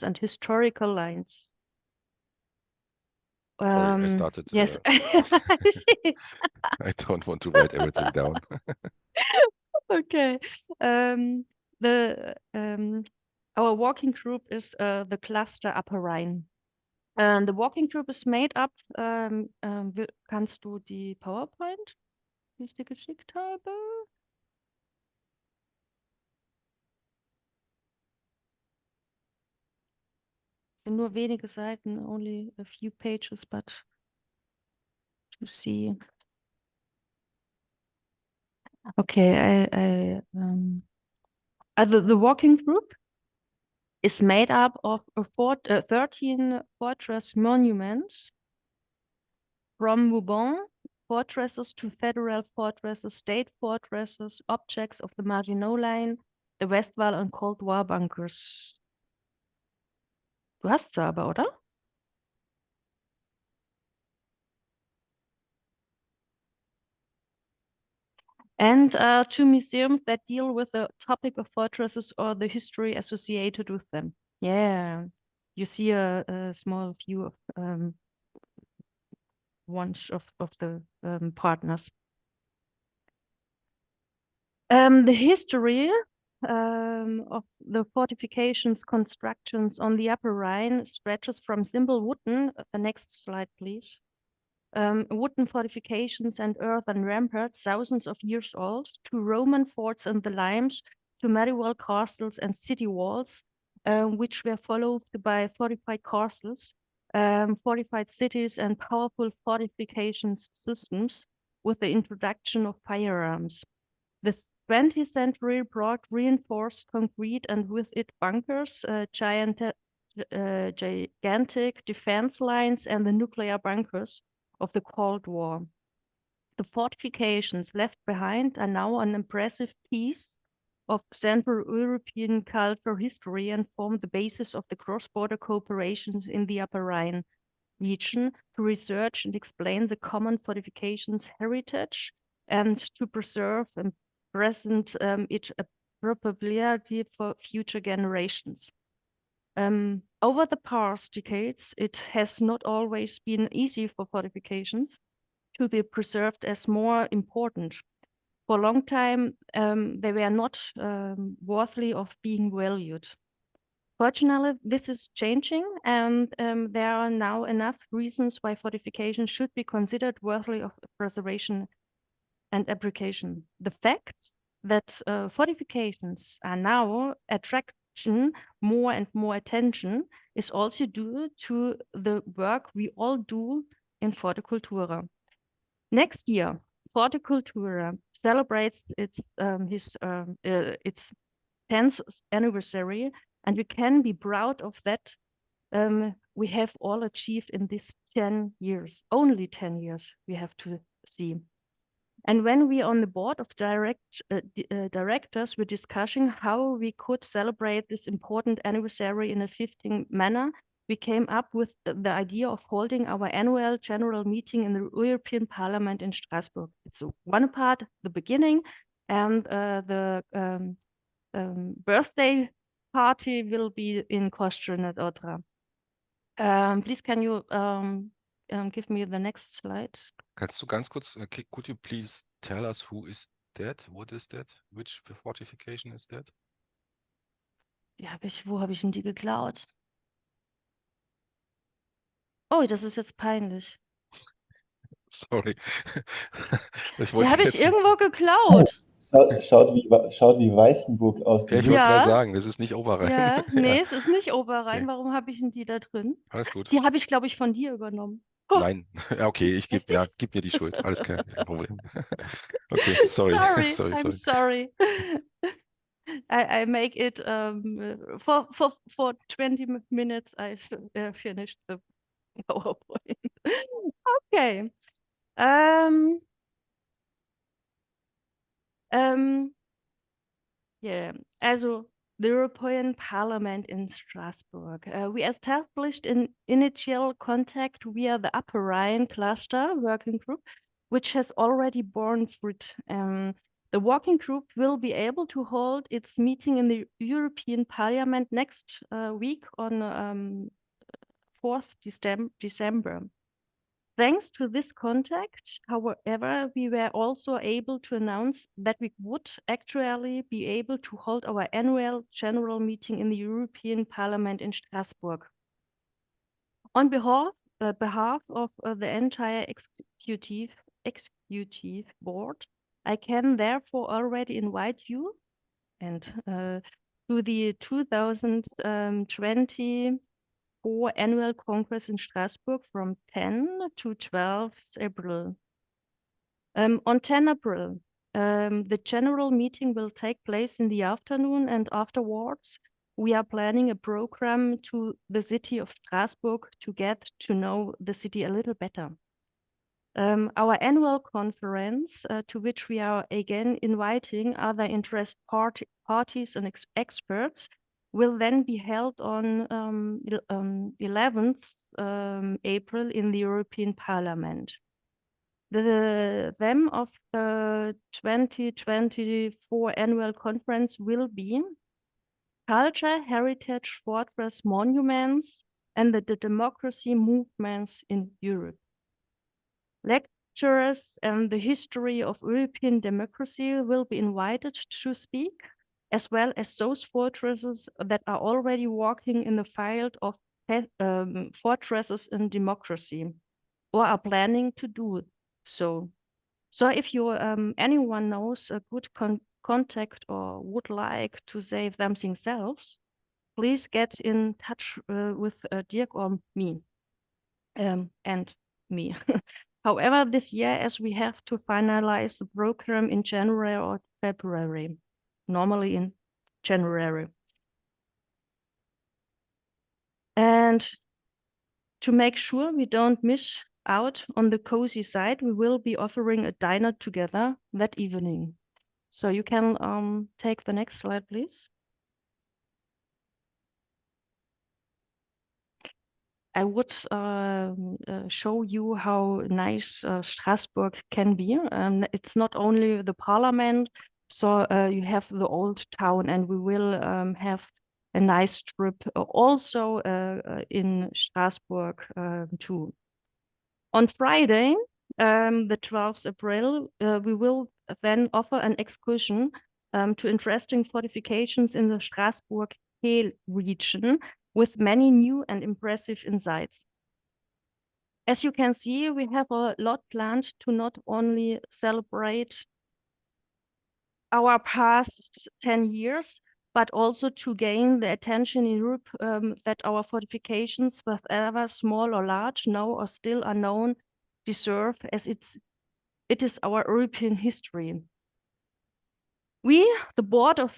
and historical lines. Sorry, I started. Yes. I don't want to write everything down. Okay. The our working group is the cluster Upper Rhine. The working group is made up. Kannst du die PowerPoint, die ich dir geschickt habe? Sind nur wenige Seiten, only a few pages, but to see. Okay, the working group is made up of 13 fortress monuments, from Vauban fortresses to federal fortresses, state fortresses, objects of the Maginot Line, the Westwall and Cold War bunkers. Du hast sie aber, oder? And two museums that deal with the topic of fortresses or the history associated with them. Yeah, you see a small view of one of the partners. The history of the fortifications constructions on the Upper Rhine stretches from simple wooden, the next slide please, wooden fortifications and earthen ramparts thousands of years old, to Roman forts in the limes, to medieval castles and city walls, which were followed by fortified castles, fortified cities and powerful fortifications systems with the introduction of firearms. The 20th century brought reinforced concrete and with it bunkers, gigantic defense lines and the nuclear bunkers of the Cold War. The fortifications left behind are now an impressive piece of Central European cultural history and form the basis of the cross-border cooperations in the Upper Rhine region to research and explain the common fortifications heritage and to preserve and present its appropriability for future generations. Over the past decades, it has not always been easy for fortifications to be preserved as more important. For a long time, they were not worthy of being valued. Fortunately, this is changing, and there are now enough reasons why fortifications should be considered worthy of preservation and application. The fact that fortifications are now attracting more and more attention is also due to the work we all do in Forte Cultura. Next year, Forte Cultura celebrates its 10th anniversary, and we can be proud of that. We have all achieved in these 10 years, only 10 years we have to see. And when we on the board of directors were discussing how we could celebrate this important anniversary in a fitting manner, we came up with the idea of holding our annual general meeting in the European Parliament in Strasbourg. It's one part, the beginning, and the birthday party will be in Kostrin at Odra. Please, can you give me the next slide? Kannst du ganz kurz, could you please tell us who is that? What is that? Which fortification is that? Wo habe ich denn die geklaut? Oh, das ist jetzt peinlich. Sorry. Die habe ich irgendwo geklaut. Schaut wie Weißenburg aus. Ja, ich wollte gerade sagen, das ist nicht Oberrhein. Ja, nee, es ist nicht Oberrhein. Okay. Warum habe ich denn die da drin? Alles gut. Die habe ich, glaube ich, von dir übernommen. Oh. Nein, okay, gib mir die Schuld. Alles klar, kein Problem. Okay, sorry. I'm sorry. I make it for 20 minutes. I finished the PowerPoint. Okay. Yeah, also the European Parliament in Strasbourg. We established an initial contact via the Upper Rhine Cluster Working Group, which has already borne fruit. The working group will be able to hold its meeting in the European Parliament next week on 4th December. Thanks to this contact, however, we were also able to announce that we would actually be able to hold our annual general meeting in the European Parliament in Strasbourg. On behalf of the entire executive board, I can therefore already invite you and to the 2024 Annual Congress in Strasbourg from 10 to 12 April. On 10 April, the general meeting will take place in the afternoon, and afterwards we are planning a program to the city of Strasbourg to get to know the city a little better. Our annual conference, to which we are again inviting other interested parties and experts, will then be held on 11th April in the European Parliament. The theme of the 2024 annual conference will be Culture, Heritage, Fortress, Monuments, and the Democracy Movements in Europe. Lecturers and the history of European democracy will be invited to speak, as well as those fortresses that are already working in the field of fortresses in democracy, or are planning to do so. So if you anyone knows a good contact or would like to say them themselves, please get in touch with Dirk or me and me. However, this year, as we have to finalize the program in January or February, normally in January. And to make sure we don't miss out on the cozy side, we will be offering a dinner together that evening. So you can take the next slide, please. I would show you how nice Strasbourg can be. It's not only the parliament, so you have the old town, and we will have a nice trip also in Strasbourg too. On Friday, the 12th April, we will then offer an excursion to interesting fortifications in the Strasbourg Kehl region with many new and impressive insights. As you can see, we have a lot planned to not only celebrate our past 10 years, but also to gain the attention in Europe that our fortifications, whether small or large, now or still unknown, deserve, as it is our European history. We, the board of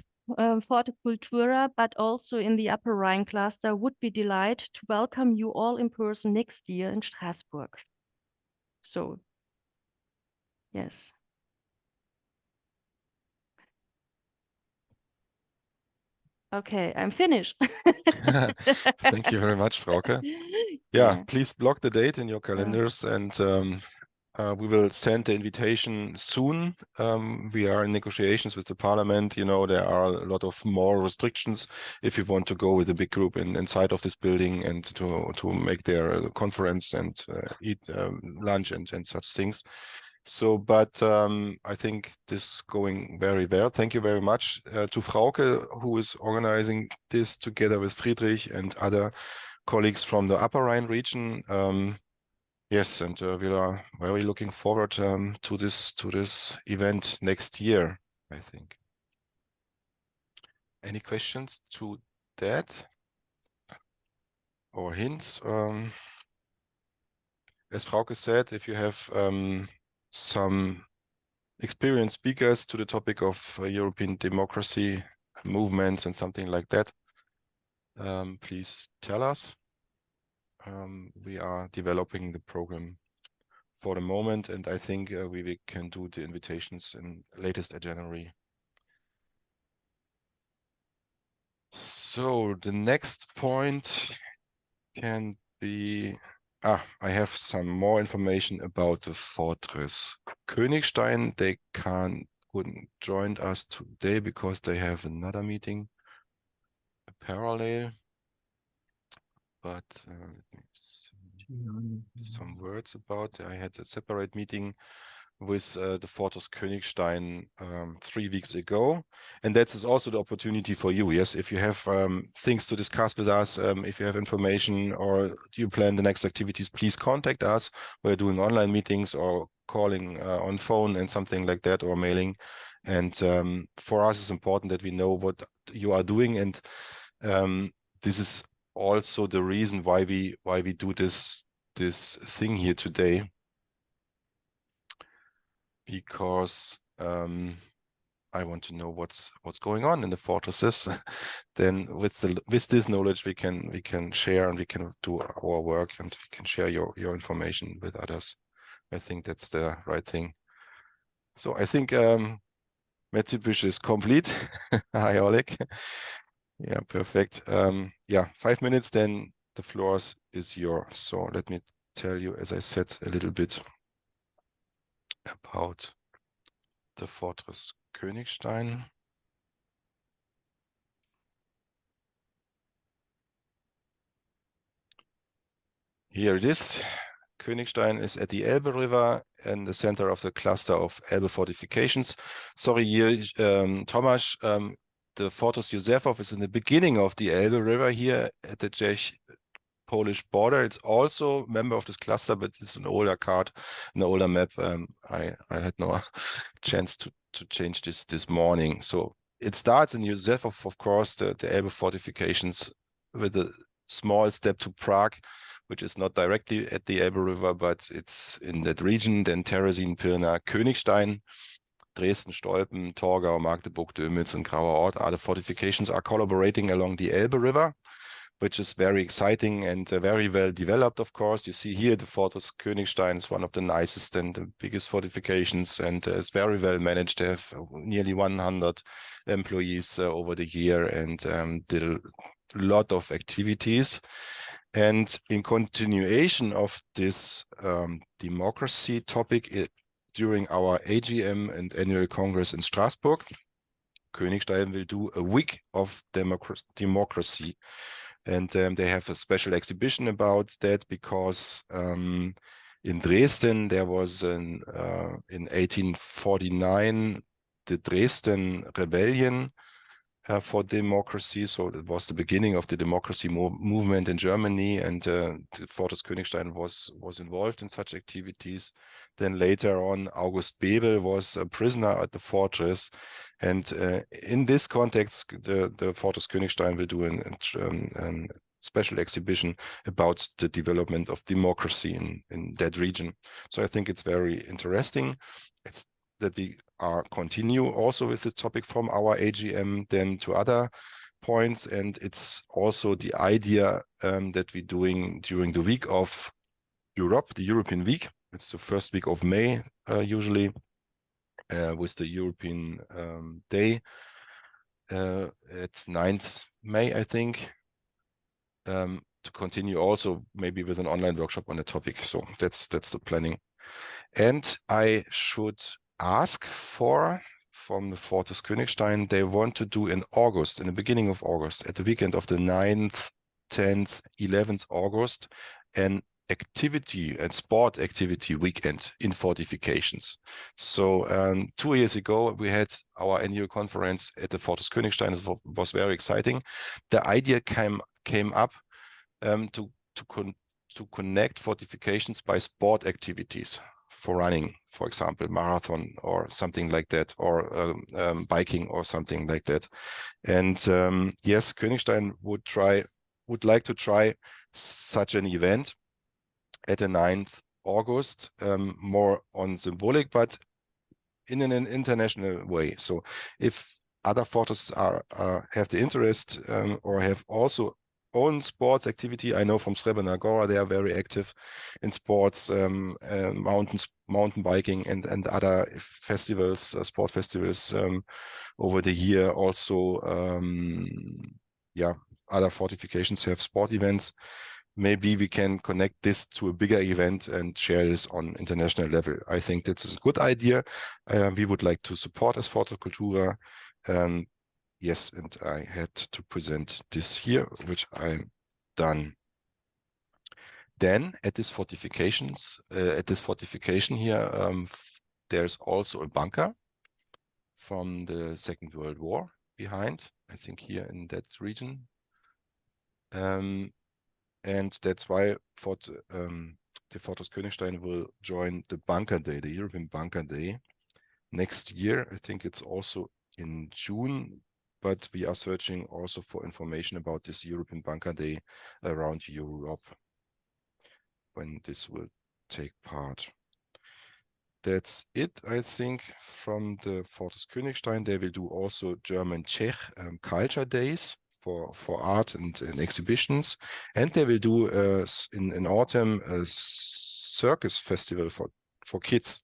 Forte Cultura, but also in the Upper Rhine cluster, would be delighted to welcome you all in person next year in Strasbourg. So, yes. Okay, I'm finished. Thank you very much, Frauke. Yeah, please block the date in your calendars, and we will send the invitation soon. We are in negotiations with the parliament. You know, there are a lot of more restrictions if you want to go with a big group inside of this building and to make their conference and eat lunch and such things. So, but I think this is going very well. Thank you very much to Frauke, who is organizing this together with Friedrich and other colleagues from the Upper Rhine region. Yes, and we are very looking forward to this event next year, I think. Any questions to that or hints? As Frauke said, if you have some experienced speakers to the topic of European democracy movements and something like that, please tell us. We are developing the program for the moment, and I think we can do the invitations in latest January. So the next point can be, I have some more information about the fortress Königstein. They can't couldn't join us today because they have another meeting, a parallel. But let me see some words about. I had a separate meeting with the Fortress Königstein 3 weeks ago, and that is also the opportunity for you. Yes, if you have things to discuss with us, if you have information or you plan the next activities, please contact us. We're doing online meetings or calling on phone and something like that, or mailing. And for us, it's important that we know what you are doing, and this is also the reason why we do this thing here today, because I want to know what's going on in the fortresses. Then with this knowledge we can share, and we can do our work, and we can share your information with others. I think that's the right thing. So I think Metzibusch is complete. Hi, Oleg. Yeah, perfect. Yeah, 5 minutes, then the floor is yours. So let me tell you, as I said, a little bit about the Fortress Königstein. Here it is. Königstein is at the Elbe River in the center of the cluster of Elbe fortifications. Sorry, here, Thomas, the Fortress Józefów is in the beginning of the Elbe River here at the Czech-Polish border. It's also a member of this cluster, but it's an older card, an older map. I had no chance to change this morning. So it starts in Józefów, of course, the Elbe fortifications, with a small step to Prague, which is not directly at the Elbe River, but it's in that region. Then Terezin, Pirna, Königstein, Dresden, Stolpen, Torgau, Magdeburg, Dömitz, and Grauer Ort are the fortifications are collaborating along the Elbe River, which is very exciting and very well developed, of course. You see here the Fortress Königstein is one of the nicest and the biggest fortifications, and it's very well managed. They have nearly 100 employees over the year, and did a lot of activities. And in continuation of this democracy topic, during our AGM and annual Congress in Strasbourg, Königstein will do a week of democracy. And they have a special exhibition about that, because in Dresden there was in 1849 the Dresden Rebellion for democracy. So it was the beginning of the democracy movement in Germany, and the Fortress Königstein was involved in such activities. Then later on, August Bebel was a prisoner at the fortress, and in this context, the Fortress Königstein will do a special exhibition about the development of democracy in that region. So I think it's very interesting. It's that we continue also with the topic from our AGM then to other points, and it's also the idea that we're doing during the week of Europe, the European week. It's the first week of May usually, with the European Day at 9th May, I think, to continue also maybe with an online workshop on the topic. So that's the planning. And I should ask from the Fortress Königstein, they want to do in August, in the beginning of August, at the weekend of the 9th, 10th, 11th August, an activity and sport activity weekend in fortifications. So 2 years ago, we had our annual conference at the Fortress Königstein. It was very exciting. The idea came up to connect fortifications by sport activities, for running, for example, marathon or something like that, or biking or something like that. And yes, Königstein would like to try such an event at the 9th August, more on symbolic, but in an international way. So if other fortresses have the interest or have also own sports activity, I know from Srebrna Gora they are very active in sports, mountain biking and other festivals, sport festivals over the year. Also, yeah, other fortifications have sport events. maybe we can connect this to a bigger event and share this on international level. I think this is a good idea. We would like to support as Forte Cultura. Yes, and I had to present this here, which I've done. Then at this fortification here, there's also a bunker from the Second World War behind, I think here in that region. And that's why the Fortress Königstein will join the Bunker Day, the European Bunker Day next year. I think it's also in June, but we are searching also for information about this European Bunker Day around Europe when this will take part. That's it, I think, from the Fortress Königstein. They will do also German-Czech culture days for art and exhibitions. And they will do in autumn a circus festival for kids.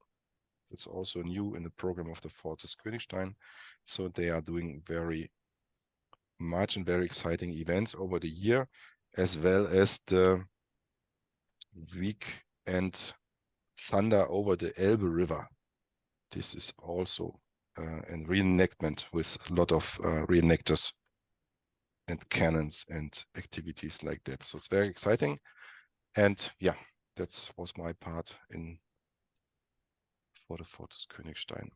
It's also new in the program of the Fortress Königstein. So they are doing very much and very exciting events over the year, as well as the week and thunder over the Elbe River. This is also a reenactment with a lot of reenactors and cannons and activities like that. So it's very exciting. And yeah, that was my part for the Fortress Königstein.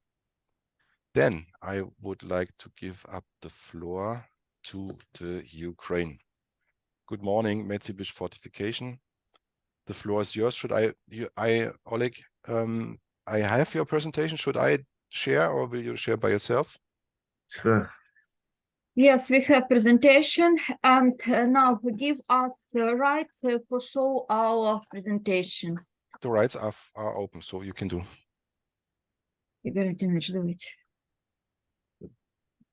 Then I would like to give up the floor to the Ukraine. Good morning, Metzibish Fortification. The floor is yours. Should Oleg, I have your presentation. Should I share or will you share by yourself? Sure. Yes, we have presentation, and now give us the rights for show our presentation. The rights are open, so you can do. Игорь Владимирович, давайте.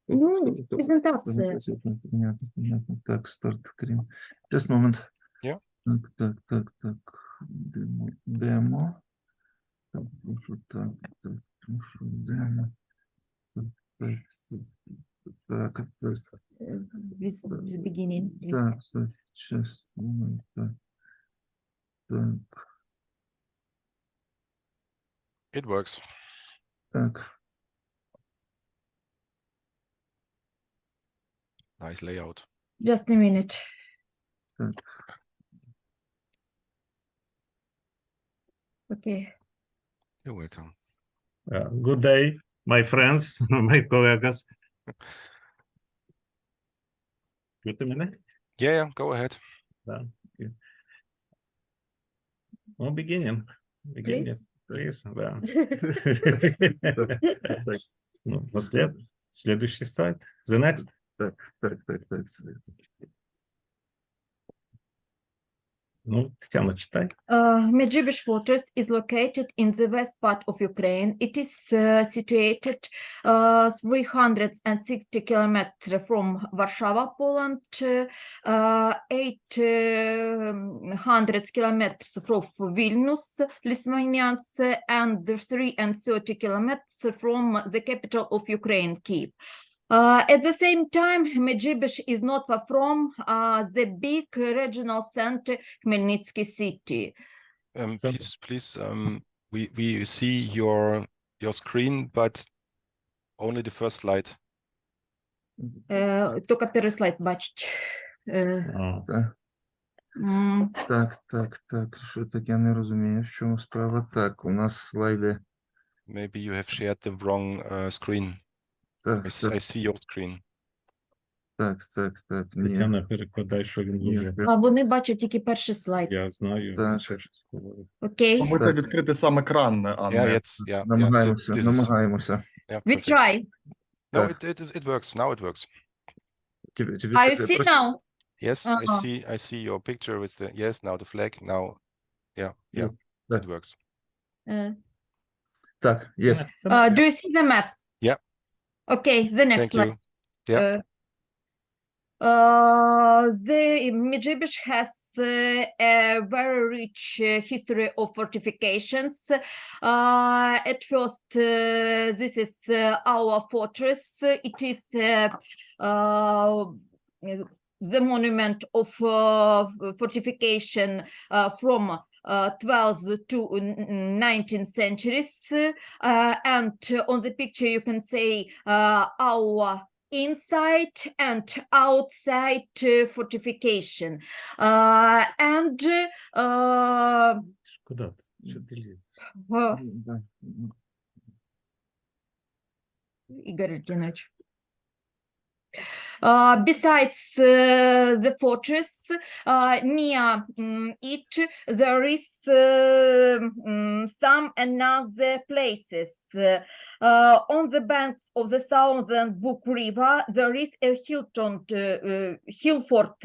Ну, презентация. Понятно. Так, старт screen. Just a moment. Yeah. Так. Демо. Демо. Так. With beginning. Так, сейчас. Так. It works. Так. Nice layout. Just a minute. Так. Okay. You're welcome. Good day, my friends, my colleagues. Good a minute? Yeah, go ahead. Okay. Well, beginning. Please. Да. Ну, следующий слайд. The next. Так. Ну, Татьяна, читай. Medžibiš Fortress is located in the west part of Ukraine. It is situated 360 kilometers from Warsaw, Poland, 800 kilometers from Vilnius, Lithuania, and 330 kilometers from the capital of Ukraine, Kyiv. At the same time, Medžibiš is not far from the big regional center, Khmelnytsky city. Please, we see your screen, but only the first slide. Только первый слайд бачить. Так, що так я не розумію, в чому справа. Так, у нас слайди. Maybe you have shared the wrong screen. Так, I see your screen. Так. Ні. Тетяна, перекладай, що він дуже. А вони бачать тільки перший слайд. Я знаю. Так. Ще щось говорю. Окей. Пробуйте відкрити сам екран, а Yeah, не... yeah. Намагаємося. Yeah, We perfect. try. No, it works. Now it works. Are you see now? Yes, I see your picture with the now the flag. Now, yeah, it works. Так, yes. Do you see the map? Yeah. Okay, the next Thank slide. you. Yeah. The Medžibiš has a very rich history of fortifications. At first, this is our fortress. It is the monument of fortification from 12th to 19th centuries, and on the picture you can see our inside and outside fortification, and Куда? Что ты лезешь? Да. Игорь Ильич. Besides the fortress, near it there is some another places. On the banks of the Southern Book River, there is a hill fort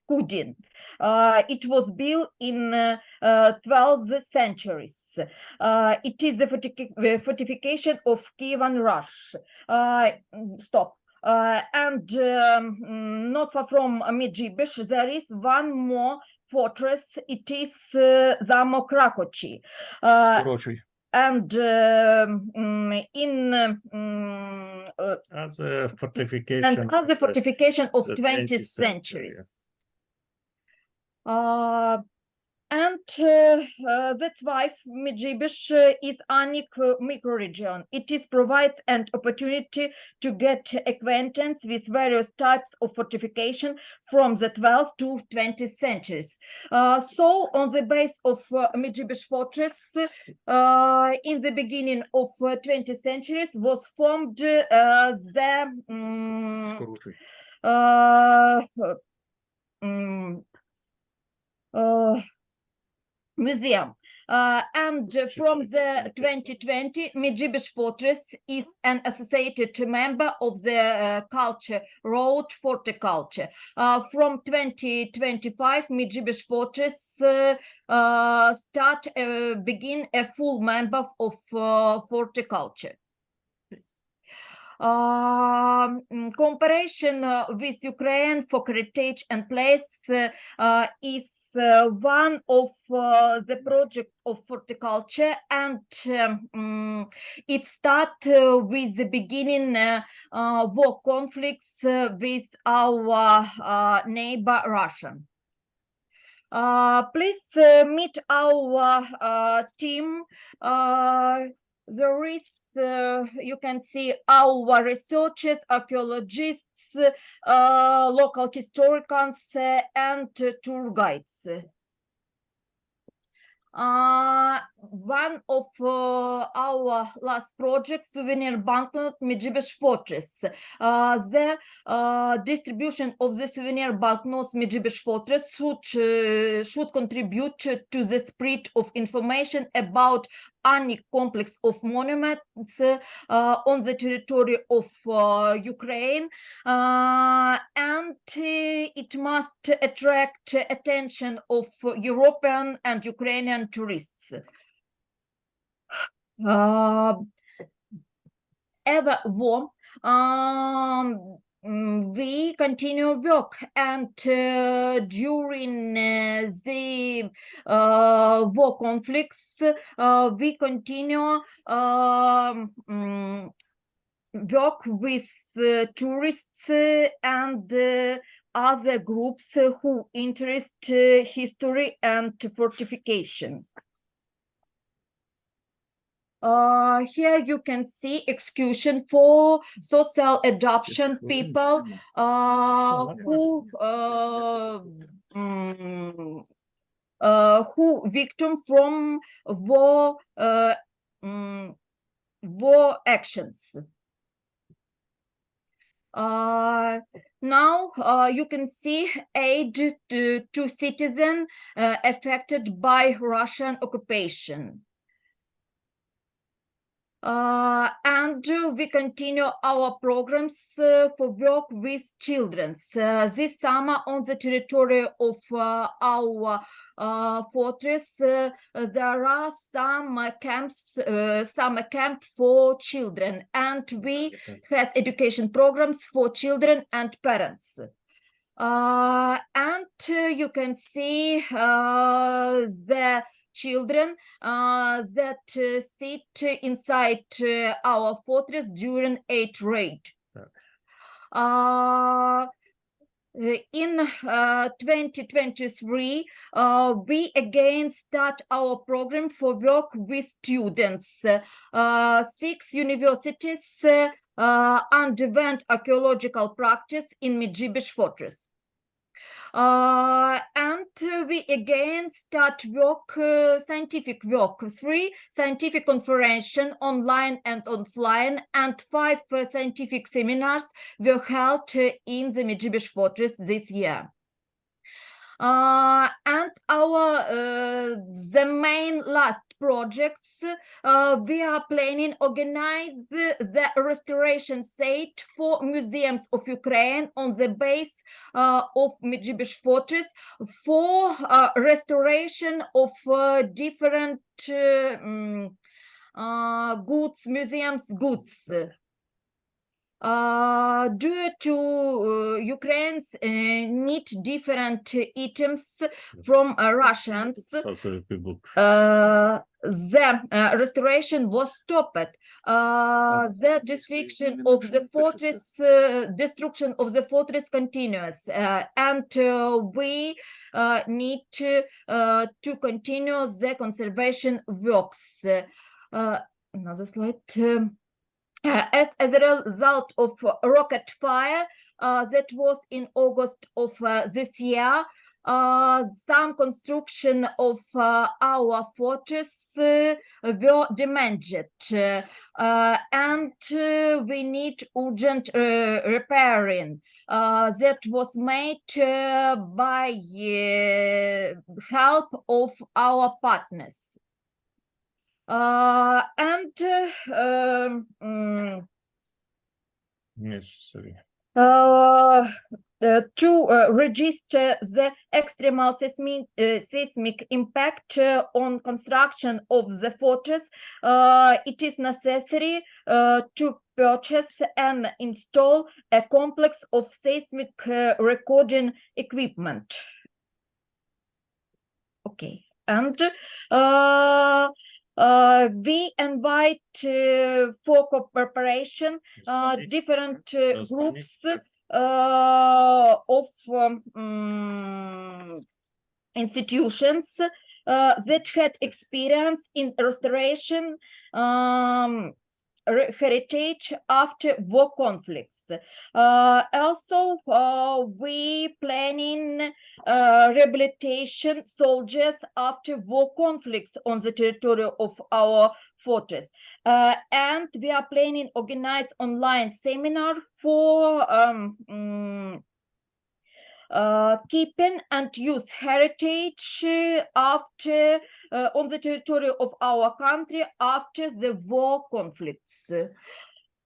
Kudin. It was built in 12th centuries. It is the fortification of Kievan Rush. And not far from Medjugorje, there is one more fortress. It is Zamok Rakoči. And in As a fortification. and as a fortification of the 20th 20th centuries. And that's why Medjugorje is unique microregion. It provides an opportunity to get acquaintance with various types of fortification from the 12th to 20th centuries. So on the base of Medjugorje fortress, in the beginning of 20th centuries was formed museum. And from the 2020, Medjugorje Fortress is an associated member of the Culture Road Forte Culture. From 2025, Medjugorje Fortress begin a full member of Forte Culture. Cooperation with Ukraine for heritage and place is one of the project of horticulture, and it started with the beginning war conflicts with our neighbor Russia. Please meet our team. There is you can see our researchers, archaeologists, local historians, and tour guides. One of our last projects, souvenir banknote Medjugorje Fortress. The distribution of the souvenir banknotes Medjugorje Fortress should contribute to the spread of information about any complex of monuments on the territory of Ukraine, and it must attract attention of European and Ukrainian tourists. Ever war, we continue work, and during the war conflicts, we continue work with tourists and other groups who interest history and fortification. Here you can see excursion for social adoption people who victim from war actions. Now you can see aid to citizens affected by Russian occupation. And we continue our programs for work with children. This summer on the territory of our fortress, there are some camps, summer camp for children, and we have education programs for children and parents. And you can see the children that sit inside our fortress during 8th raid. In 2023, we again start our program for work with students. 6 universities underwent archaeological practice in Medjugorje Fortress. And we again start work, scientific work, 3 scientific conferences online and offline, and 5 scientific seminars were held in the Medjugorje Fortress this year. And our the main last projects, we are planning organize the restoration site for museums of Ukraine on the base of Medjugorje Fortress for restoration of different goods, museums goods. Due to Ukraine's need different items from Russians, the restoration was stopped. The destruction of the fortress continues, and we need to continue the conservation works. Another slide. As a result of rocket fire that was in August of this year, some construction of our fortress were damaged, and we need urgent repairing. That was made by help of our partners. Necessary. To register the extremal seismic impact on construction of the fortress, it is necessary to purchase and install a complex of seismic recording equipment. Okay, and we invite for cooperation different groups of institutions that had experience in restoration heritage after war conflicts. Also, we planning rehabilitation soldiers after war conflicts on the territory of our fortress. And we are planning organize online seminar for keeping and use heritage after on the territory of our country after the war conflicts.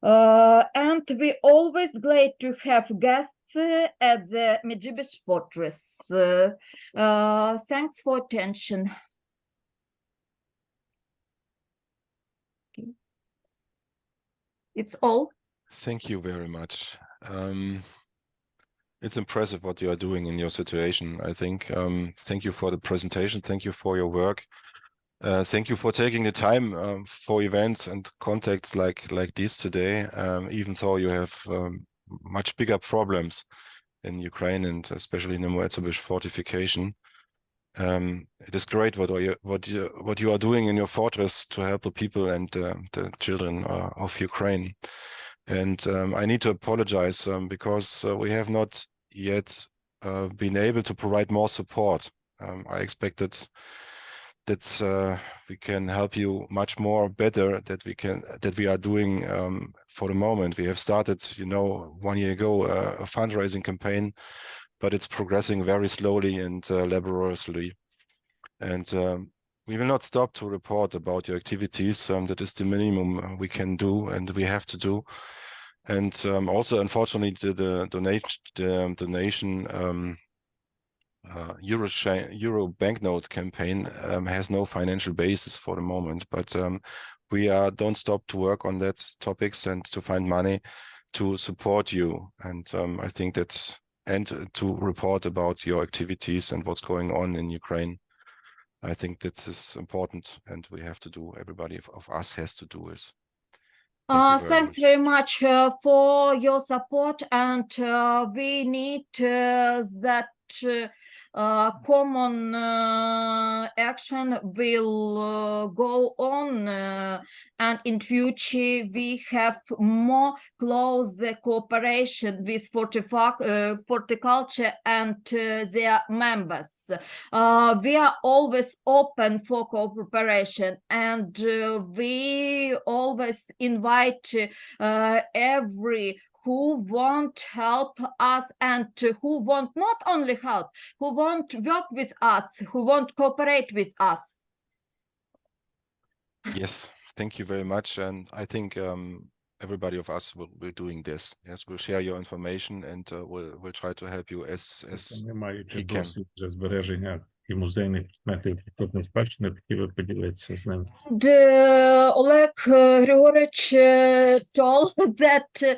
And we always glad to have guests at the Medjugorje Fortress. Thanks for attention. Okay. It's all. Thank you very much. It's impressive what you are doing in your situation, I think. Thank you for the presentation. Thank you for your work. Thank you for taking the time for events and contacts like these today, even though you have much bigger problems in Ukraine and especially in the Medjugorje fortification. It is great what you are doing in your fortress to help the people and the children of Ukraine. And I need to apologize because we have not yet been able to provide more support. I expected that we can help you much more better that we are doing for the moment. We have started, 1 year ago a fundraising campaign, but it's progressing very slowly and laboriously. And we will not stop to report about your activities. That is the minimum we can do and we have to do. And also, unfortunately, the donation Euro banknote campaign has no financial basis for the moment. But we don't stop to work on that topics and to find money to support you. And I think that's and to report about your activities and what's going on in Ukraine. I think that is important, and we have to do. Everybody of us has to do this. Thanks very much for your support, and we need that common action will go on, and in future we have more close cooperation with Forte Culture and their members. We are always open for cooperation, and we always invite every who want help us and who want not only help, who want work with us, who want cooperate with us. Yes, thank you very much. And I think everybody of us will be doing this. Yes, we'll share your information, and we'll try to help you as Маючи he can. досвід вже збереження і музейних предметів культурної спадщини, хотів би поділитися з ним. And Oleg Grigorich told that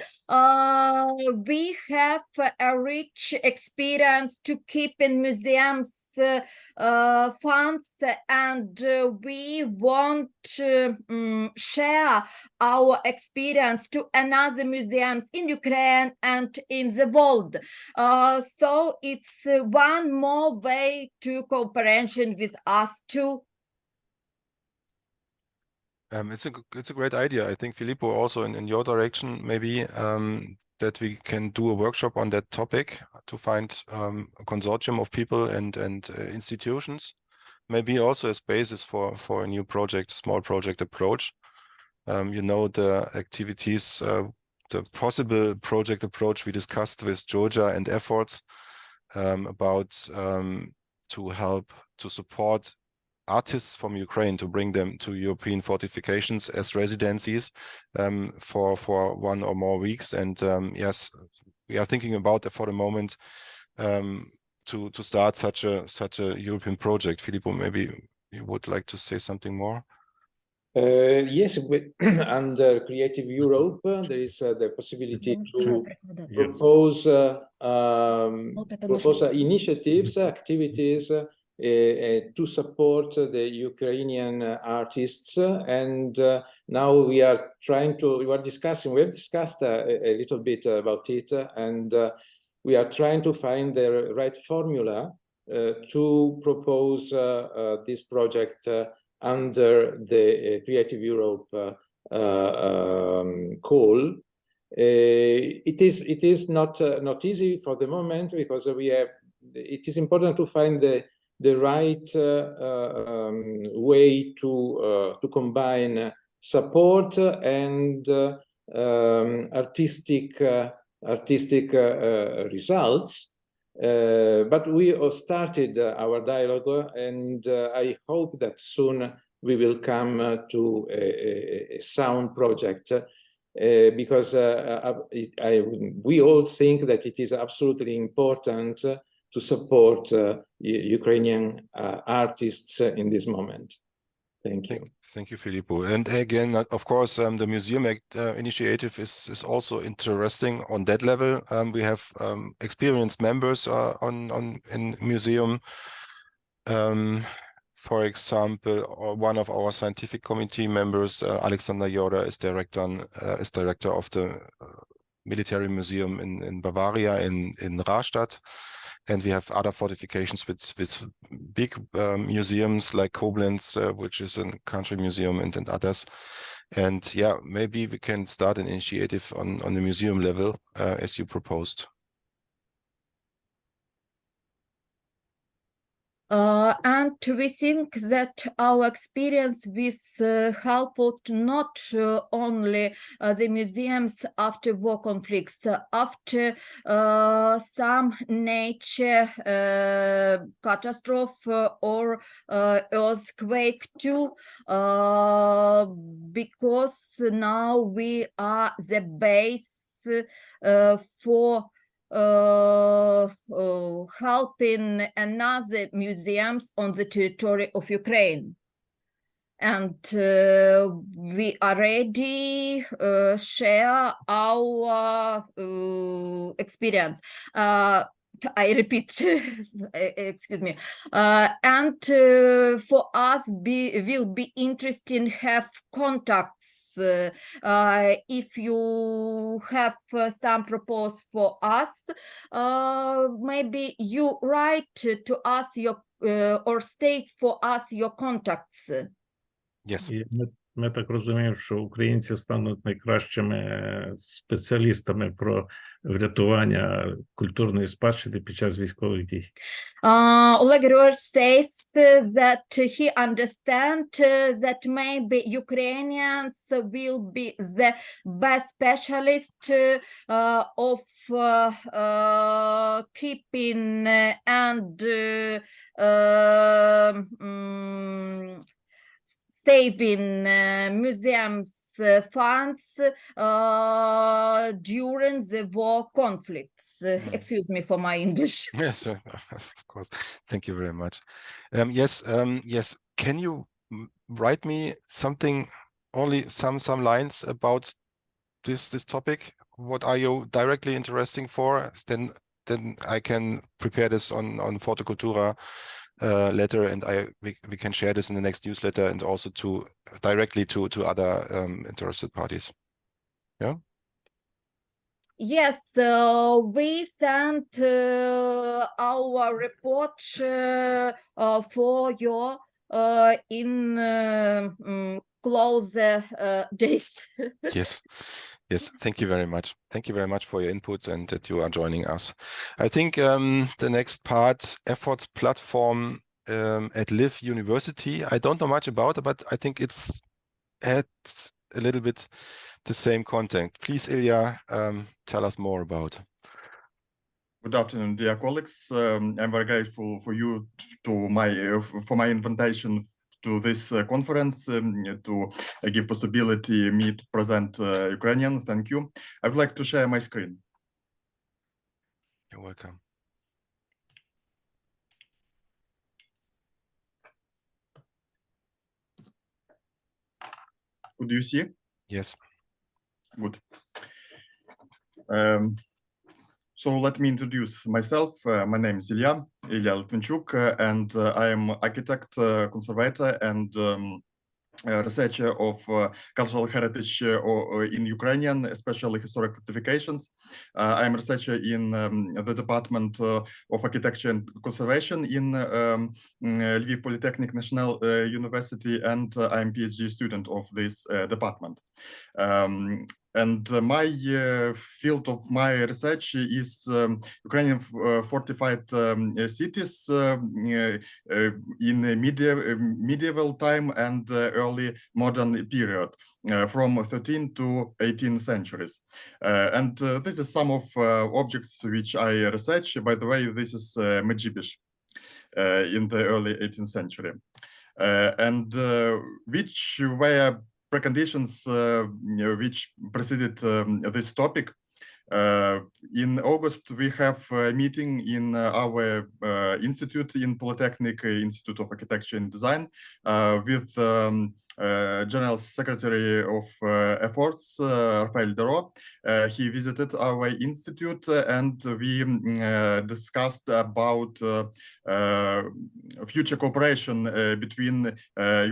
we have a rich experience to keep in museums funds, and we want to share our experience to another museums in Ukraine and in the world. So it's one more way to cooperation with us too. It's a great idea. I think, Filippo, also in your direction, maybe that we can do a workshop on that topic to find a consortium of people and institutions, maybe also as basis for a new project, small project approach. You know, the activities, the possible project approach we discussed with Georgia and efforts about to help to support artists from Ukraine, to bring them to European fortifications as residencies for 1 or more weeks. And yes, we are thinking about for the moment to start such a European project. Filippo, maybe you would like to say something more? Yes, under Creative Europe, there is the possibility to propose initiatives, activities to support the Ukrainian artists. And now we have discussed a little bit about it, and we are trying to find the right formula to propose this project under the Creative Europe call. It is not easy for the moment, because it is important to find the right way to combine support and artistic results. But we started our dialogue, and I hope that soon we will come to a sound project, because we all think that it is absolutely important to support Ukrainian artists in this moment. Thank you. Thank you, Filippo. And again, of course, the museum initiative is also interesting on that level. We have experienced members in museum. For example, one of our scientific committee members, Alexander Joda, is director of the military museum in Bavaria, in Rastatt. And we have other fortifications with big museums like Koblenz, which is a country museum, and others. And yeah, maybe we can start an initiative on the museum level, as you proposed. And we think that our experience is helpful to not only the museums after war conflicts, after some nature catastrophe or earthquake too, because now we are the base for helping another museums on the territory of Ukraine. And we already share our experience. I repeat, excuse me, and for us will be interesting have contacts. If you have some propose for us, maybe you write to us your or state for us your contacts. Yes. І ми так розуміємо, що українці стануть найкращими спеціалістами про врятування культурної спадщини під час військових дій. Oleg Gregorich says that he understands that maybe Ukrainians will be the best specialist of keeping and saving museums funds during the war conflicts. Excuse me for my English. Yes, of course. Thank you very much. Yes. Can you write me something, only some lines about this topic? What are you directly interesting for? Then I can prepare this on Forte Cultura letter, and we can share this in the next newsletter, and also directly to other interested parties. Yeah. Yes, we sent our report for your in closer days. Yes. Thank you very much. Thank you very much for your inputs and that you are joining us. I think the next part, efforts platform at Live University. I don't know much about it, but I think it's a little bit the same content. Please, Ilya, tell us more about. Good afternoon, dear colleagues. I'm very grateful for you for my invitation to this conference to give possibility me to present Ukrainian. Thank you. I would like to share my screen. You're welcome. Could you see? Yes. Good. So let me introduce myself. My name is Ilya Litvinchuk, and I am architect, conservator, and researcher of cultural heritage in Ukrainian, especially historic fortifications. I am a researcher in the Department of Architecture and Conservation in Lviv Polytechnic National University, and I am a PhD student of this department. And my field of my research is Ukrainian fortified cities in medieval time and early modern period, from 13th to 18th centuries. And this is some of objects which I research. By the way, this is Medjibish in the early 18th century, and which were preconditions which preceded this topic. In August, we have a meeting in our institute in Polytechnic Institute of Architecture and Design with General Secretary of Efforts, Rafael Dero. He visited our institute, and we discussed about future cooperation between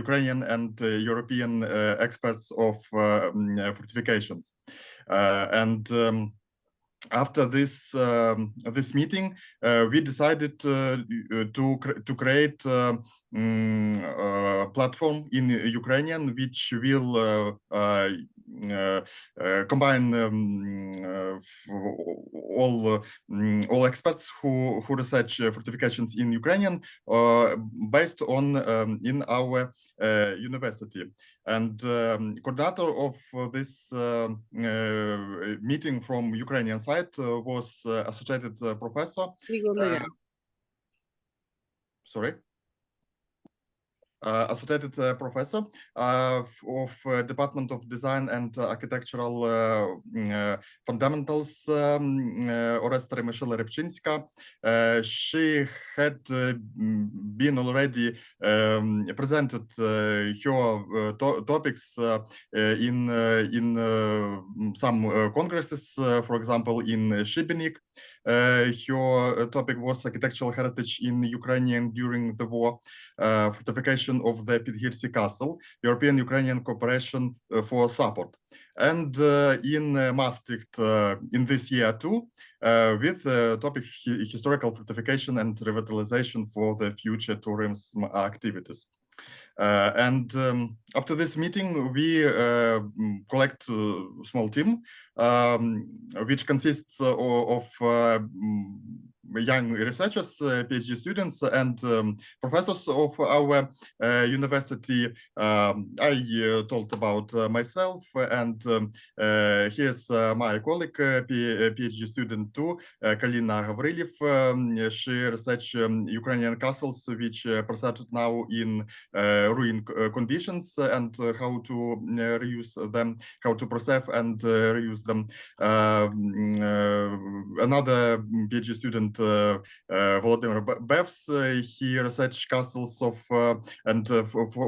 Ukrainian and European experts of fortifications. And after this meeting, we decided to create a platform in Ukrainian which will combine all experts who research fortifications in Ukrainian based on in our university. And coordinator of this meeting from Ukrainian side was associated professor. Associated professor of Department of Design and Architectural Fundamentals, Oresta Remishela-Repchinska. She had been already presented her topics in some congresses, for example, in Shibenik. Her topic was architectural heritage in Ukrainian during the war, fortification of the Підгірці Castle, European-Ukrainian cooperation for support. And in Maastricht in this year too, with the topic historical fortification and revitalization for the future tourism activities. And after this meeting, we collect a small team, which consists of young researchers, PhD students, and professors of our university. I told about myself, and here's my colleague, PhD student too, Kalina Gavrilyev. She researched Ukrainian castles, which preserved now in ruin conditions, and how to reuse them, how to preserve and reuse them. Another PhD student, Volodymyr Bevs, he researched castles of and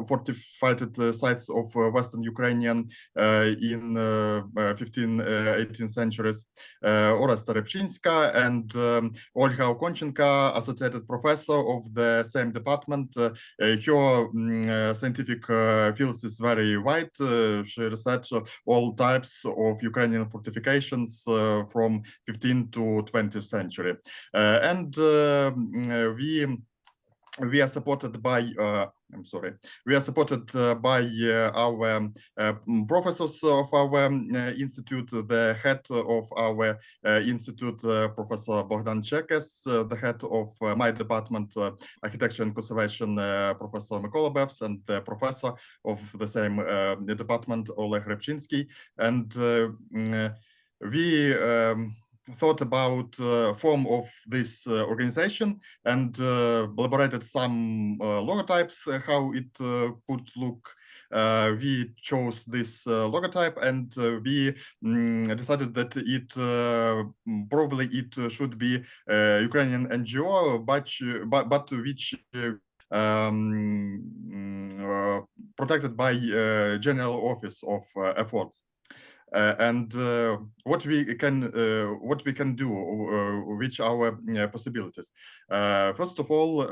fortified sites of Western Ukrainian in 15th, 18th centuries. Oresta Repchinska and Olga Okonchenko, associated professor of the same department. Her scientific field is very wide. She researched all types of Ukrainian fortifications from 15th to 20th century. And we are supported by we are supported by our professors of our institute, the head of our institute, Professor Bogdan Chekes, the head of my department, Architecture and Conservation, Professor Mykola Bevs, and the professor of the same department, Oleg Repchinsky. And we thought about form of this organization and elaborated some logotypes, how it could look. We chose this logotype, and we decided that it probably it should be Ukrainian NGO, but which protected by General Office of Efforts. And what we can do, which our possibilities. First of all,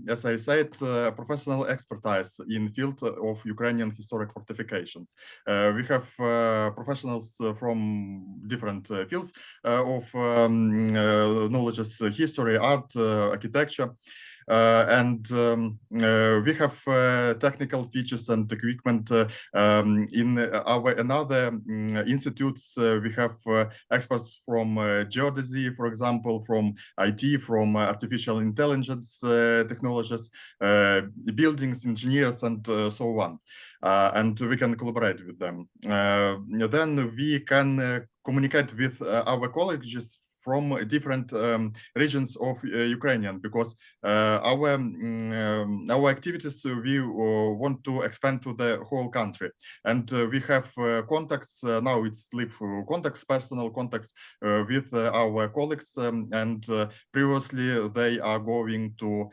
as I said, professional expertise in field of Ukrainian historic fortifications. We have professionals from different fields of knowledges, history, art, architecture. And we have technical features and equipment in our another institutes. We have experts from geodesy, for example, from IT, from artificial intelligence technologies, buildings, engineers, and so on. And we can collaborate with them. Then we can communicate with our colleagues from different regions of Ukrainian, because our activities we want to expand to the whole country, and we have contacts now. It's live contacts, personal contacts with our colleagues, and previously they are going to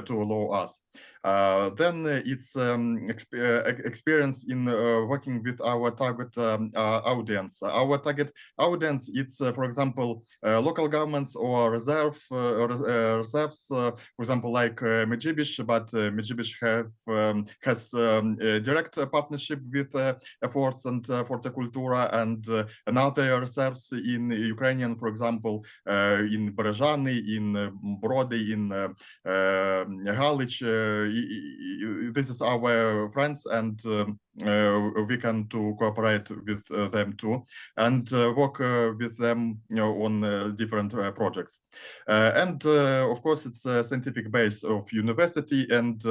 allow us. Then it's experience in working with our target audience. Our target audience, it's for example local governments or reserves, for example, like Medjibish, but Medjibish has a direct partnership with Efforts and Forte Cultura, and another reserves in Ukrainian, for example, in Berezhany, in Brody, in Galich. This is our friends, and we can to cooperate with them too, and work with them, on different projects. And of course, it's a scientific base of university, and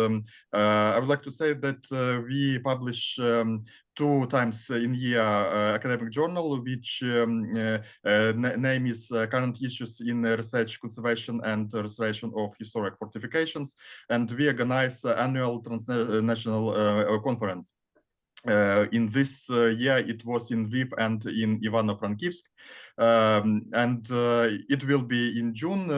I would like to say that we publish 2 times in year academic journal, which name is Current Issues in Research, Conservation and Restoration of Historic Fortifications, and we organize annual transnational conference. in this year, it was in Lviv and in Ivano-Frankivsk, and it will be in June.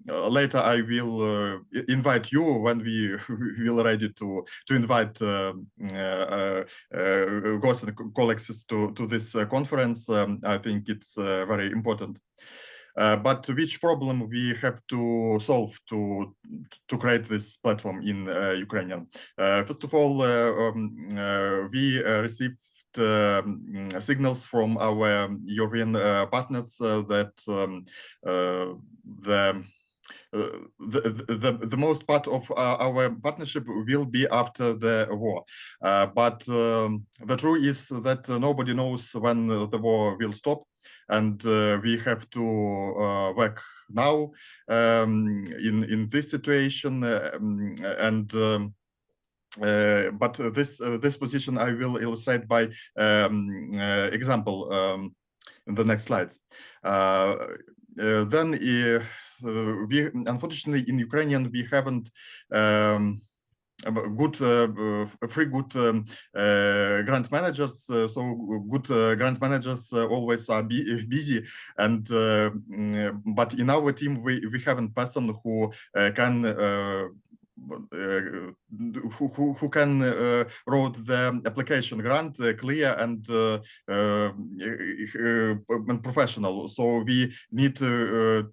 Later, I will invite you when we will ready to invite hosts and colleagues to this conference. I think it's very important. But which problem we have to solve to create this platform in Ukrainian? First of all, we received signals from our European partners that the most part of our partnership will be after the war. But the truth is that nobody knows when the war will stop, and we have to work now in this situation. But this position I will illustrate by example in the next slides. Then we unfortunately in Ukrainian we haven't free good grant managers. So good grant managers always are busy, and but in our team we haven't person who can who can wrote the application grant clear and professional. So we need to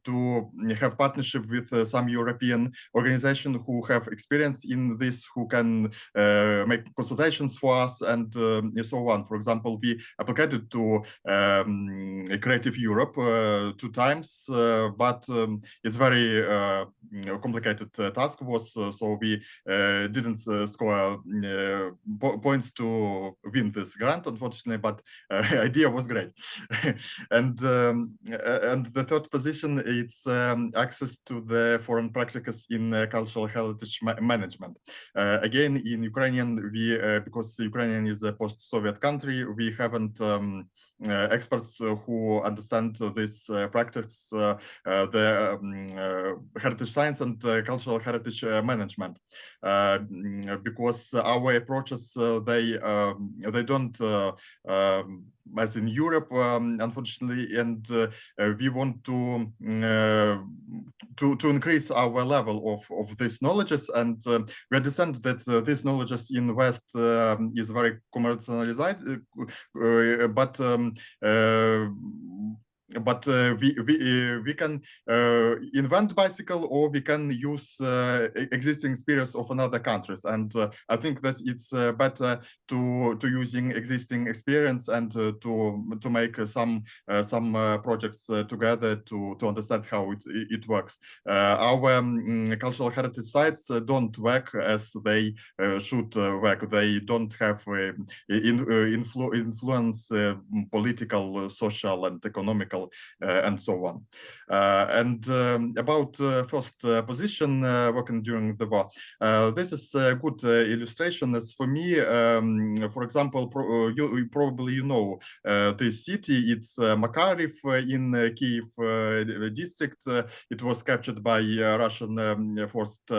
have partnership with some European organization who have experience in this, who can make consultations for us and so on. For example, we applied to Creative Europe 2 times, but it's very complicated task was. So we didn't score points to win this grant, unfortunately, but idea was great. And the third position, it's access to the foreign practices in cultural heritage management. Again, in Ukrainian, we because Ukrainian is a post-Soviet country, we haven't experts who understand this practice, the heritage science and cultural heritage management, because our approaches they don't as in Europe, unfortunately, and we want to increase our level of these knowledges, and we understand that these knowledges in West is very commercialized, but we can invent bicycle, or we can use existing experience of another countries, and I think that it's better to using existing experience and to make some projects together to understand how it works. Our cultural heritage sites don't work as they should work. They don't have influence political, social, and economical, and so on. And about first position working during the war, this is a good illustration. As for me, for example, you probably know this city. It's Makariv in Kiev district. It was captured by Russian forced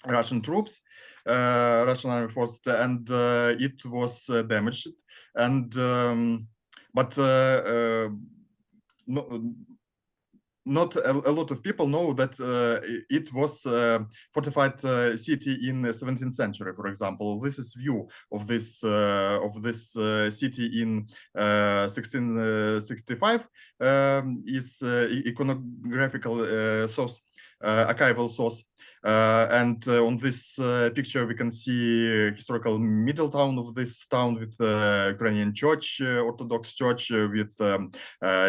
Russian troops, Russian army force, and it was damaged. And but not a lot of people know that it was a fortified city in the 17th century. For example, this is view of this city in 1665. Is iconographical source, archival source, and on this picture we can see historical middle town of this town with Ukrainian church, Orthodox church, with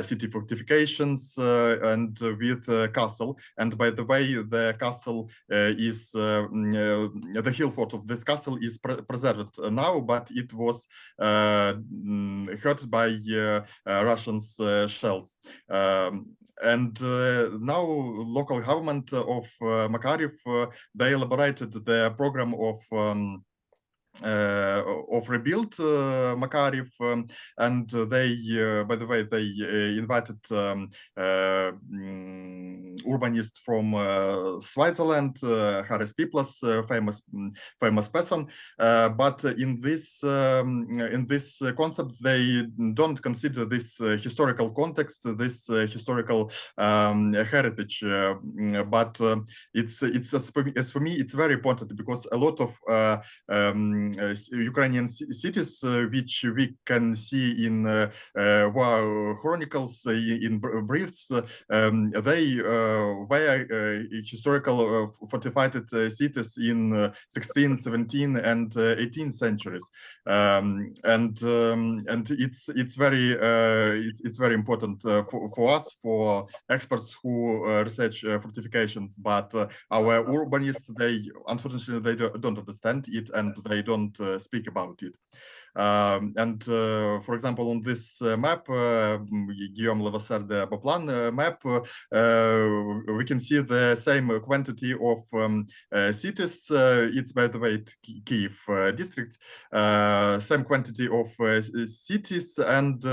city fortifications, and with castle. And by the way, the castle is the hill fort of this castle is preserved now, but it was hurt by Russians shells. And now local government of Makariv, they elaborated the program of rebuilt Makarev, and they, by the way, they invited urbanist from Switzerland, Harris Piplas, famous person. But in this concept, they don't consider this historical context, this historical heritage. But it's as for me, it's very important, because a lot of Ukrainian cities, which we can see in war chronicles, in briefs, they were historical fortified cities in 16th, 17th, and 18th centuries, and it's very important for us, for experts who research fortifications. But our urbanists, they unfortunately they don't understand it, and they don't speak about it. For example, on this map, Guillaume Levasseur de Beauplan map, we can see the same quantity of cities. It's, by the way, Kiev district, same quantity of cities and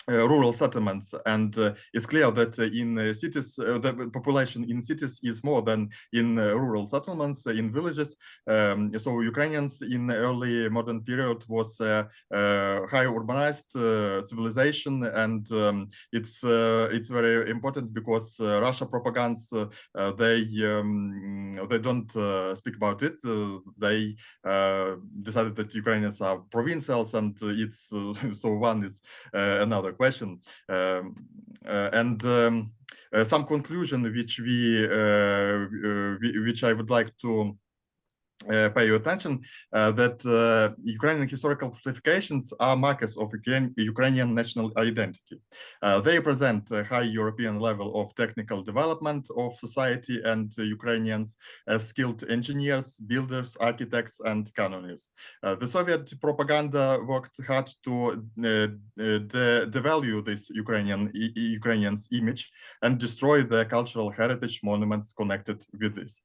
rural settlements, and it's clear that in cities, the population in cities is more than in rural settlements, in villages. So Ukrainians in early modern period was high urbanized civilization, and it's very important, because Russia propagandas, they don't speak about it. They decided that Ukrainians are provincials, and it's so one is another question. Some conclusion which which I would like to pay your attention, that Ukrainian historical fortifications are markers of Ukrainian national identity. They present a high European level of technical development of society, and Ukrainians as skilled engineers, builders, architects, and canonists. The Soviet propaganda worked hard to devalue this Ukrainians' image and destroy the cultural heritage monuments connected with this.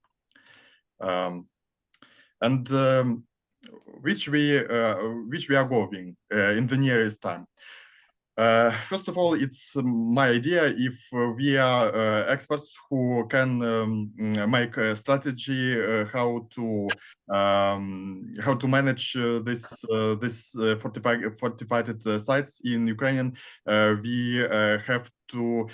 And which we are going in the nearest time. First of all, it's my idea, if we are experts who can make a strategy how to manage this fortified sites in Ukraine, we have to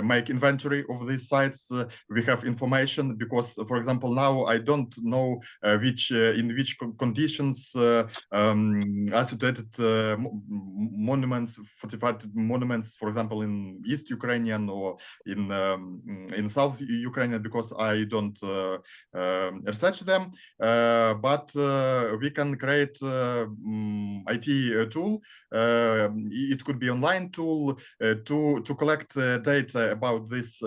make inventory of these sites. We have information, because, for example, now I don't know in which conditions are situated monuments, fortified monuments, for example, in East Ukrainian or in South Ukrainian, because I don't research them. But we can create IT tool. It could be online tool to collect data about this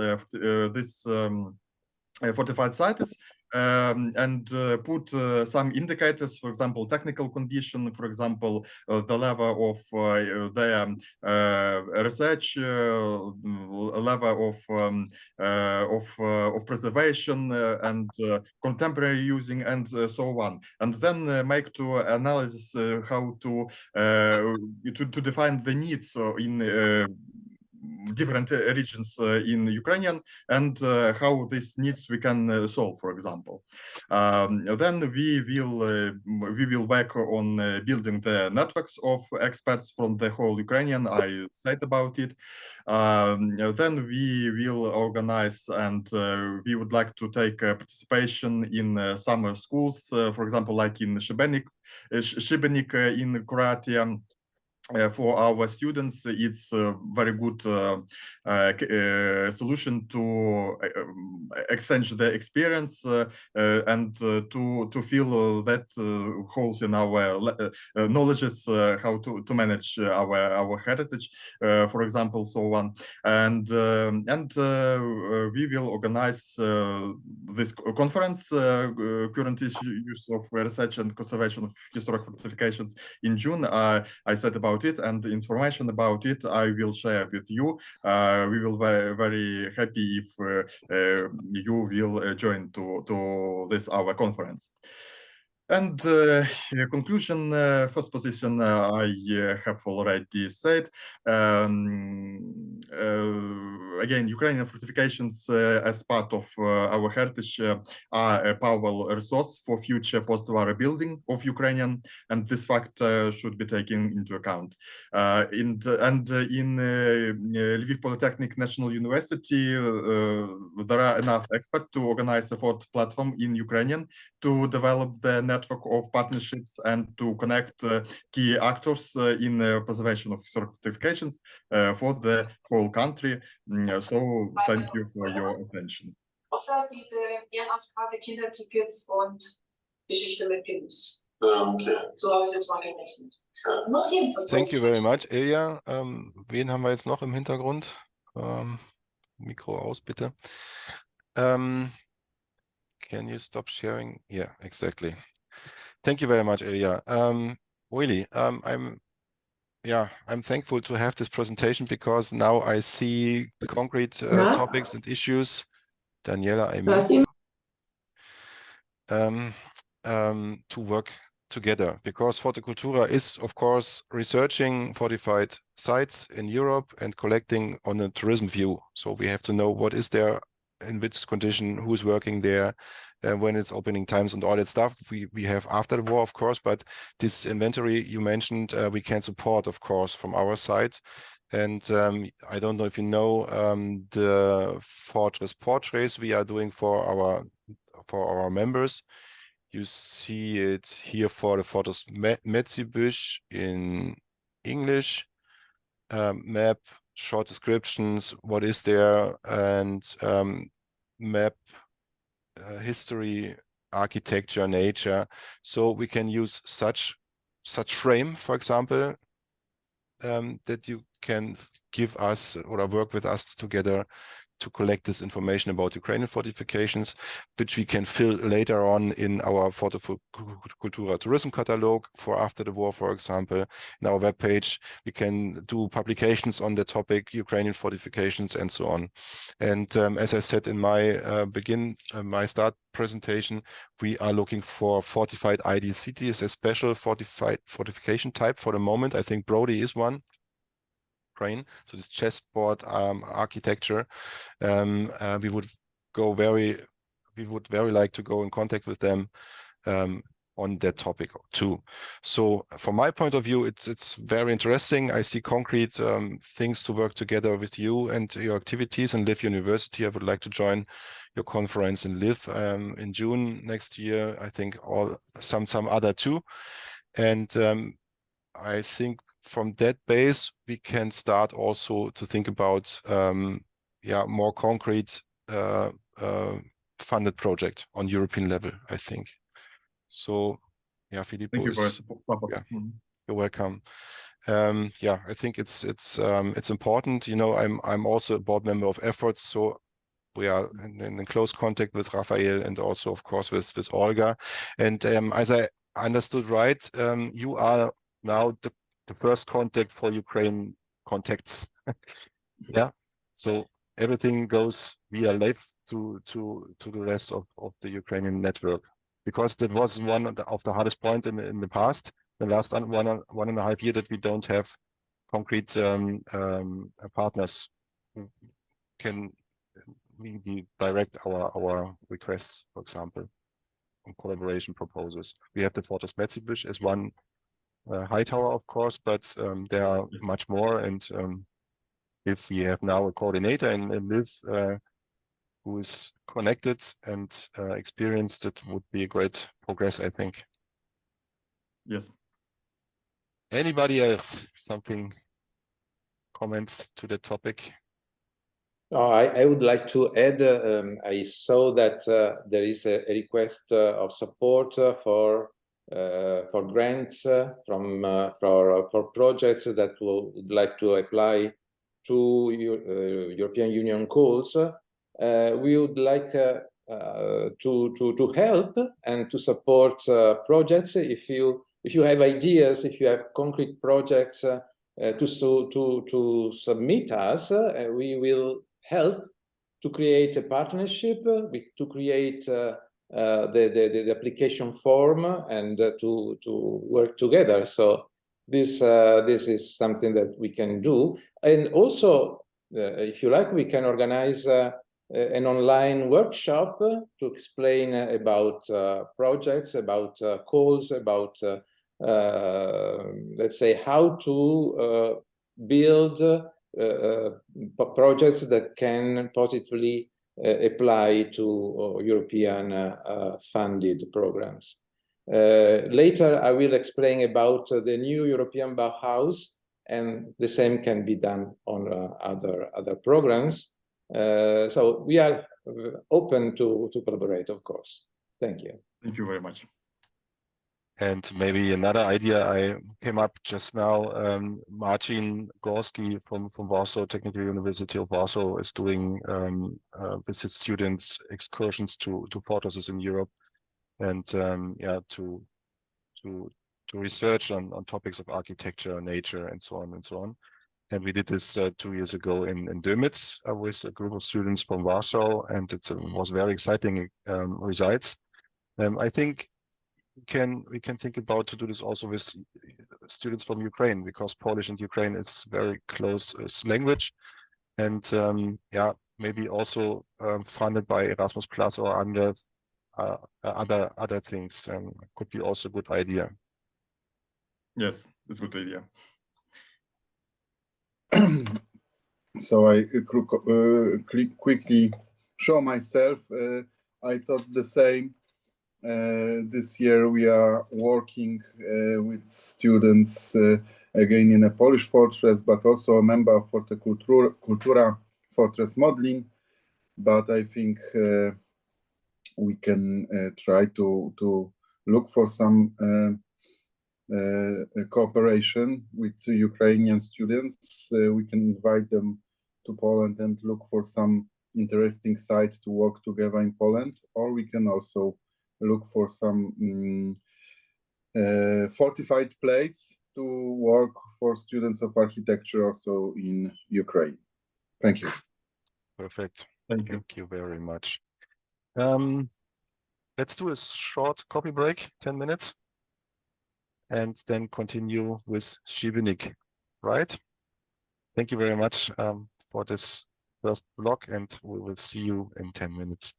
fortified sites, and put some indicators, for example, technical condition, for example, the level of their research, level of preservation, and contemporary using, and so on, and then make to analysis how to define the needs in different regions in Ukrainian, and how these needs we can solve, for example. Then we will work on building the networks of experts from the whole Ukrainian. I said about it. Then we will organize, and we would like to take participation in summer schools, for example, like in Šibenik in Croatia. For our students, it's a very good solution to exchange the experience and to feel that holes in our knowledges, how to manage our heritage, for example, so on. And we will organize this conference, current issues of research and conservation of historic fortifications, in June. I said about it, and information about it I will share with you. We will be very happy if you will join to this our conference. And in conclusion, first position I have already said. Again, Ukrainian fortifications as part of our heritage are a powerful resource for future post-war rebuilding of Ukrainian, and this fact should be taken into account. In Lviv Polytechnic National University, there are enough experts to organize a Forte platform in Ukrainian to develop the network of partnerships and to connect key actors in preservation of certifications for the whole country. So thank you for your attention. Außer diese Ehrenamtskarte, Kindertickets und Geschichte mit Pins. Okay. So habe ich es jetzt mal gerechnet. Noch jedenfalls. Thank you very much, Ilya. Wen haben wir jetzt noch im Hintergrund? Mikro aus, bitte. Can you stop sharing? Yeah, exactly. Thank you very much, Ilya. Really, I'm thankful to have this presentation because now I see concrete topics and issues. Daniela, I mean, to work together, because Forte Cultura is, of course, researching fortified sites in Europe and collecting on a tourism view. So we have to know what is there, in which condition, who's working there, when it's opening times and all that stuff. We have after the war, of course, but this inventory you mentioned, we can support, of course, from our side. And I don't know if you know the fortress portraits we are doing for our members. You see it here for the Fortress Metzibusch in English, map, short descriptions, what is there, and map, history, architecture, nature. So we can use such frame, for example, that you can give us or work with us together to collect this information about Ukrainian fortifications, which we can fill later on in our Forte Cultura tourism catalog for after the war, for example. In our webpage, we can do publications on the topic, Ukrainian fortifications, and so on. And as I said in my my start presentation, we are looking for fortified ideal cities, a special fortification type for the moment. I think Brody is one. So this chessboard architecture, we would very like to go in contact with them on that topic too. So from my point of view, it's very interesting. I see concrete things to work together with you and your activities in Lviv University. I would like to join your conference in Lviv in June next year. I think some other too, and I think from that base, we can start also to think about more concrete funded project on European level, I think. So yeah, Filippo, thank you for support. Yeah, you're welcome. I think it's important. You know, I'm also a board member of Efforts, so we are in close contact with Raphael and also, of course, with Olga. And as I understood right, you are now the first contact for Ukraine contacts. Yeah, so everything goes via Lviv to the rest of the Ukrainian network, because that was one of the hardest point in the past, the last 1.5 years, that we don't have concrete partners who can we direct our requests, for example, on collaboration proposals. We have the Fortress Metzibusch as one high tower, of course, but there are much more. And if we have now a coordinator in Lviv who is connected and experienced, it would be a great progress, I think. Yes. Anybody else? Comments to the topic? I would like to add, I saw that there is a request of support for grants for projects that would like to apply to European Union calls. We would like to help and to support projects. If you have ideas, if you have concrete projects to submit us, we will help to create a partnership, to create the application form and to work together. So this is something that we can do. And also, if you like, we can organize an online workshop to explain about projects, about calls, about let's say how to build projects that can positively apply to European funded programs. Later, I will explain about the new European Bauhaus, and the same can be done on other programs. So we are open to collaborate, of course. Thank you. Thank you very much. And maybe another idea I came up just now, Marcin Gorski from Warsaw Technical University of Warsaw is doing with his students excursions to fortresses in Europe, and yeah, to research on topics of architecture, nature, and so on and so on. And we did this 2 years ago in Dömitz with a group of students from Warsaw, and it was very exciting results. I think we can think about to do this also with students from Ukraine, because Polish and Ukraine is very close language, and yeah, maybe also funded by Erasmus Plus or other things could be also a good idea. Yes, it's a good idea. So I quickly show myself. I thought the same. This year we are working with students again in a Polish fortress, but also a member of Forte Cultura fortress modeling. But I think we can try to look for some cooperation with Ukrainian students. We can invite them to Poland and look for some interesting site to work together in Poland, or we can also look for some fortified place to work for students of architecture also in Ukraine. Thank you. Perfect. Thank you. Thank you very much. Let's do a short coffee break, 10 minutes, and then continue with Šibenik, right? Thank you very much for this first block, and we will see you in 10 minutes.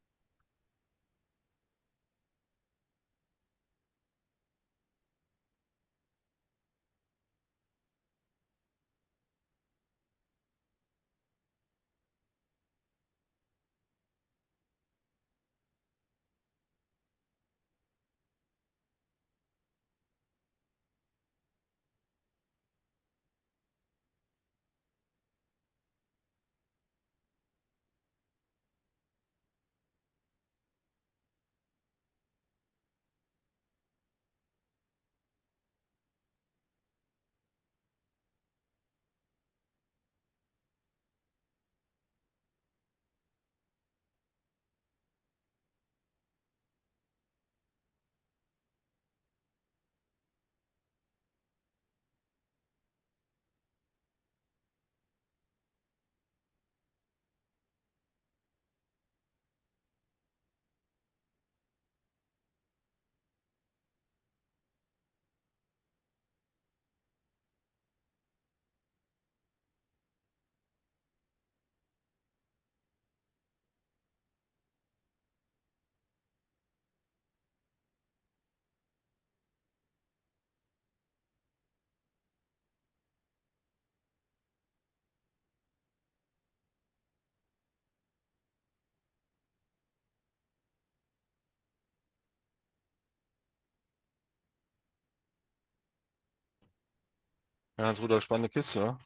Ja, Hans-Rudolf, spannende Kiste, ne?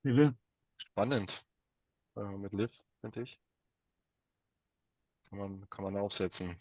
Wie Spannend mit Liv, finde ich. Kann man aufsetzen.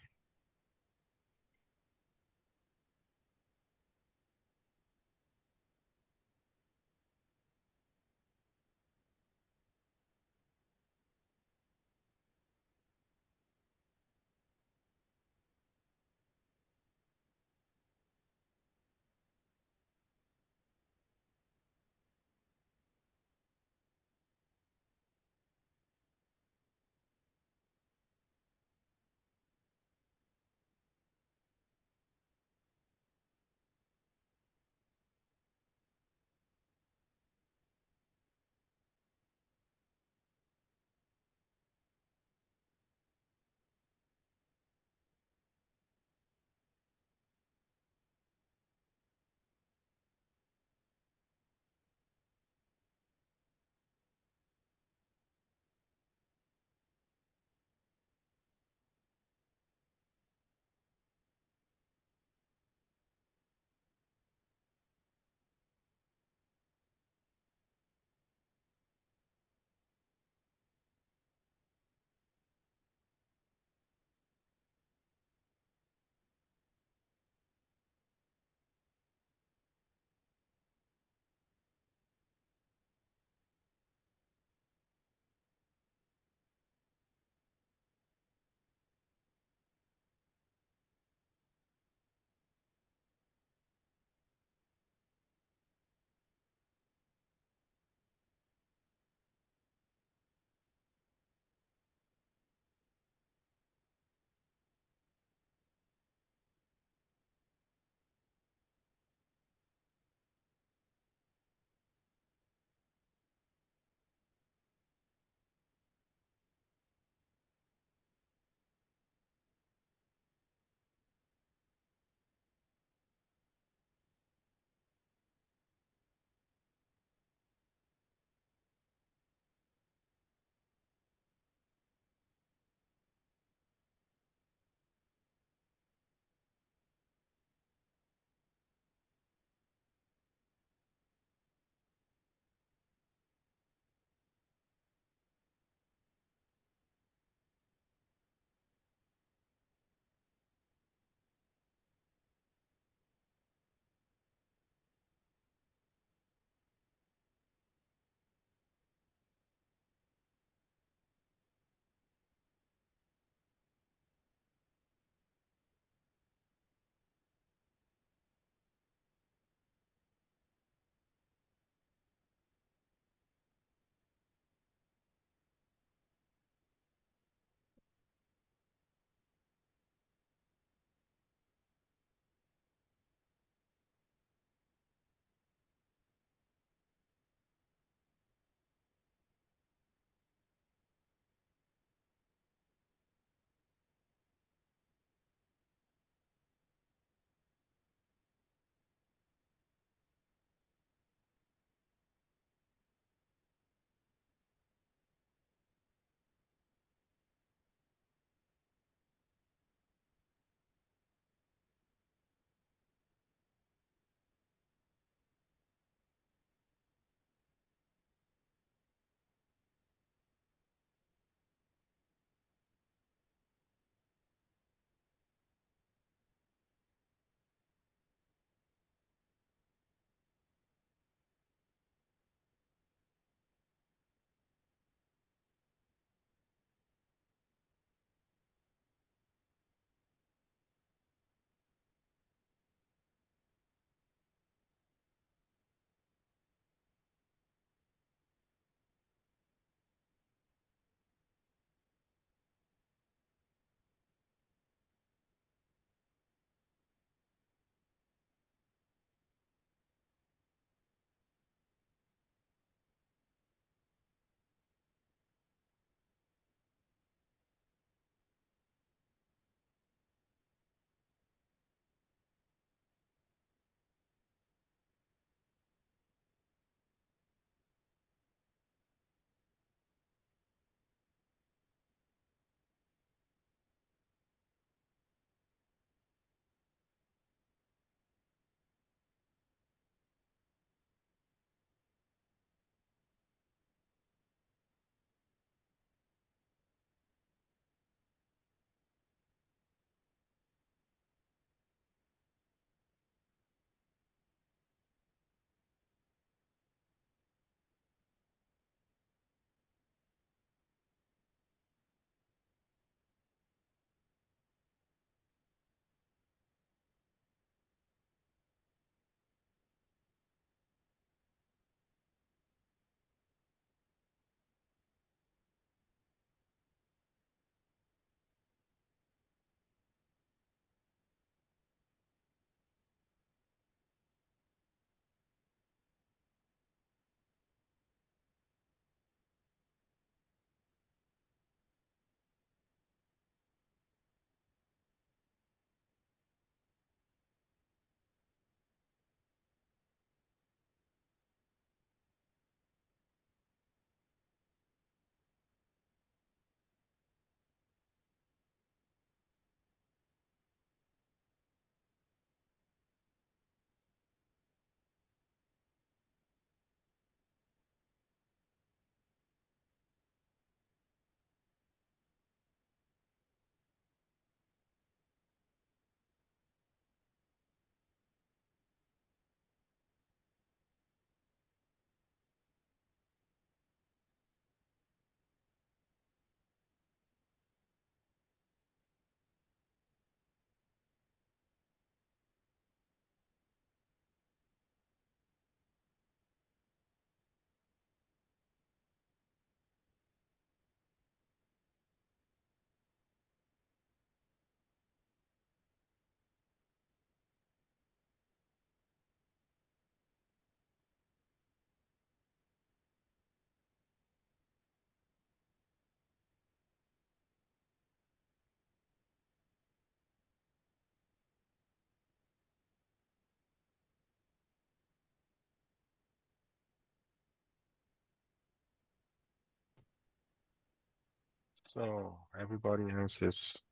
So everybody has his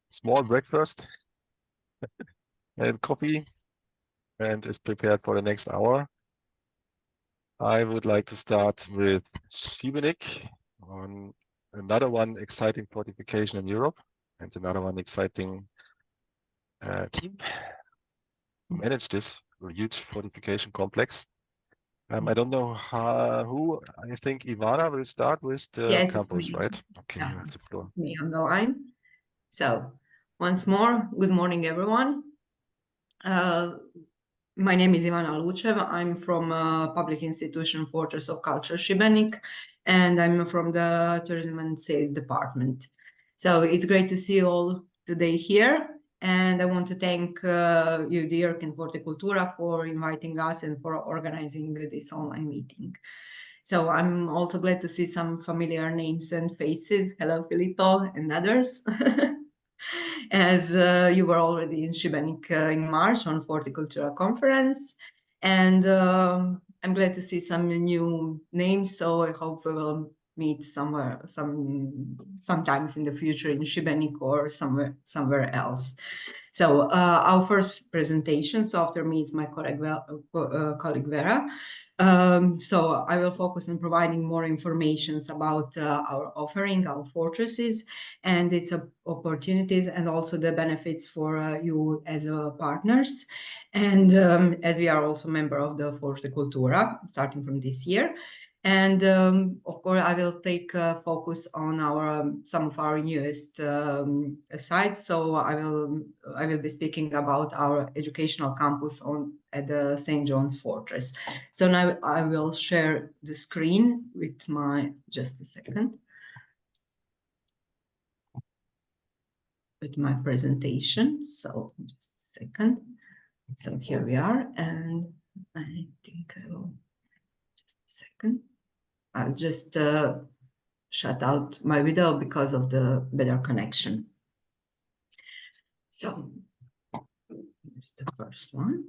small breakfast and coffee and is prepared for the next hour. I would like to start with Šibenik on another one exciting fortification in Europe and another one exciting team to manage this huge fortification complex. I don't know who, I think Ivana will start with the Yes, it's campus, me. right? Okay, Yeah, you have the floor. me on the line. So once more, good morning, everyone. My name is Ivana Lucev. I'm from public institution Fortress of Culture Šibenik, and I'm from the Tourism and Sales Department. So it's great to see you all today here. And I want to thank you, Dirk and Forte Cultura, for inviting us and for organizing this online meeting. So I'm also glad to see some familiar names and faces. Hello, Filippo and others. As you were already in Šibenik in March on Forte Cultura conference. And I'm glad to see some new names. So I hope we will meet sometimes in the future in Šibenik or somewhere else. So our first presentation, so after me is my colleague Vera. So I will focus on providing more information about our offering, our fortresses, and its opportunities, and also the benefits for you as partners. And as we are also member of the Forte Cultura, starting from this year. And of course, I will take focus on our some of our newest sites. So I will be speaking about our educational campus at the St. John's Fortress. So now I will share the screen with just a second, with my presentation. So just a second. So here we are, and I think I will just a second. I'll just shut out my video because of the better connection. So here's the first one.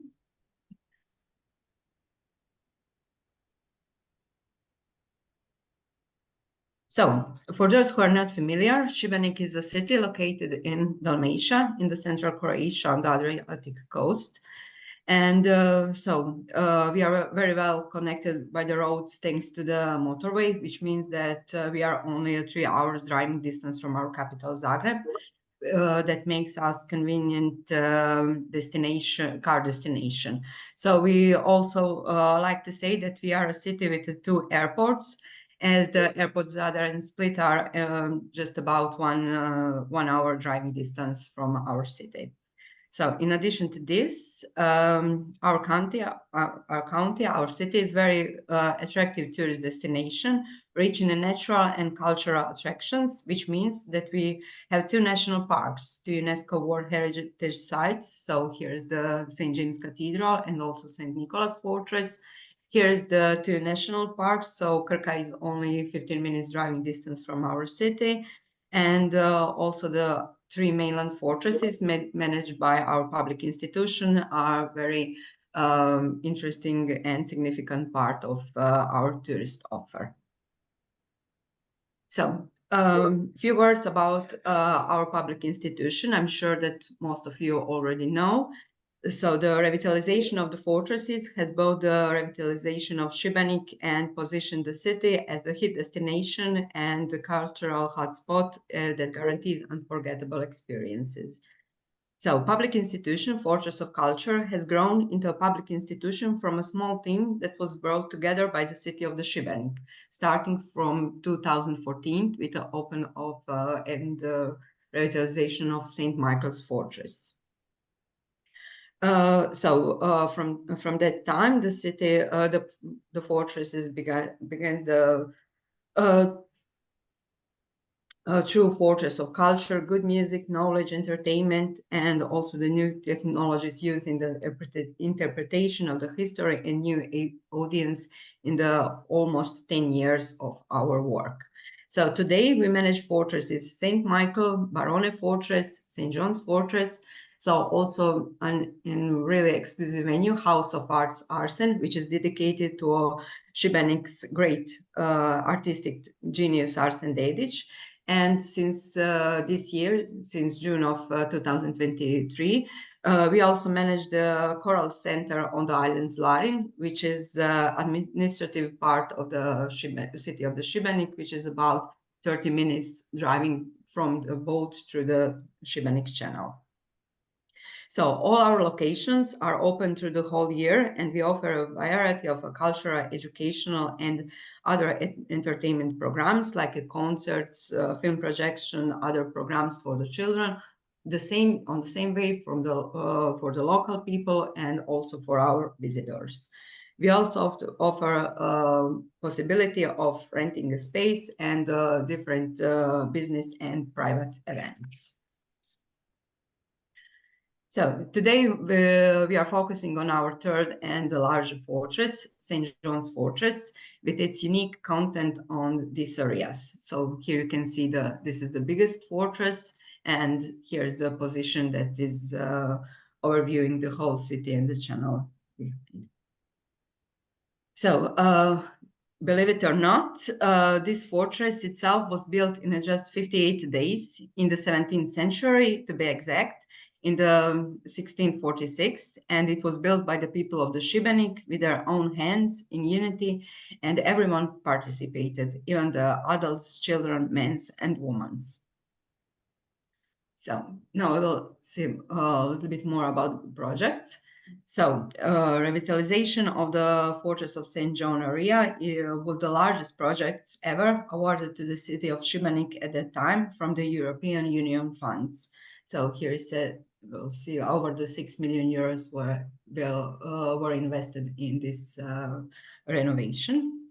So for those who are not familiar, Šibenik is a city located in Dalmatia, in the central Croatia on the Adriatic coast. And we are very well connected by the roads thanks to the motorway, which means that we are only a 3 hours driving distance from our capital, Zagreb. That makes us convenient car destination. So we also like to say that we are a city with 2 airports, as the airports Zadar and Split are just about one hour driving distance from our city. So in addition to this, our city is very attractive tourist destination, rich in natural and cultural attractions, which means that we have 2 national parks, 2 UNESCO World Heritage Sites. So here's the St. James Cathedral and also St. Nicholas Fortress. Here's the 2 national parks. So Krka is only 15 minutes driving distance from our city. And also the 3 mainland fortresses managed by our public institution are very interesting and significant part of our tourist offer. So few words about our public institution. I'm sure that most of you already know. So the revitalization of the fortresses has both the revitalization of Šibenik and positioned the city as a hit destination and the cultural hotspot that guarantees unforgettable experiences. So public institution, Fortress of Culture, has grown into a public institution from a small team that was brought together by the city of the Šibenik, starting from 2014 with the open of and the revitalization of St. Michael's Fortress. From that time, the city, the fortresses began the true fortress of culture, good music, knowledge, entertainment, and also the new technologies used in the interpretation of the history and new audience in the almost 10 years of our work. So today we manage fortresses, St. Michael, Barone Fortress, St. John's Fortress, so also in really exclusive venue, House of Arts Arsen, which is dedicated to Šibenik's great artistic genius Arsen Dedić. And since this year, since June of 2023, we also manage the choral center on the island Zlarin, which is administrative part of the city of the Šibenik, which is about 30 minutes driving from the boat through the Šibenik Channel. So all our locations are open through the whole year, and we offer a variety of cultural, educational, and other entertainment programs like concerts, film projection, other programs for the children. On the same way for the local people and also for our visitors. We also offer possibility of renting a space and different business and private events. So today we are focusing on our third and the larger fortress, St. John's Fortress, with its unique content on these areas. So here you can see this is the biggest fortress, and here's the position that is overviewing the whole city and the channel. So believe it or not, this fortress itself was built in just 58 days in the 17th century, to be exact, in the 1646, and it was built by the people of the Šibenik with their own hands in unity, and everyone participated, even the adults, children, men and women. So now I will see a little bit more about the project. So revitalization of the Fortress of St. John area was the largest project ever awarded to the city of Šibenik at that time from the European Union funds. So here is we'll see over the 6 million euros were invested in this renovation.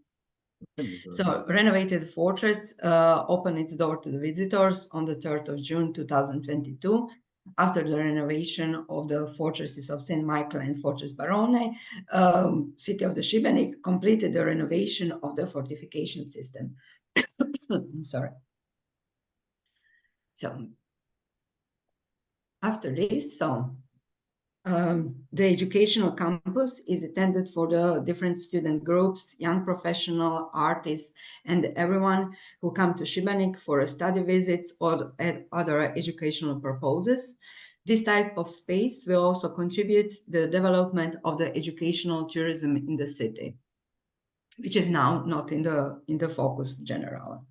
So renovated fortress opened its door to the visitors on the 3rd of June 2022. After the renovation of the fortresses of St. Michael and Fortress Barone, city of the Šibenik completed the renovation of the fortification system. Sorry. So after this, the educational campus is intended for the different student groups, young professional, artists, and everyone who come to Šibenik for study visits or other educational purposes. This type of space will also contribute to the development of the educational tourism in the city, which is now not in the focus general.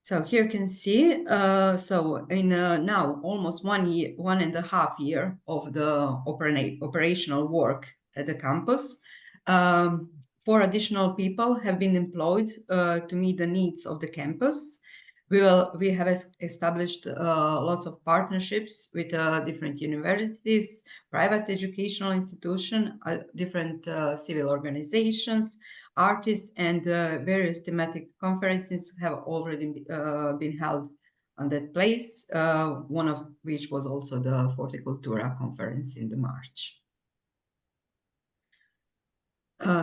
So here you can see, so in now almost 1.5 years of the operational work at the campus, 4 additional people have been employed to meet the needs of the campus. We have established lots of partnerships with different universities, private educational institutions, different civil organizations, artists, and various thematic conferences have already been held on that place, one of which was also the Forte Cultura conference in March.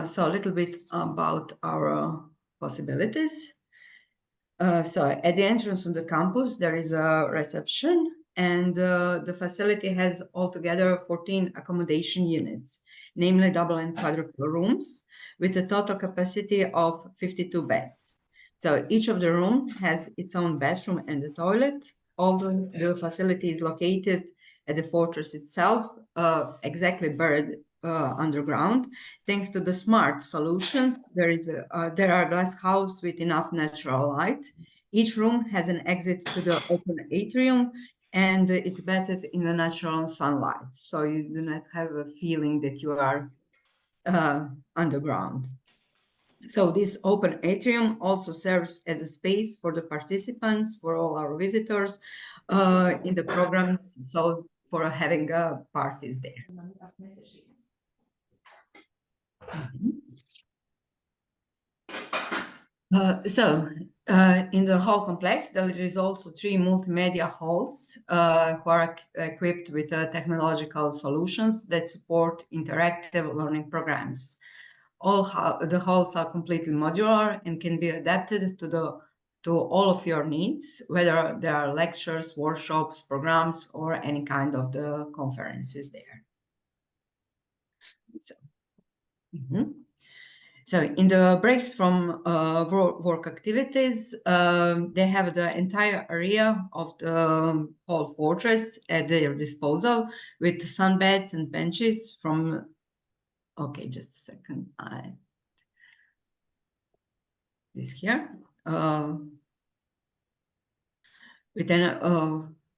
So a little bit about our possibilities. So at the entrance of the campus, there is a reception, and the facility has altogether 14 accommodation units, namely double and quadruple rooms, with a total capacity of 52 beds. So each of the rooms has its own bathroom and a toilet. Although the facility is located at the fortress itself, exactly buried underground, thanks to the smart solutions, there are glass houses with enough natural light. Each room has an exit to the open atrium, and it's bathed in the natural sunlight, so you do not have a feeling that you are underground. So this open atrium also serves as a space for the participants, for all our visitors in the programs, so for having parties there. In the hall complex, there is also 3 multimedia halls who are equipped with technological solutions that support interactive learning programs. The halls are completely modular and can be adapted to all of your needs, whether there are lectures, workshops, programs, or any kind of the conferences there. So Mhm. So in the breaks from work activities, they have the entire area of the whole fortress at their disposal with sunbeds and benches from, okay, just a second, this here.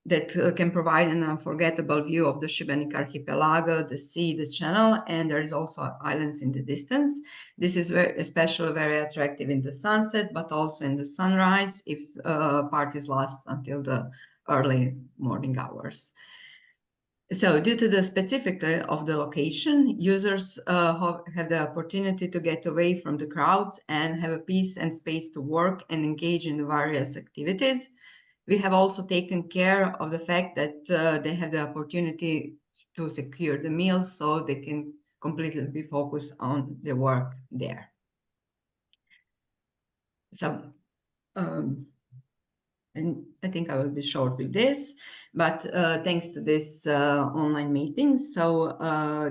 That can provide an unforgettable view of the Šibenik archipelago, the sea, the channel, and there is also islands in the distance. This is especially very attractive in the sunset, but also in the sunrise if parties last until the early morning hours. So due to the specificity of the location, users have the opportunity to get away from the crowds and have a peace and space to work and engage in the various activities. We have also taken care of the fact that they have the opportunity to secure the meals so they can completely be focused on the work there. So, and I think I will be short with this, but thanks to this online meeting, so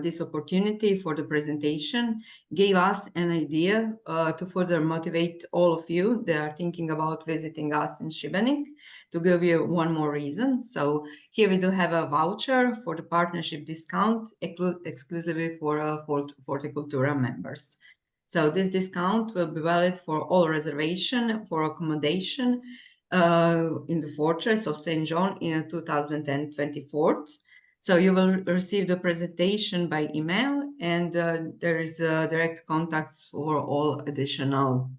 this opportunity for the presentation gave us an idea to further motivate all of you that are thinking about visiting us in Šibenik, to give you one more reason. So here we do have a voucher for the partnership discount exclusively for Forte Cultura members. So this discount will be valid for all reservation for accommodation in the fortress of St. John in 2024. So you will receive the presentation by email, and there is direct contacts for all additional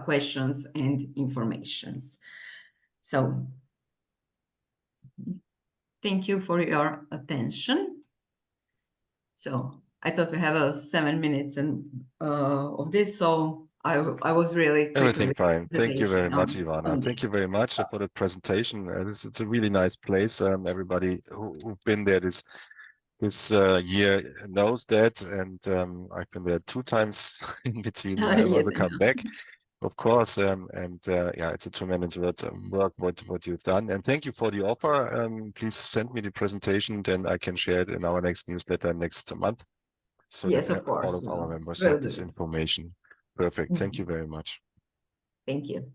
questions and informations. So thank you for your attention. So I thought we have 7 minutes of this, so I was really everything fine. Thank you very much, Ivana. Thank you very much for the presentation. It's a really nice place. Everybody who've been there this year knows that, and I've been there 2 times in between. I will come back, of course. Yeah, it's a tremendous work what you've done, and thank you for the offer. Please send me the presentation, then I can share it in our next newsletter next month, so yes, that of course, all of our members have this information. Perfect. Thank you very much. Thank you.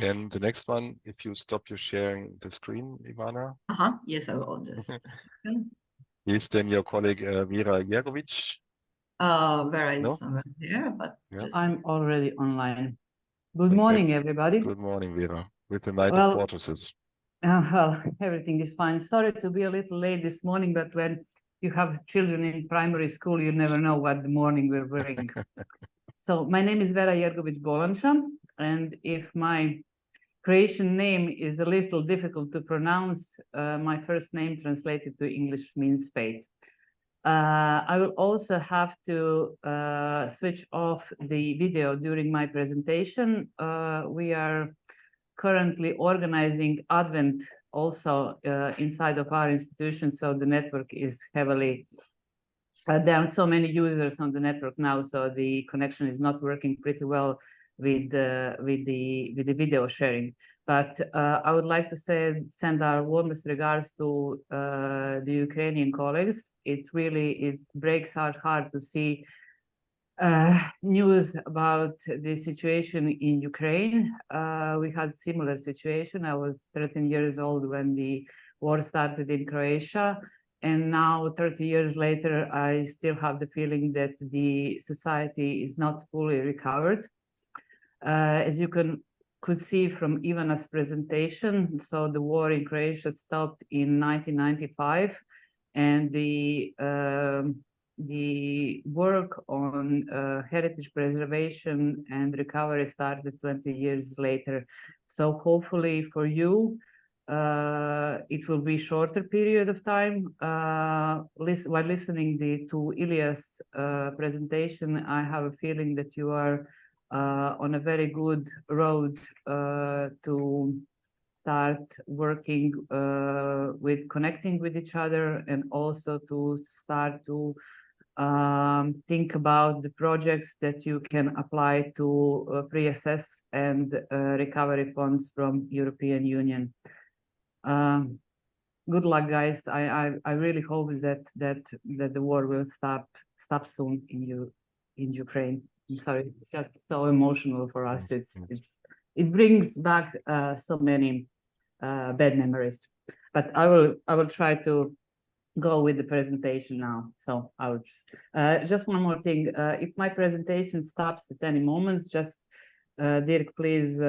And the next one, if you stop your sharing the screen, Ivana. Yes, I will just a second. Is then your colleague Vera Jergovic? Vera is somewhere there, but I'm already online. Good morning, everybody. Good morning, Vera, with the Night of Fortresses. Well, everything is fine. Sorry to be a little late this morning, but when you have children in primary school, you never know what the morning will bring. So my name is Vera Jergovic-Bolanča, and if my Croatian name is a little difficult to pronounce, my first name translated to English means fate. I will also have to switch off the video during my presentation. We are currently organizing Advent also inside of our institution, so the network is heavily there are so many users on the network now, so the connection is not working pretty well with the video sharing. But I would like to send our warmest regards to the Ukrainian colleagues. It breaks our heart to see news about the situation in Ukraine. We had similar situation. I was 13 years old when the war started in Croatia. And now, 30 years later, I still have the feeling that the society is not fully recovered. As you could see from Ivana's presentation, so the war in Croatia stopped in 1995, and the work on heritage preservation and recovery started 20 years later. So hopefully for you, it will be shorter period of time. While listening to Ilya's presentation, I have a feeling that you are on a very good road to start working with connecting with each other, and also to start to think about the projects that you can apply to pre-assess and recovery funds from European Union. good luck, guys. I really hope that the war will stop soon in Ukraine. I'm sorry, it's just so emotional for us. It brings back so many bad memories. But I will try to go with the presentation now. So I will just one more thing. If my presentation stops at any moment, just Dirk, please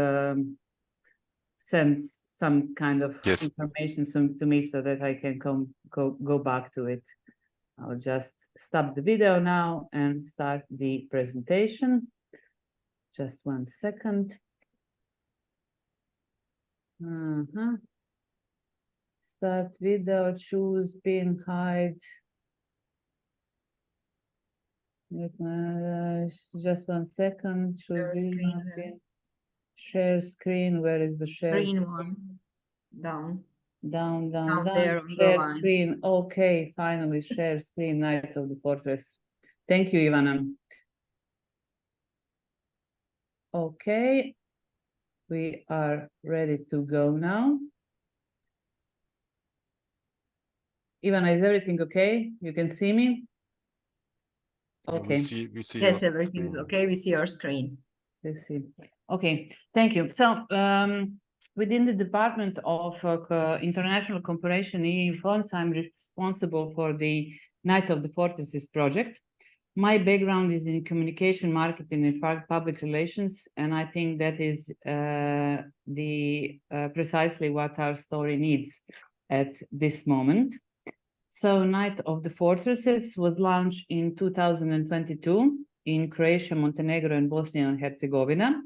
send some kind of information to me so that I can go back to it. I'll just stop the video now and start the presentation. Just 1 second. Start video, choose, pin, hide. Just 1 second. Choose video, pin. Share screen. Where is the share Green screen? one. Down. Down. There on the Share line. screen. Okay, finally share screen. Knight of the Fortress. Thank you, Ivana. Okay, we are ready to go now. Ivana, is everything okay? You can see me? Okay. We see Yes, you. everything is okay. We see your screen. Let's see. Okay, thank you. So within the Department of International Cooperation EU funds, I'm responsible for the Night of the Fortresses project. My background is in communication, marketing, and public relations, and I think that is precisely what our story needs at this moment. So Night of the Fortresses was launched in 2022 in Croatia, Montenegro, and Bosnia and Herzegovina.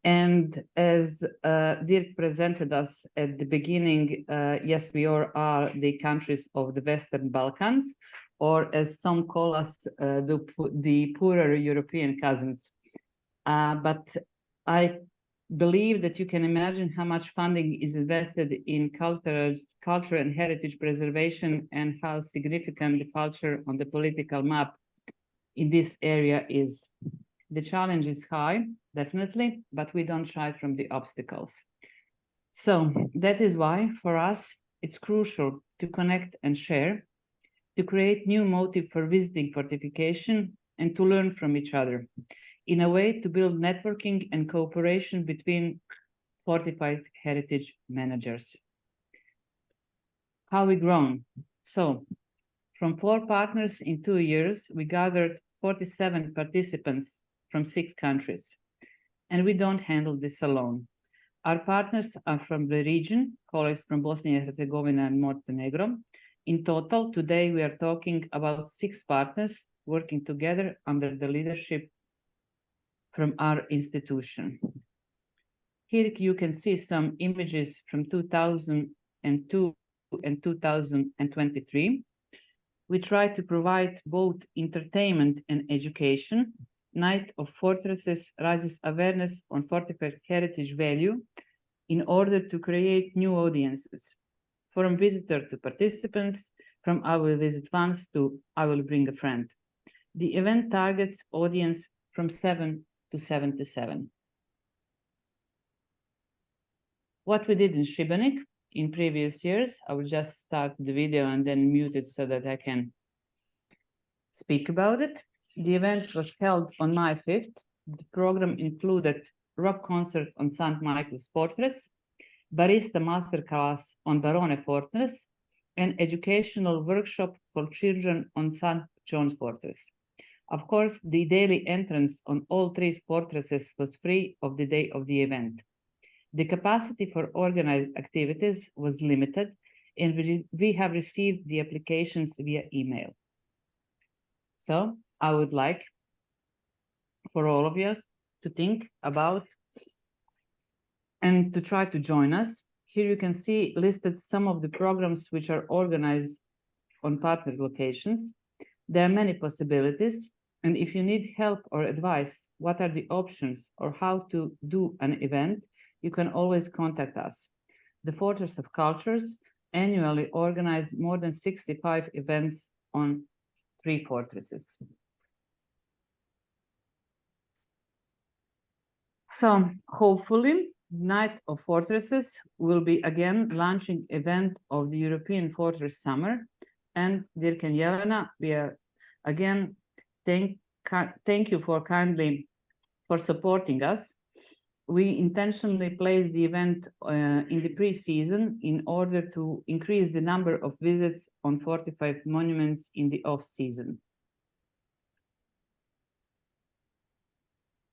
And as Dirk presented us at the beginning, yes, we all are the countries of the Western Balkans, or as some call us, the poorer European cousins. But I believe that you can imagine how much funding is invested in culture and heritage preservation, and how significant the culture on the political map in this area is. The challenge is high, definitely, but we don't shy from the obstacles. So that is why, for us, it's crucial to connect and share, to create new motive for visiting fortification, and to learn from each other, in a way to build networking and cooperation between fortified heritage managers. How we grown? So, from 4 partners in 2 years, we gathered 47 participants from 6 countries. And we don't handle this alone. Our partners are from the region, colleagues from Bosnia and Herzegovina and Montenegro. In total, today we are talking about 6 partners working together under the leadership from our institution. Here you can see some images from 2002 and 2023. We try to provide both entertainment and education. Night of Fortresses raises awareness on fortified heritage value in order to create new audiences, from visitor to participants, from I will visit once to I will bring a friend. The event targets audience from 7 to 77. What we did in Šibenik in previous years, I will just start the video and then mute it so that I can speak about it. The event was held on May 5th. The program included rock concert on St. Michael's Fortress, barista masterclass on Barone Fortress, and educational workshop for children on St. John's Fortress. Of course, the daily entrance on all 3 fortresses was free of the day of the event. The capacity for organized activities was limited, and we have received the applications via email. So I would like for all of you to think about and to try to join us. Here you can see listed some of the programs which are organized on partner locations. There are many possibilities, and if you need help or advice, what are the options or how to do an event, you can always contact us. The Fortress of Cultures annually organize more than 65 events on 3 fortresses. So hopefully Night of Fortresses will be again launching event of the European Fortress Summer. And Dirk and Jelena, we are again thank you for kindly for supporting us. We intentionally placed the event in the pre-season in order to increase the number of visits on fortified monuments in the off-season.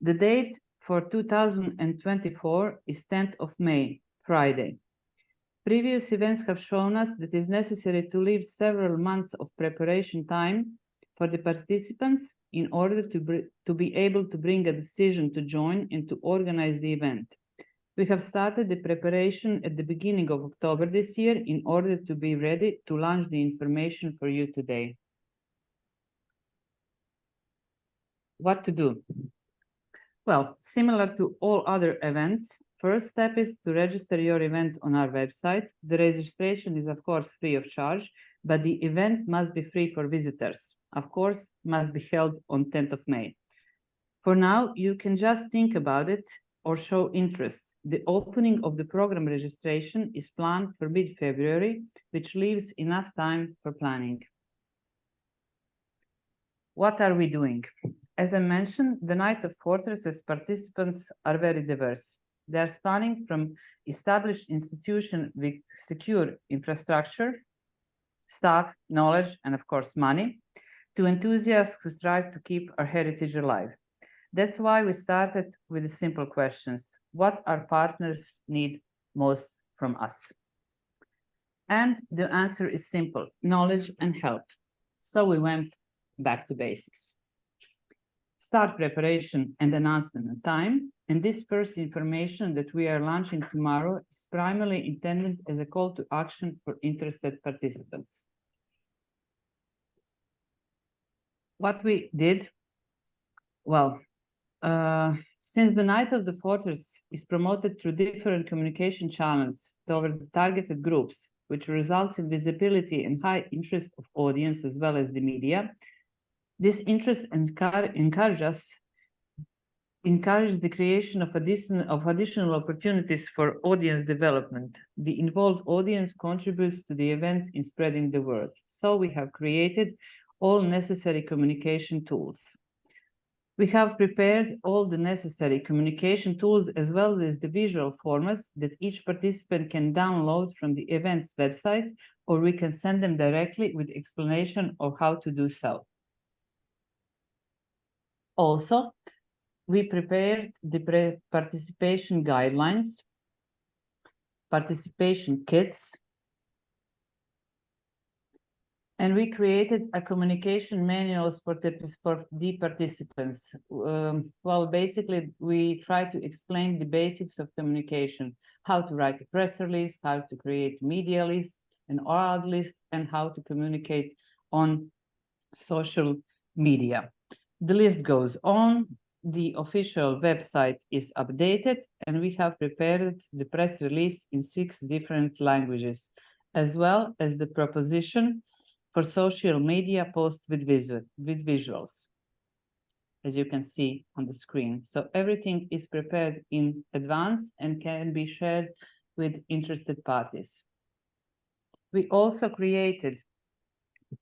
The date for 2024 is 10th of May, Friday. Previous events have shown us that it is necessary to leave several months of preparation time for the participants in order to be able to bring a decision to join and to organize the event. We have started the preparation at the beginning of October this year in order to be ready to launch the information for you today. What to do? Well, similar to all other events, first step is to register your event on our website. The registration is, of course, free of charge, but the event must be free for visitors. Of course, must be held on 10th of May. For now, you can just think about it or show interest. The opening of the program registration is planned for mid-February, which leaves enough time for planning. What are we doing? As I mentioned, the Night of Fortresses participants are very diverse. They are spanning from established institutions with secure infrastructure, staff, knowledge, and of course money, to enthusiasts who strive to keep our heritage alive. That's why we started with the simple questions. What our partners need most from us? And the answer is simple: knowledge and help. So we went back to basics. Start preparation and announcement on time. And this first information that we are launching tomorrow is primarily intended as a call to action for interested participants. What we did, well, since the Night of the Fortress is promoted through different communication channels toward targeted groups, which results in visibility and high interest of audience as well as the media, this interest encourages the creation of additional opportunities for audience development. The involved audience contributes to the event in spreading the word. So we have created all necessary communication tools. We have prepared all the necessary communication tools as well as the visual formats that each participant can download from the event's website, or we can send them directly with explanation of how to do so. Also, we prepared the participation guidelines, participation kits, and we created a communication manuals for the participants. Well, basically, we try to explain the basics of communication, how to write a press release, how to create media list, an oral list, and how to communicate on social media. The list goes on. The official website is updated, and we have prepared the press release in 6 different languages, as well as the proposition for social media posts with visuals, as you can see on the screen. So everything is prepared in advance and can be shared with interested parties. We also created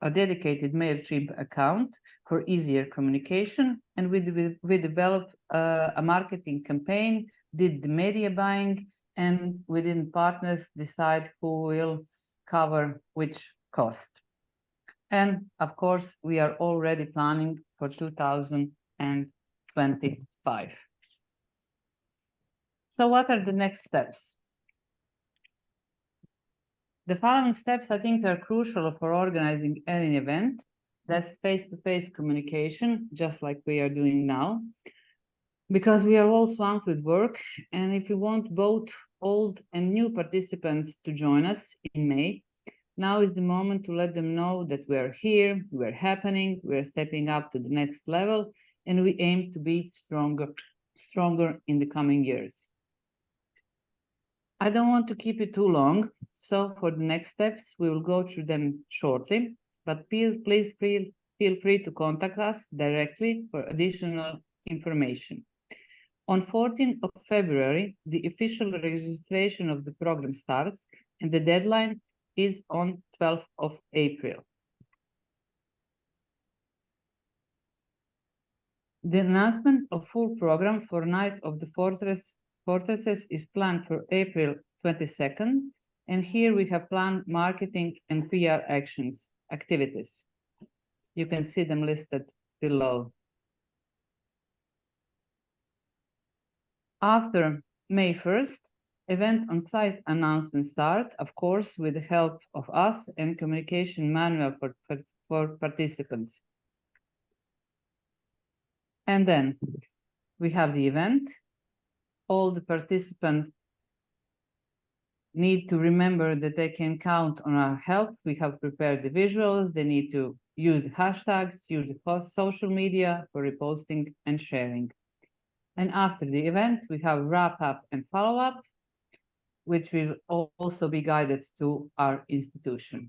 a dedicated MailChimp account for easier communication, and we developed a marketing campaign, did the media buying, and within partners decide who will cover which cost. And of course, we are already planning for 2025. So what are the next steps? The following steps, I think, are crucial for organizing any event. That's face-to-face communication, just like we are doing now, because we are all swamped with work. And if you want both old and new participants to join us in May, now is the moment to let them know that we're here, we're happening, we're stepping up to the next level, and we aim to be stronger in the coming years. I don't want to keep it too long, so for the next steps, we will go through them shortly, but please feel free to contact us directly for additional information. On 14th of February, the official registration of the program starts, and the deadline is on 12th of April. The announcement of full program for Night of the Fortresses is planned for April 22nd, and here we have planned marketing and PR activities. You can see them listed below. After May 1st, event on-site announcements start, of course, with the help of us and communication manual for participants. And then we have the event. All the participants need to remember that they can count on our help. We have prepared the visuals. They need to use the hashtags, use the social media for reposting and sharing. And after the event, we have wrap-up and follow-up, which will also be guided to our institution.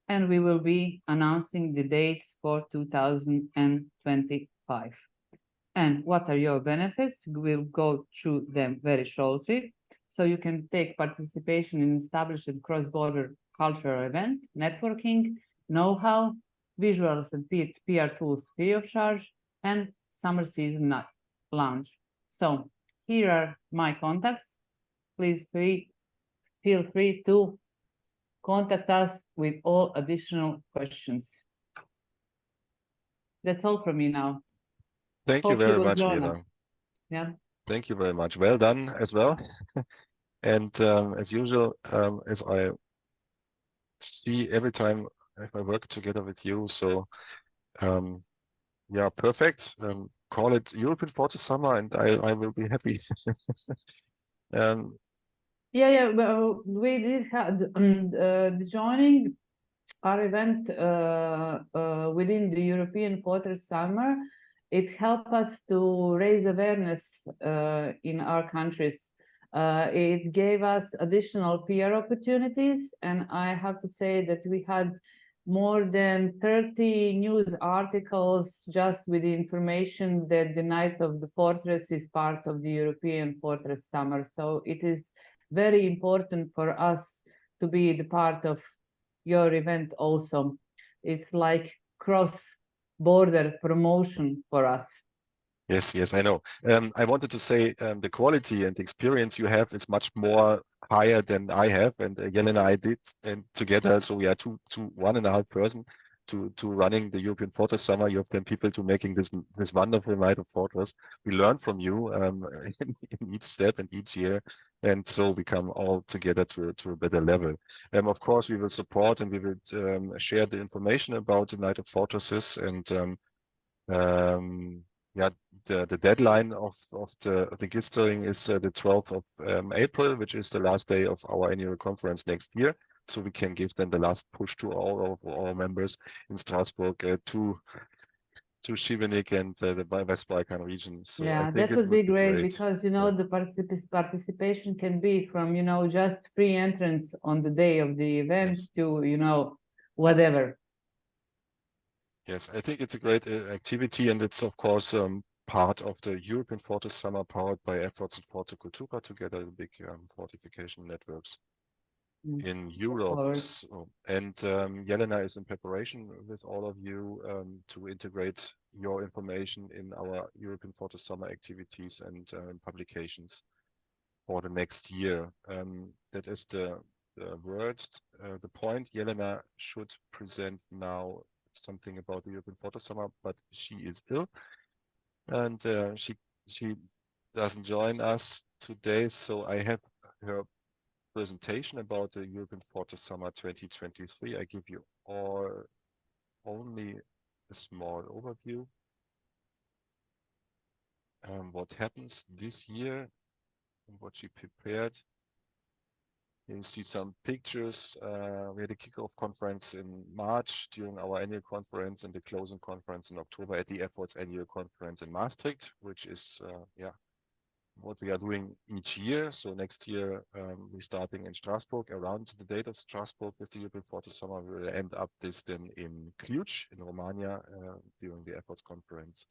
And we will be announcing the dates for 2025. And what are your benefits? We'll go through them very shortly. So you can take participation in established cross-border cultural event, networking, know-how, visuals and PR tools free of charge, and summer season lounge. So here are my contacts. Please feel free to contact us with all additional questions. That's all from me now. Thank you very much, Vera. Yeah. Thank you very much. Well done as well. And as usual, as I see every time if I work together with you, so yeah, perfect. Call it European Forte Summer, and I will be happy. Yeah. Well, we did have the joining our event within the European Forte Summer. It helped us to raise awareness in our countries. It gave us additional PR opportunities, and I have to say that we had more than 30 news articles just with the information that the Night of the Fortress is part of the European Fortress Summer. So it is very important for us to be the part of your event also. It's like cross-border promotion for us. Yes, I know. I wanted to say the quality and the experience you have is much more higher than I have, and Jelena and I did, and together, so we are 1.5 person to running the European Fortress Summer. You have 10 people to making this wonderful Night of Fortress. We learn from you in each step and each year, and so we come all together to a better level. Of course, we will support and we will share the information about the Night of Fortresses, and yeah, the deadline of the registering is the 12th of April, which is the last day of our annual conference next year. So we can give them the last push to all of our members in Strasbourg to Šibenik and the West Balkan region. So yeah, I think that would be great because, you know, the participation can be from, you know, just free entrance on the day of the event to, you know, whatever. Yes, I think it's a great activity, and it's of course part of the European Forte Summer powered by efforts of Forte Cultura together, the big fortification networks in Europe. So, and Jelena is in preparation with all of you to integrate your information in our European Forte Summer activities and publications for the next year. That is the word, the point. Jelena should present now something about the European Forte Summer, but she is ill, and she doesn't join us today. So I have her presentation about the European Forte Summer 2023. I give you all only a small overview. What happens this year and what she prepared. You see some pictures. We had a kickoff conference in March during our annual conference and the closing conference in October at the Efforts annual conference in Maastricht, which is yeah, what we are doing each year. So next year we're starting in Strasbourg around the date of Strasbourg with the European Forte Summer. We will end up this then in Cluj in Romania during the Efforts conference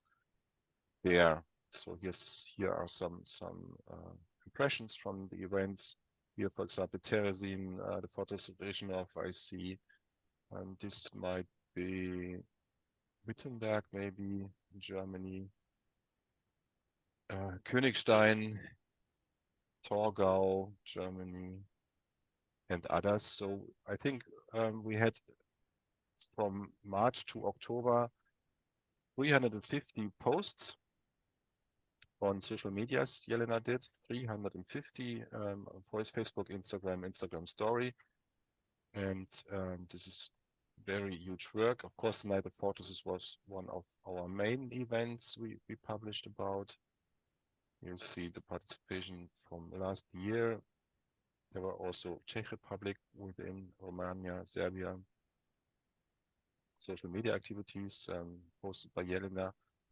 there. So here are some impressions from the events. Here, for example, Terezin, the photo exhibition of IC, and this might be Wittenberg, maybe in Germany, Königstein, Torgau, Germany, and others. So I think we had from March to October 350 posts on social medias. Jelena did 350 for his Facebook, Instagram story, and this is very huge work. Of course, the Night of Fortresses was one of our main events we published about. You see the participation from last year. There were also Czech Republic within Romania, Serbia. Social media activities posted by Jelena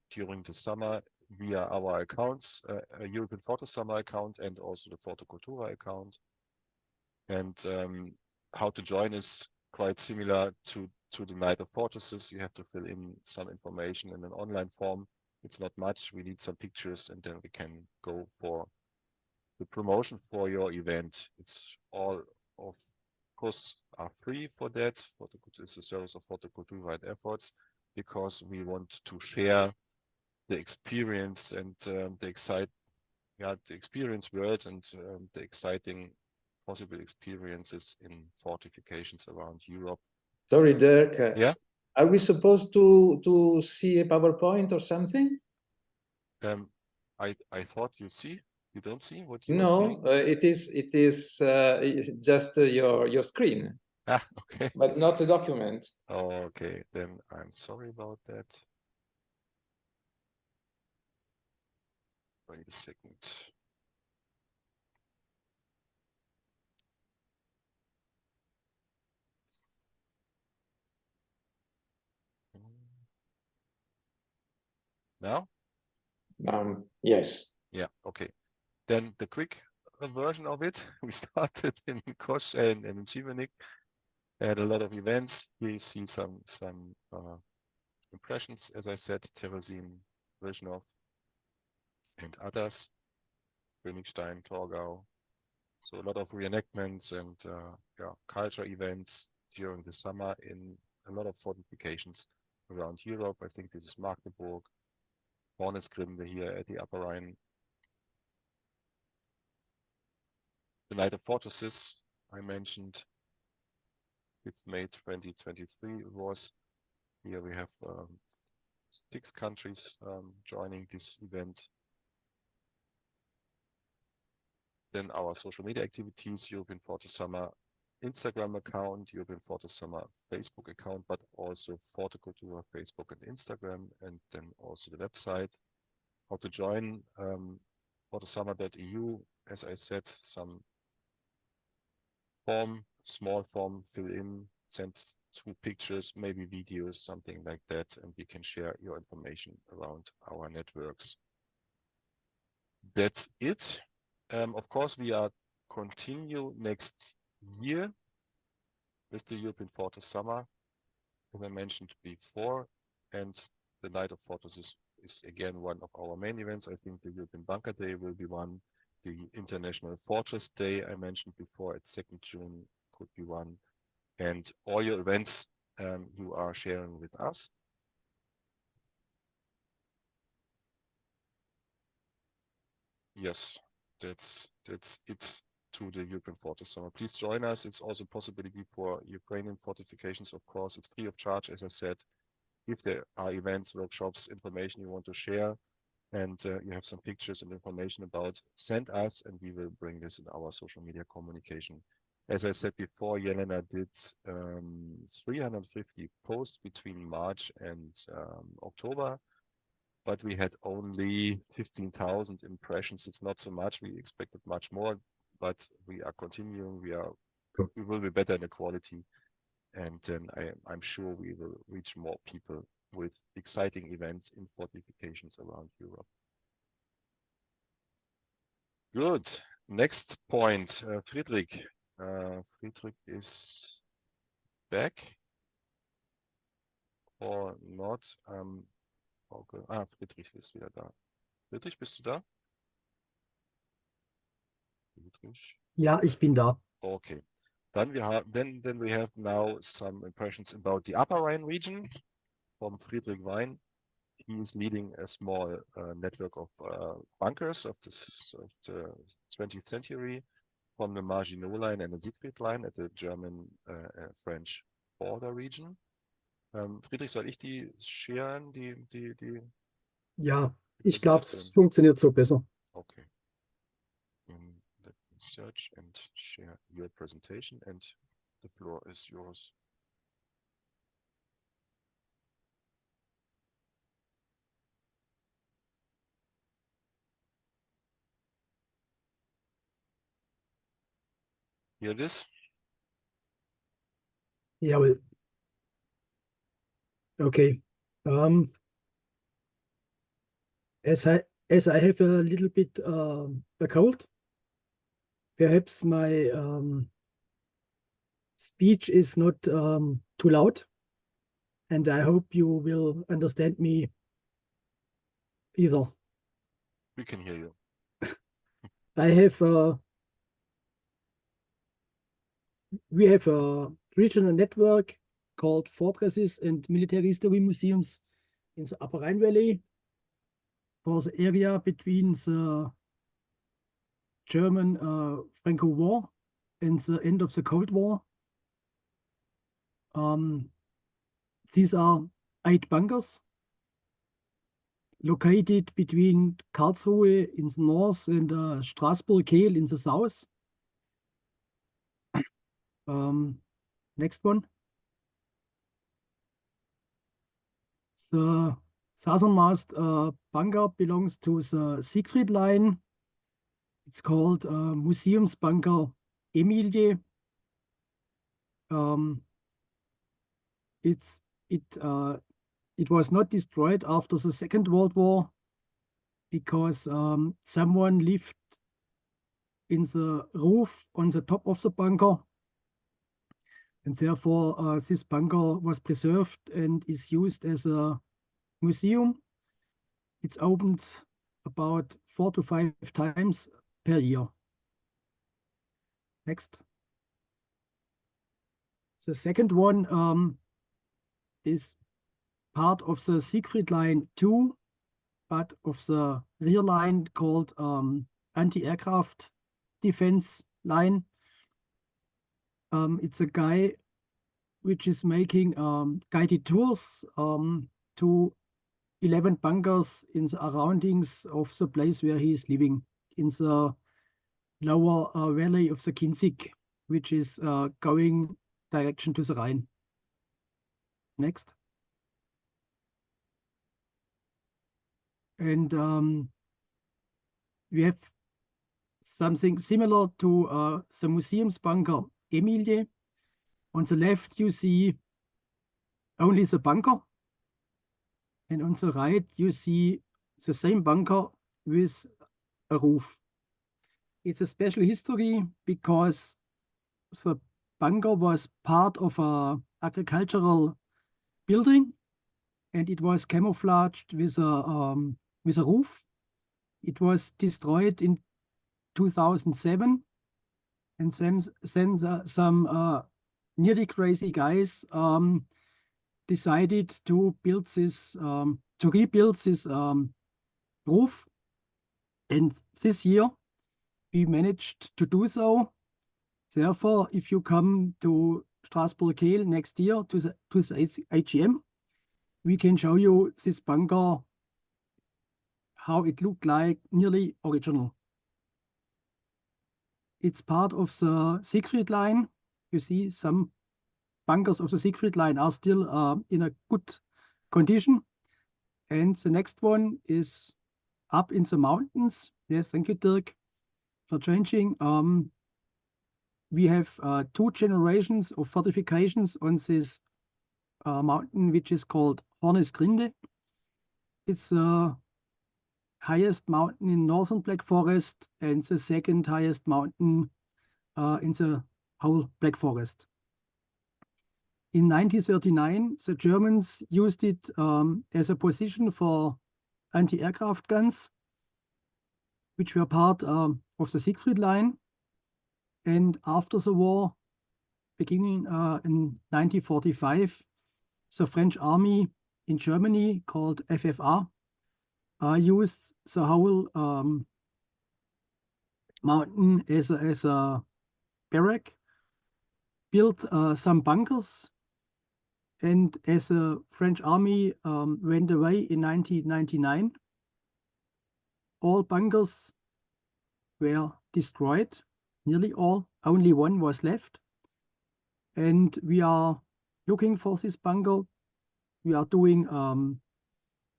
during the summer via our accounts, a European Forte Summer account and also the Forte Cultura account. And how to join is quite similar to the Night of Fortresses. You have to fill in some information in an online form. It's not much. We need some pictures and then we can go for the promotion for your event. It's all of course are free for that. It's a service of Forte Cultura efforts because we want to share the experience and the experience world and the exciting possible experiences in fortifications around Europe. Sorry, Dirk. Yeah. Are we supposed to see a PowerPoint or something? I thought you don't see what you are No, seeing? it is just your screen. Ah, okay. But not a document. Oh, okay, then I'm sorry about that. Wait a second. Now? Yes. Yeah, okay. Then the quick version of it. We started in Kosz and in Šibenik. Had a lot of events. Here you see some impressions, as I said, Terezin, Brezhnov, and others, Königstein, Torgau. So a lot of reenactments and culture events during the summer in a lot of fortifications around Europe. I think this is Magdeburg, Hornisgrinde here at the Upper Rhine. The Night of Fortresses I mentioned, 5th May 2023 was. Here we have 6 countries joining this event. Then our social media activities, European Forte Summer Instagram account, European Forte Summer Facebook account, but also Forte Cultura Facebook and Instagram, and then also the website. How to join fortesummer.eu, as I said, some form, small form, fill in, send 2 pictures, maybe videos, something like that, and we can share your information around our networks. That's it. Of course, we are continue next year with the European Forte Summer, as I mentioned before, and the Night of Fortresses is again one of our main events. I think the European Bunker Day will be one. The International Fortress Day I mentioned before at 2nd June could be one. And all your events you are sharing with us. Yes, that's it to the European Forte Summer. Please join us. It's also a possibility for Ukrainian fortifications, of course. It's free of charge, as I said. If there are events, workshops, information you want to share, and you have some pictures and information about, send us and we will bring this in our social media communication. As I said before, Jelena did 350 posts between March and October, but we had only 15,000 impressions. It's not so much. We expected much more, but we are continuing. We will be better in the quality, and then I'm sure we will reach more people with exciting events in fortifications around Europe. Good. Next point, Friedrich. Friedrich is back or not? Friedrich ist wieder da. Friedrich, bist du da? Friedrich? Ja, ich bin da. Okay. Then we have now some impressions about the Upper Rhine region from Friedrich Wein. He is leading a small network of bunkers of the 20th century from the Maginot Line and the Siegfried Line at the German-French border region. Friedrich, soll ich die sharen? Ja, ich glaube, es funktioniert so besser. Okay. Let me search and share your presentation, and the floor is yours. Here it is. Jawohl. Okay. As I have a little bit a cold, perhaps my speech is not too loud, and I hope you will understand me either. We can hear you. We have a regional network called Fortresses and Military History Museums in the Upper Rhine Valley for the area between the German Franco War and the end of the Cold War. These are 8 bunkers located between Karlsruhe in the north and Straßburg-Kehl in the south. Next one. The southernmost bunker belongs to the Siegfried Line. It's called Museums Bunker Emilie. It was not destroyed after the Second World War because someone lived in the roof on the top of the bunker, and therefore this bunker was preserved and is used as a museum. It's opened about 4 to 5 times per year. Next. The second one is part of the Siegfried Line 2, but of the rear line called anti-aircraft defense line. It's a guy which is making guided tours to 11 bunkers in the surroundings of the place where he is living, in the lower valley of the Kinzig, which is going direction to the Rhine. Next. And we have something similar to the museum's bunker Emilie. On the left, you see only the bunker. And on the right, you see the same bunker with a roof. It's a special history because the bunker was part of an agricultural building, and it was camouflaged with a roof. It was destroyed in 2007, and then some nearly crazy guys decided to build this, to rebuild this roof. And this year we managed to do so. Therefore, if you come to Straßburg-Kehl next year to the AGM, we can show you this bunker, how it looked like, nearly original. It's part of the Siegfried Line. You see some bunkers of the Siegfried Line are still in a good condition. And the next one is up in the mountains. Yes, thank you, Dirk, for changing. We have 2 generations of fortifications on this mountain, which is called Hornisgrinde. It's the highest mountain in northern Black Forest and the second highest mountain in the whole Black Forest. In 1939, the Germans used it as a position for anti-aircraft guns, which were part of the Siegfried Line. And after the war, beginning in 1945, the French army in Germany called FFR used the whole mountain as a barrack, built some bunkers, and as the French army went away in 1999, all bunkers were destroyed, nearly all. Only one was left. And we are looking for this bunker. We are doing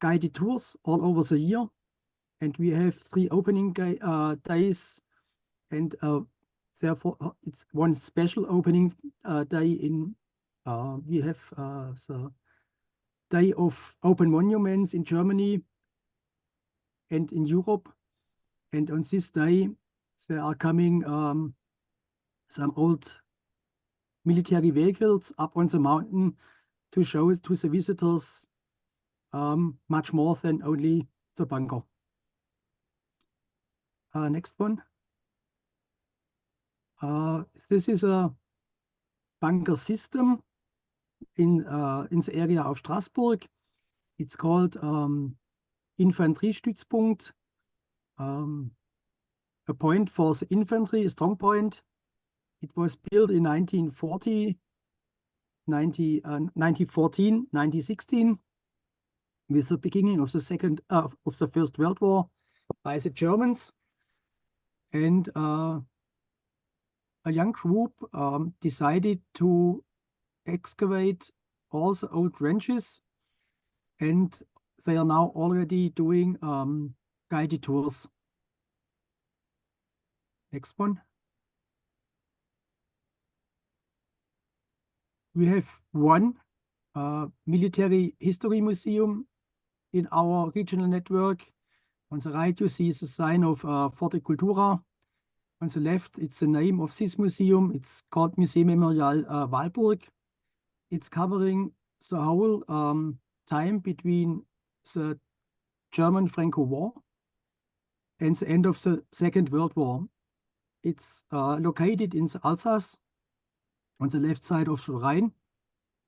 guided tours all over the year. And we have 3 opening days. And therefore, it's one special opening day in, we have the Day of Open Monuments in Germany and in Europe. And on this day, there are coming some old military vehicles up on the mountain to show to the visitors much more than only the bunker. Next one. This is a bunker system in the area of Strasbourg. It's called Infanteriestützpunkt, a point for the infantry, a strong point. It was built in 1914, 1916, with the beginning of the First World War by the Germans. And a young group decided to excavate all the old trenches, and they are now already doing guided tours. Next one. We have one military history museum in our regional network. On the right, you see the sign of Forte Cultura. On the left, it's the name of this museum. It's called Museum Memorial Walburg. It's covering the whole time between the German-Franco War and the end of the Second World War. It's located in the Alsace, on the left side of the Rhine.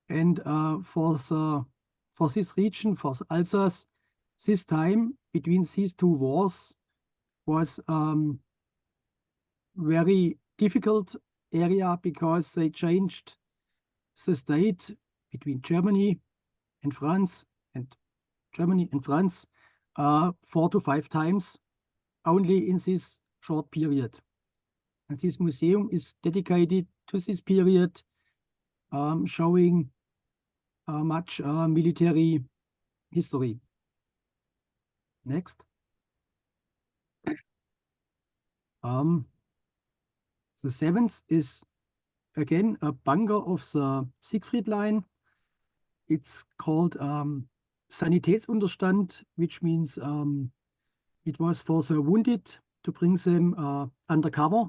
And for this region, for the Alsace, this time between these 2 wars was very difficult area, because they changed the state between Germany and France, and Germany and France 4 to 5 times only in this short period. And this museum is dedicated to this period, showing much military history. Next. The 7th is again a bunker of the Siegfried Line. It's called Sanitätsunterstand, which means it was for the wounded, to bring them undercover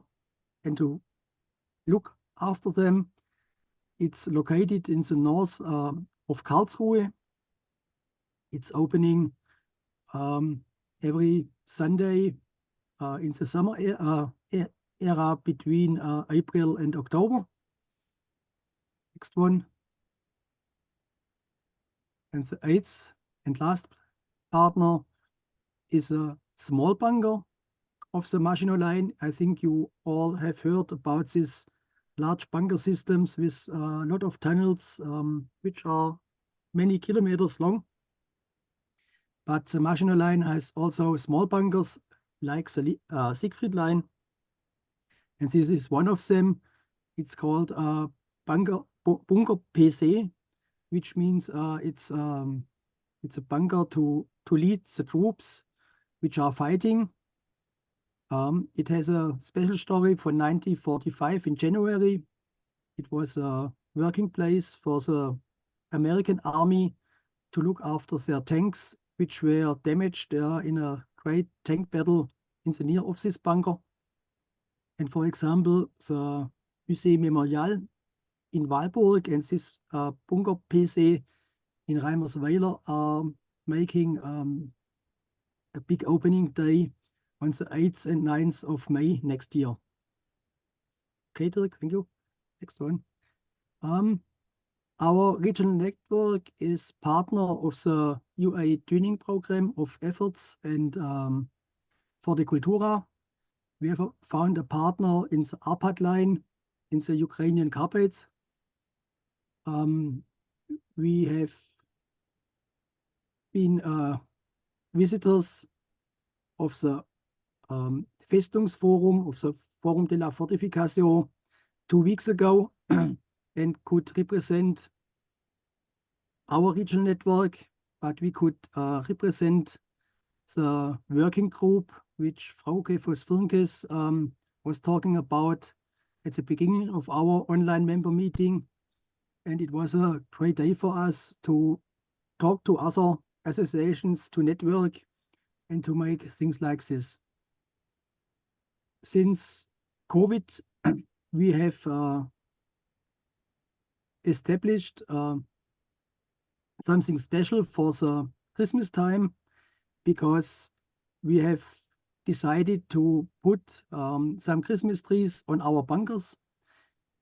and to look after them. It's located in the north of Karlsruhe. It's opening every Sunday in the summer era between April and October. Next one. And the 8th and last partner is a small bunker of the Maginot Line. I think you all have heard about these large bunker systems with a lot of tunnels, which are many kilometers long. But the Maginot Line has also small bunkers like the Siegfried Line. And this is one of them. It's called Bunker PC, which means it's a bunker to lead the troops which are fighting. It has a special story for 1945 in January. It was a working place for the American army to look after their tanks, which were damaged in a great tank battle in the near of this bunker. And for example, the Museum Memorial in Walburg and this Bunker PC in Reimersweiler are making a big opening day on the 8th and 9th of May next year. Okay, Dirk, thank you. Next one. Our regional network is partner of the UA training program of efforts and Forte Cultura. We have found a partner in the ARPAT line in the Ukrainian Carpaths. We have been visitors of the Festungsforum, of the Forum de la Fortification 2 weeks ago and could represent our regional network, but we could represent the working group which Frauke Voss-Firnkes was talking about at the beginning of our online member meeting. And it was a great day for us to talk to other associations, to network, and to make things like this. Since COVID, we have established something special for the Christmas time, because we have decided to put some Christmas trees on our bunkers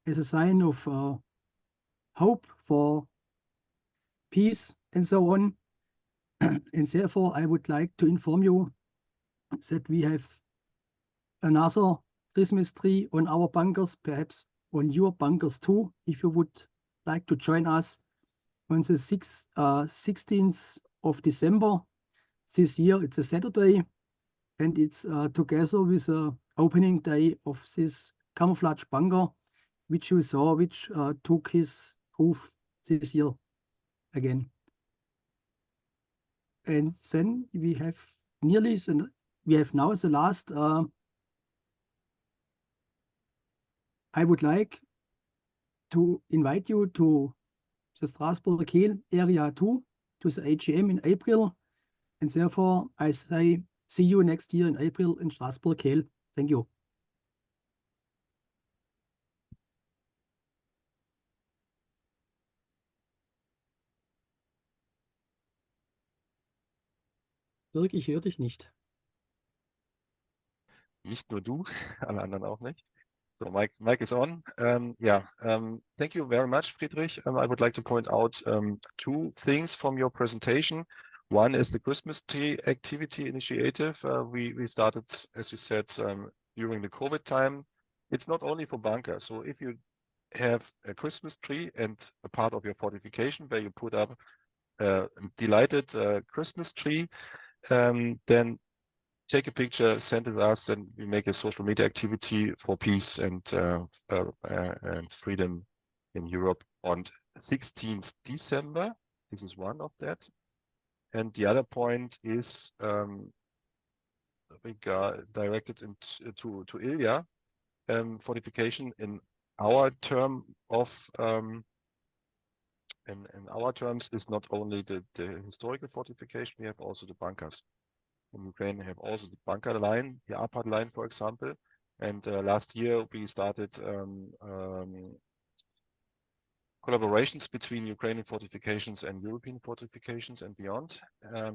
as a sign of hope for peace and so on. And therefore, I would like to inform you that we have another Christmas tree on our bunkers, perhaps on your bunkers too, if you would like to join us on the 16th of December this year. It's a Saturday, and it's together with the opening day of this camouflage bunker, which you saw, which took his roof this year again. And then we have now the last. I would like to invite you to the Strasbourg Kehl Area 2, to the AGM in April. And therefore, I say, see you next year in April in Strasbourg Kehl. Thank you. Dirk, ich höre dich nicht. Nicht nur du, alle anderen auch nicht. So, mic is on. Thank you very much, Friedrich. I would like to point out 2 things from your presentation. One is the Christmas tree activity initiative. We started, as you said, during the COVID time. It's not only for bunkers. So if you have a Christmas tree and a part of your fortification where you put up a delighted Christmas tree, then take a picture, send it to us, and we make a social media activity for peace and freedom in Europe on 16th December. This is one of that. And the other point is directed to Ilya. Fortification in our term of in our terms is not only the historical fortification, we have also the bunkers. In Ukraine, we have also the bunker line, the ARPAT line, for example. And last year, we started collaborations between Ukrainian fortifications and European fortifications and beyond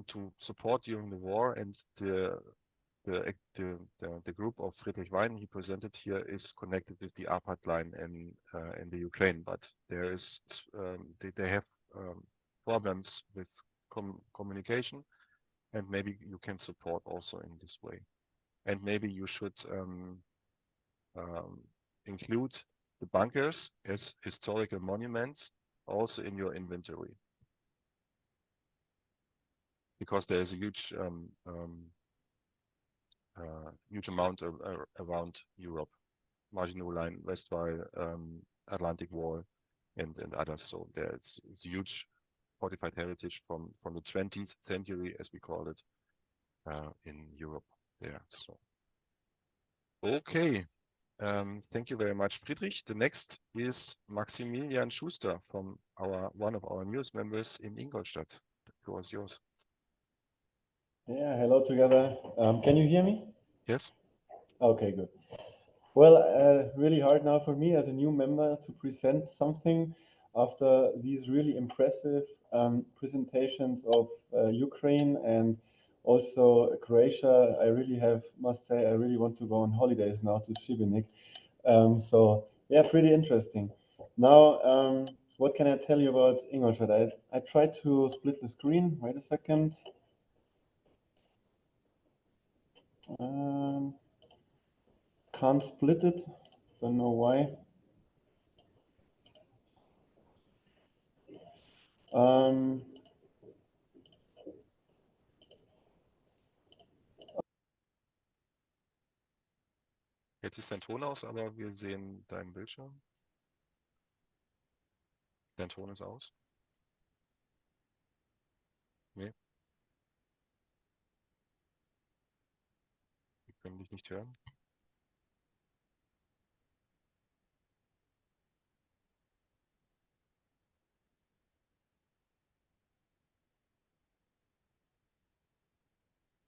to support during the war. And the group of Friedrich Wein he presented here is connected with the ARPAT line in the Ukraine. But there is they have problems with communication. And maybe you can support also in this way. And maybe you should include the bunkers as historical monuments also in your inventory. Because there is a huge amount around Europe. Maginot Line, Westwall, Atlantic Wall, and others. So there's huge fortified heritage from the 20th century, as we call it, in Europe there. So, okay. Thank you very much, Friedrich. The next is Maximilian Schuster from one of our newest members in Ingolstadt. The floor is yours. Yeah, hello together. Can you hear me? Yes. Okay, good. Well, really hard now for me as a new member to present something after these really impressive presentations of Ukraine and Also, Croatia, must say, I really want to go on holidays now to Šibenik. So yeah, pretty interesting. Now, what can I tell you about Ingolstadt? I tried to split the screen. Wait a second. Can't split it. Don't know why. Jetzt ist dein Ton aus, aber wir sehen deinen Bildschirm. Dein Ton ist aus. Nee. Wir können dich nicht hören.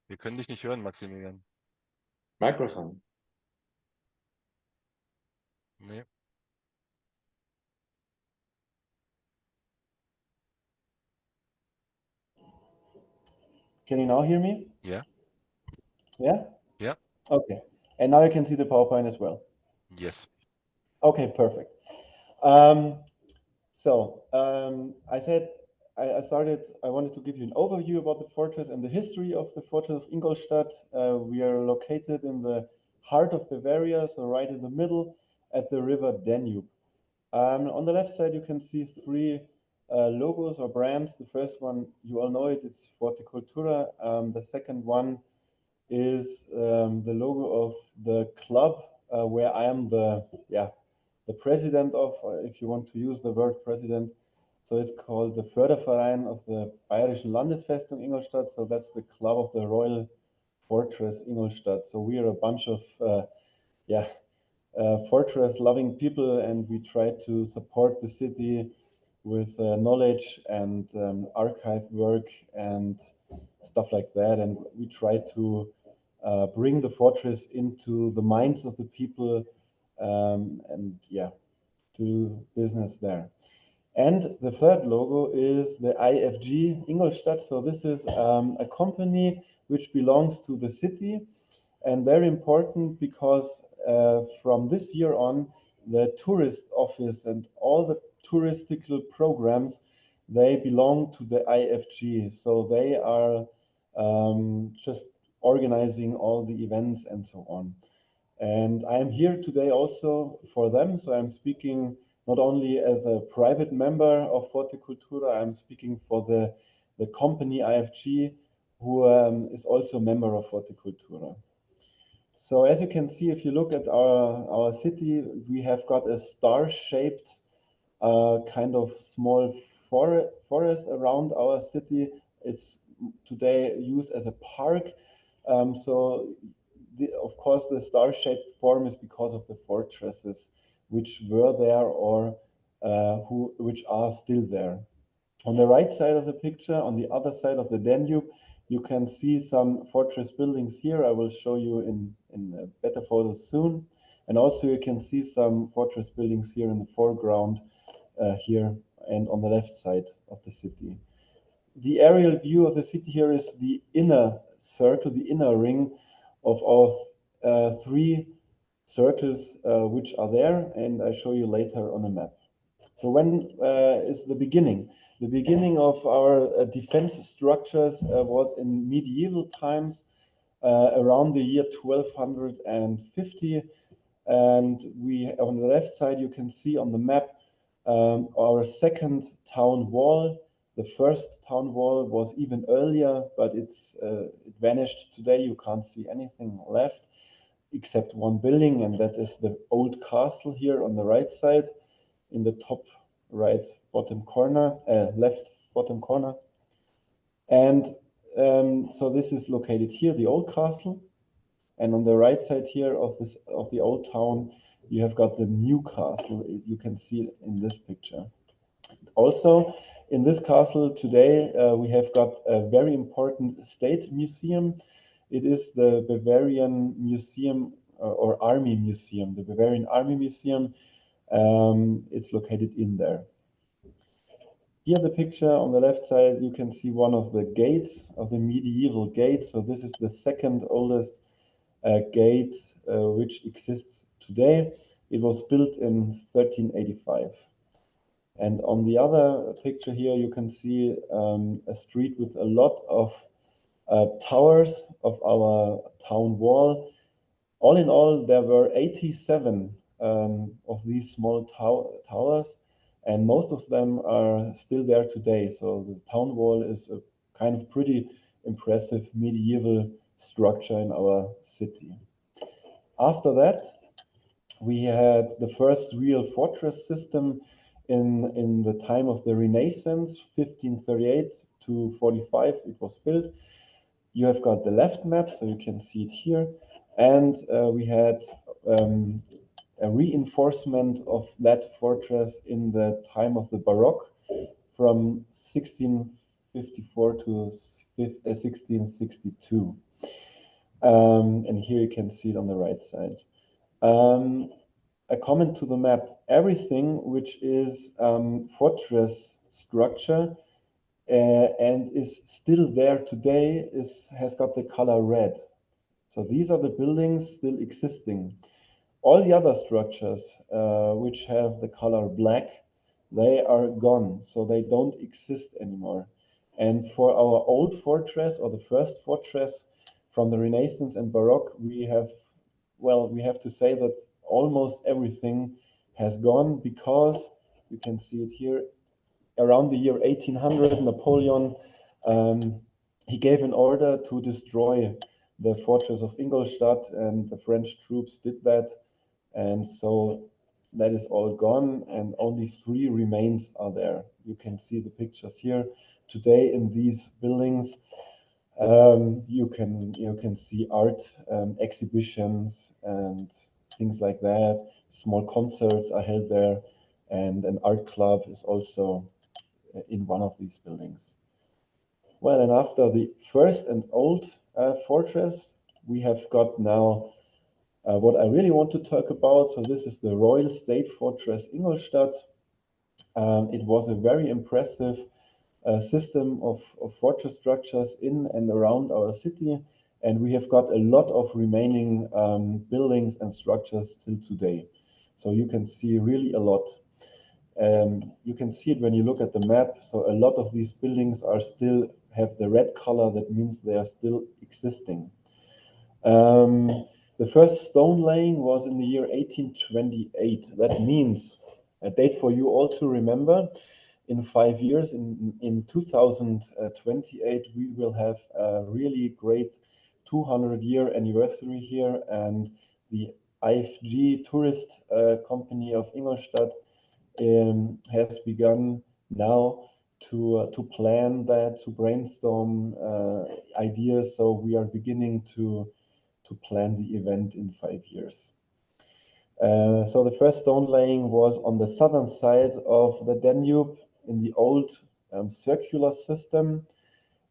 Wir können dich nicht hören, Maximilian. Microphone. Nee. Can you now hear me? Yeah. Yeah? Yeah. Okay. And now you can see the PowerPoint as well. Yes. Okay, perfect. I said I wanted to give you an overview about the fortress and the history of the fortress of Ingolstadt. We are located in the heart of Bavaria, so right in the middle at the river Danube. On the left side, you can see three logos or brands. The first one, you all know it, it's Forte Cultura. The second one is the logo of the club where I am the president of, if you want to use the word president. So it's called the Förderverein of the Bayerischen Landesfestung Ingolstadt. So that's the club of the Royal Fortress Ingolstadt. So we are a bunch of fortress loving people, and we try to support the city with knowledge and archive work and stuff like that. And we try to bring the fortress into the minds of the people and do business there. And the third logo is the IFG Ingolstadt. So this is a company which belongs to the city, and very important because from this year on, the tourist office and all the touristical programs, they belong to the IFG. So they are just organizing all the events and so on. And I'm here today also for them. So I'm speaking not only as a private member of Forte Cultura, I'm speaking for the company IFG, who is also a member of Forte Cultura. So as you can see, if you look at our city, we have got a star-shaped kind of small forest around our city. It's today used as a park. Of course, the star-shaped form is because of the fortresses which were there or which are still there. On the right side of the picture, on the other side of the Danube, you can see some fortress buildings here. I will show you in better photos soon. And also you can see some fortress buildings here in the foreground here and on the left side of the city. The aerial view of the city here is the inner circle, the inner ring of our three circles which are there, and I show you later on a map. So when is the beginning? The beginning of our defense structures was in medieval times, around the year 1250. And on the left side, you can see on the map our second town wall. The first town wall was even earlier, but it vanished today. You can't see anything left except one building, and that is the old castle here on the right side in the top right bottom corner, left bottom corner. And so this is located here, the old castle. And on the right side here of the old town, you have got the new castle. You can see it in this picture. Also, in this castle today, we have got a very important state museum. It is the Bavarian Museum or Army Museum, the Bavarian Army Museum. It's located in there. Here the picture on the left side, you can see one of the gates of the medieval gate. So this is the second oldest gate which exists today. It was built in 1385. And on the other picture here, you can see a street with a lot of towers of our town wall. All in all, there were 87 of these small towers, and most of them are still there today. So the town wall is a kind of pretty impressive medieval structure in our city. After that, we had the first real fortress system in the time of the Renaissance, 1538 to 45, it was built. You have got the left map, so you can see it here. And we had a reinforcement of that fortress in the time of the Baroque from 1654 to 1662. And here you can see it on the right side. A comment to the map, everything which is fortress structure and is still there today has got the color red. So these are the buildings still existing. All the other structures which have the color black, they are gone, so they don't exist anymore. And for our old fortress, or the first fortress from the Renaissance and Baroque, we have to say that almost everything has gone, because you can see it here, around the year 1800, Napoleon, he gave an order to destroy the fortress of Ingolstadt, and the French troops did that. And so that is all gone, and only 3 remains are there. You can see the pictures here. Today in these buildings, you can see art exhibitions and things like that. Small concerts are held there, and an art club is also in one of these buildings. Well, and after the first and old fortress, we have got now what I really want to talk about. So this is the Royal State Fortress Ingolstadt. It was a very impressive system of fortress structures in and around our city, and we have got a lot of remaining buildings and structures till today. So you can see really a lot. You can see it when you look at the map. So a lot of these buildings are still have the red color. That means they are still existing. The first stone laying was in the year 1828. That means a date for you all to remember. In 5 years, in 2028, we will have a really great 200-year anniversary here, and the IFG tourist company of Ingolstadt has begun now to plan that, to brainstorm ideas. So we are beginning to plan the event in 5 years. So the first stone laying was on the southern side of the Danube in the old circular system.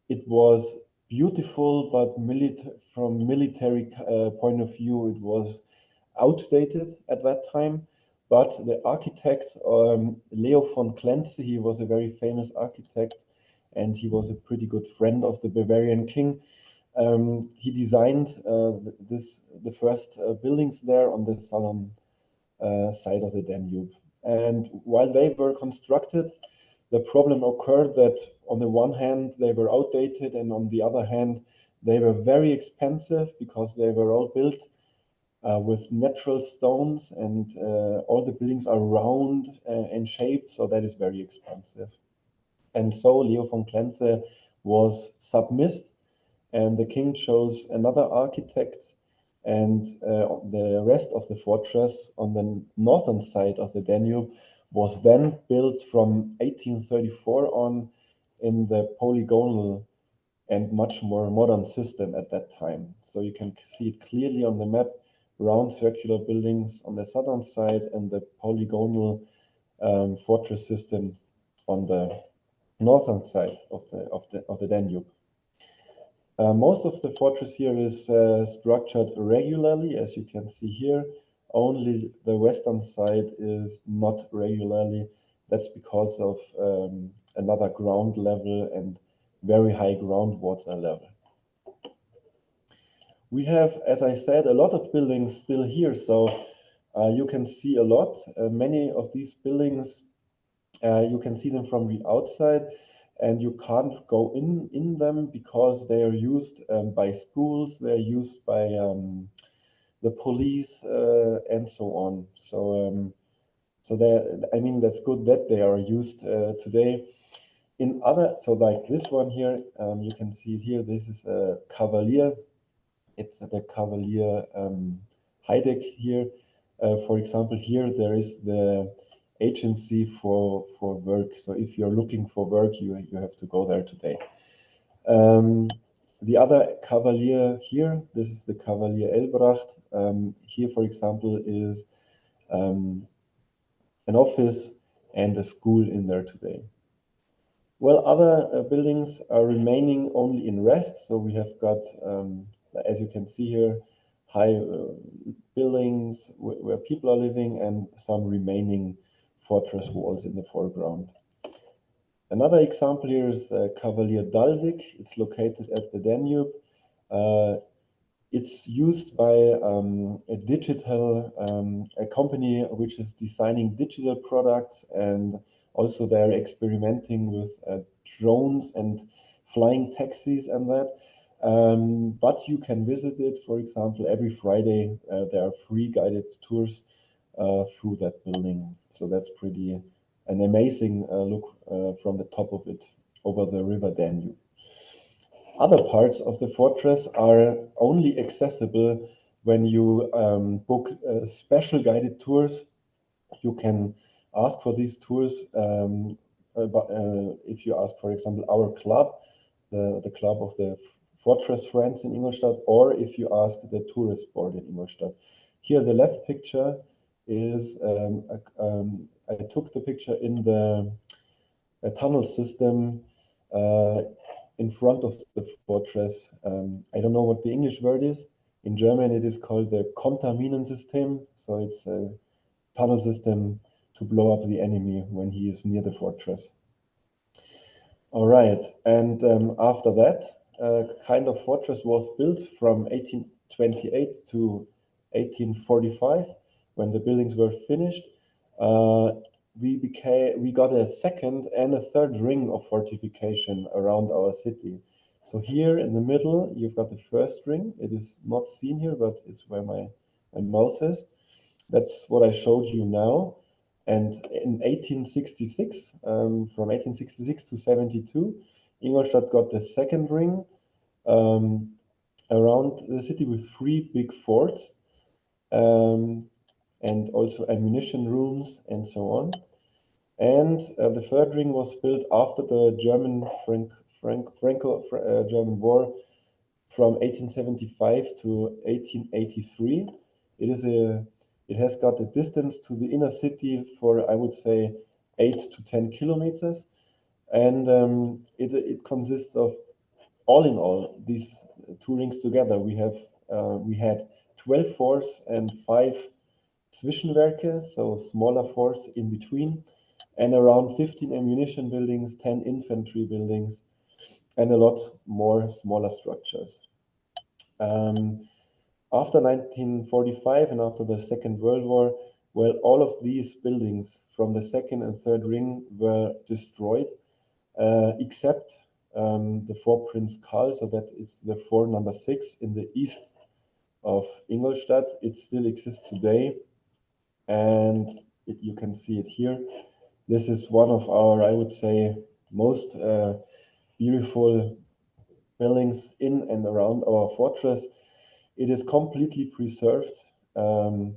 It was beautiful, but from military point of view, it was outdated at that time. But the architect, Leo von Klenze, he was a very famous architect, and he was a pretty good friend of the Bavarian king. He designed the first buildings there on the southern side of the Danube. And while they were constructed, the problem occurred that on the one hand, they were outdated, and on the other hand, they were very expensive because they were all built with natural stones, and all the buildings are round and shaped, so that is very expensive. And so Leo von Klenze was submissed, and the king chose another architect, and the rest of the fortress on the northern side of the Danube was then built from 1834 on in the polygonal and much more modern system at that time. So you can see it clearly on the map, round circular buildings on the southern side and the polygonal fortress system on the northern side of the Danube. Most of the fortress here is structured regularly, as you can see here. Only the western side is not regularly. That's because of another ground level and very high groundwater level. We have, as I said, a lot of buildings still here, so you can see a lot. Many of these buildings, you can see them from the outside, and you can't go in them because they are used by schools, they're used by the police, and so on. So, I mean, that's good that they are used today. In other, so like this one here, you can see it here. This is a Cavalier. It's the Cavalier Heideck here. For example, here there is the agency for work. So if you're looking for work, you have to go there today. The other Cavalier here, this is the Cavalier Elbracht. Here, for example, is an office and a school in there today. Well, other buildings are remaining only in rest. So we have got, as you can see here, high buildings where people are living and some remaining fortress walls in the foreground. Another example here is Cavalier Dalvik. It's located at the Danube. It's used by a company which is designing digital products, and also they're experimenting with drones and flying taxis and that. But you can visit it, for example, every Friday. There are free guided tours through that building. So that's pretty an amazing look from the top of it over the river Danube. Other parts of the fortress are only accessible when you book special guided tours. You can ask for these tours if you ask, for example, our club, the club of the Fortress Friends in Ingolstadt, or if you ask the tourist board in Ingolstadt. Here, the left picture is, I took the picture in the tunnel system in front of the fortress. I don't know what the English word is. In German, it is called the Konterminensystem. So it's a tunnel system to blow up the enemy when he is near the fortress. All right, and after that, kind of fortress was built from 1828 to 1845. When the buildings were finished, we got a second and a third ring of fortification around our city. So here in the middle, you've got the first ring. It is not seen here, but it's where my mouse is. That's what I showed you now. And in 1866, from 1866 to 72, Ingolstadt got the second ring around the city with 3 big forts, and also ammunition rooms and so on. And the third ring was built after the Franco-German War from 1875 to 1883. It has got a distance to the inner city for, I would say, 8 to 10 kilometers. And it consists of, all in all, these 2 rings together. We had 12 forts and 5 Zwischenwerke, so smaller forts in between, and around 15 ammunition buildings, 10 infantry buildings, and a lot more smaller structures. After 1945 and after the Second World War, well, all of these buildings from the second and third ring were destroyed, except the Fort Prince Karl, so that is the fort number 6 in the east of Ingolstadt. It still exists today, and you can see it here. This is one of our, I would say, most beautiful buildings in and around our fortress. It is completely preserved, and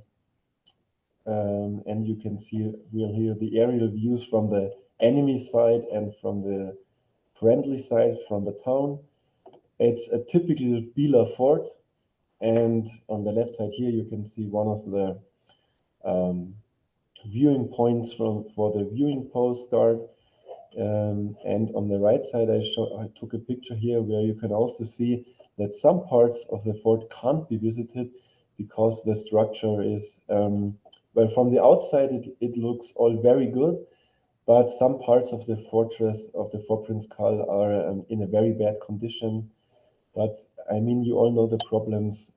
you can see here the aerial views from the enemy side and from the friendly side from the town. It's a typical Bieler fort, and on the left side here you can see one of the viewing points for the viewing post guard. And on the right side, I took a picture here where you can also see that some parts of the fort can't be visited because the structure is, well, from the outside, it looks all very good. but some parts of the fortress of the Vorprinzkal are in a very bad condition. But I mean, you all know the problems,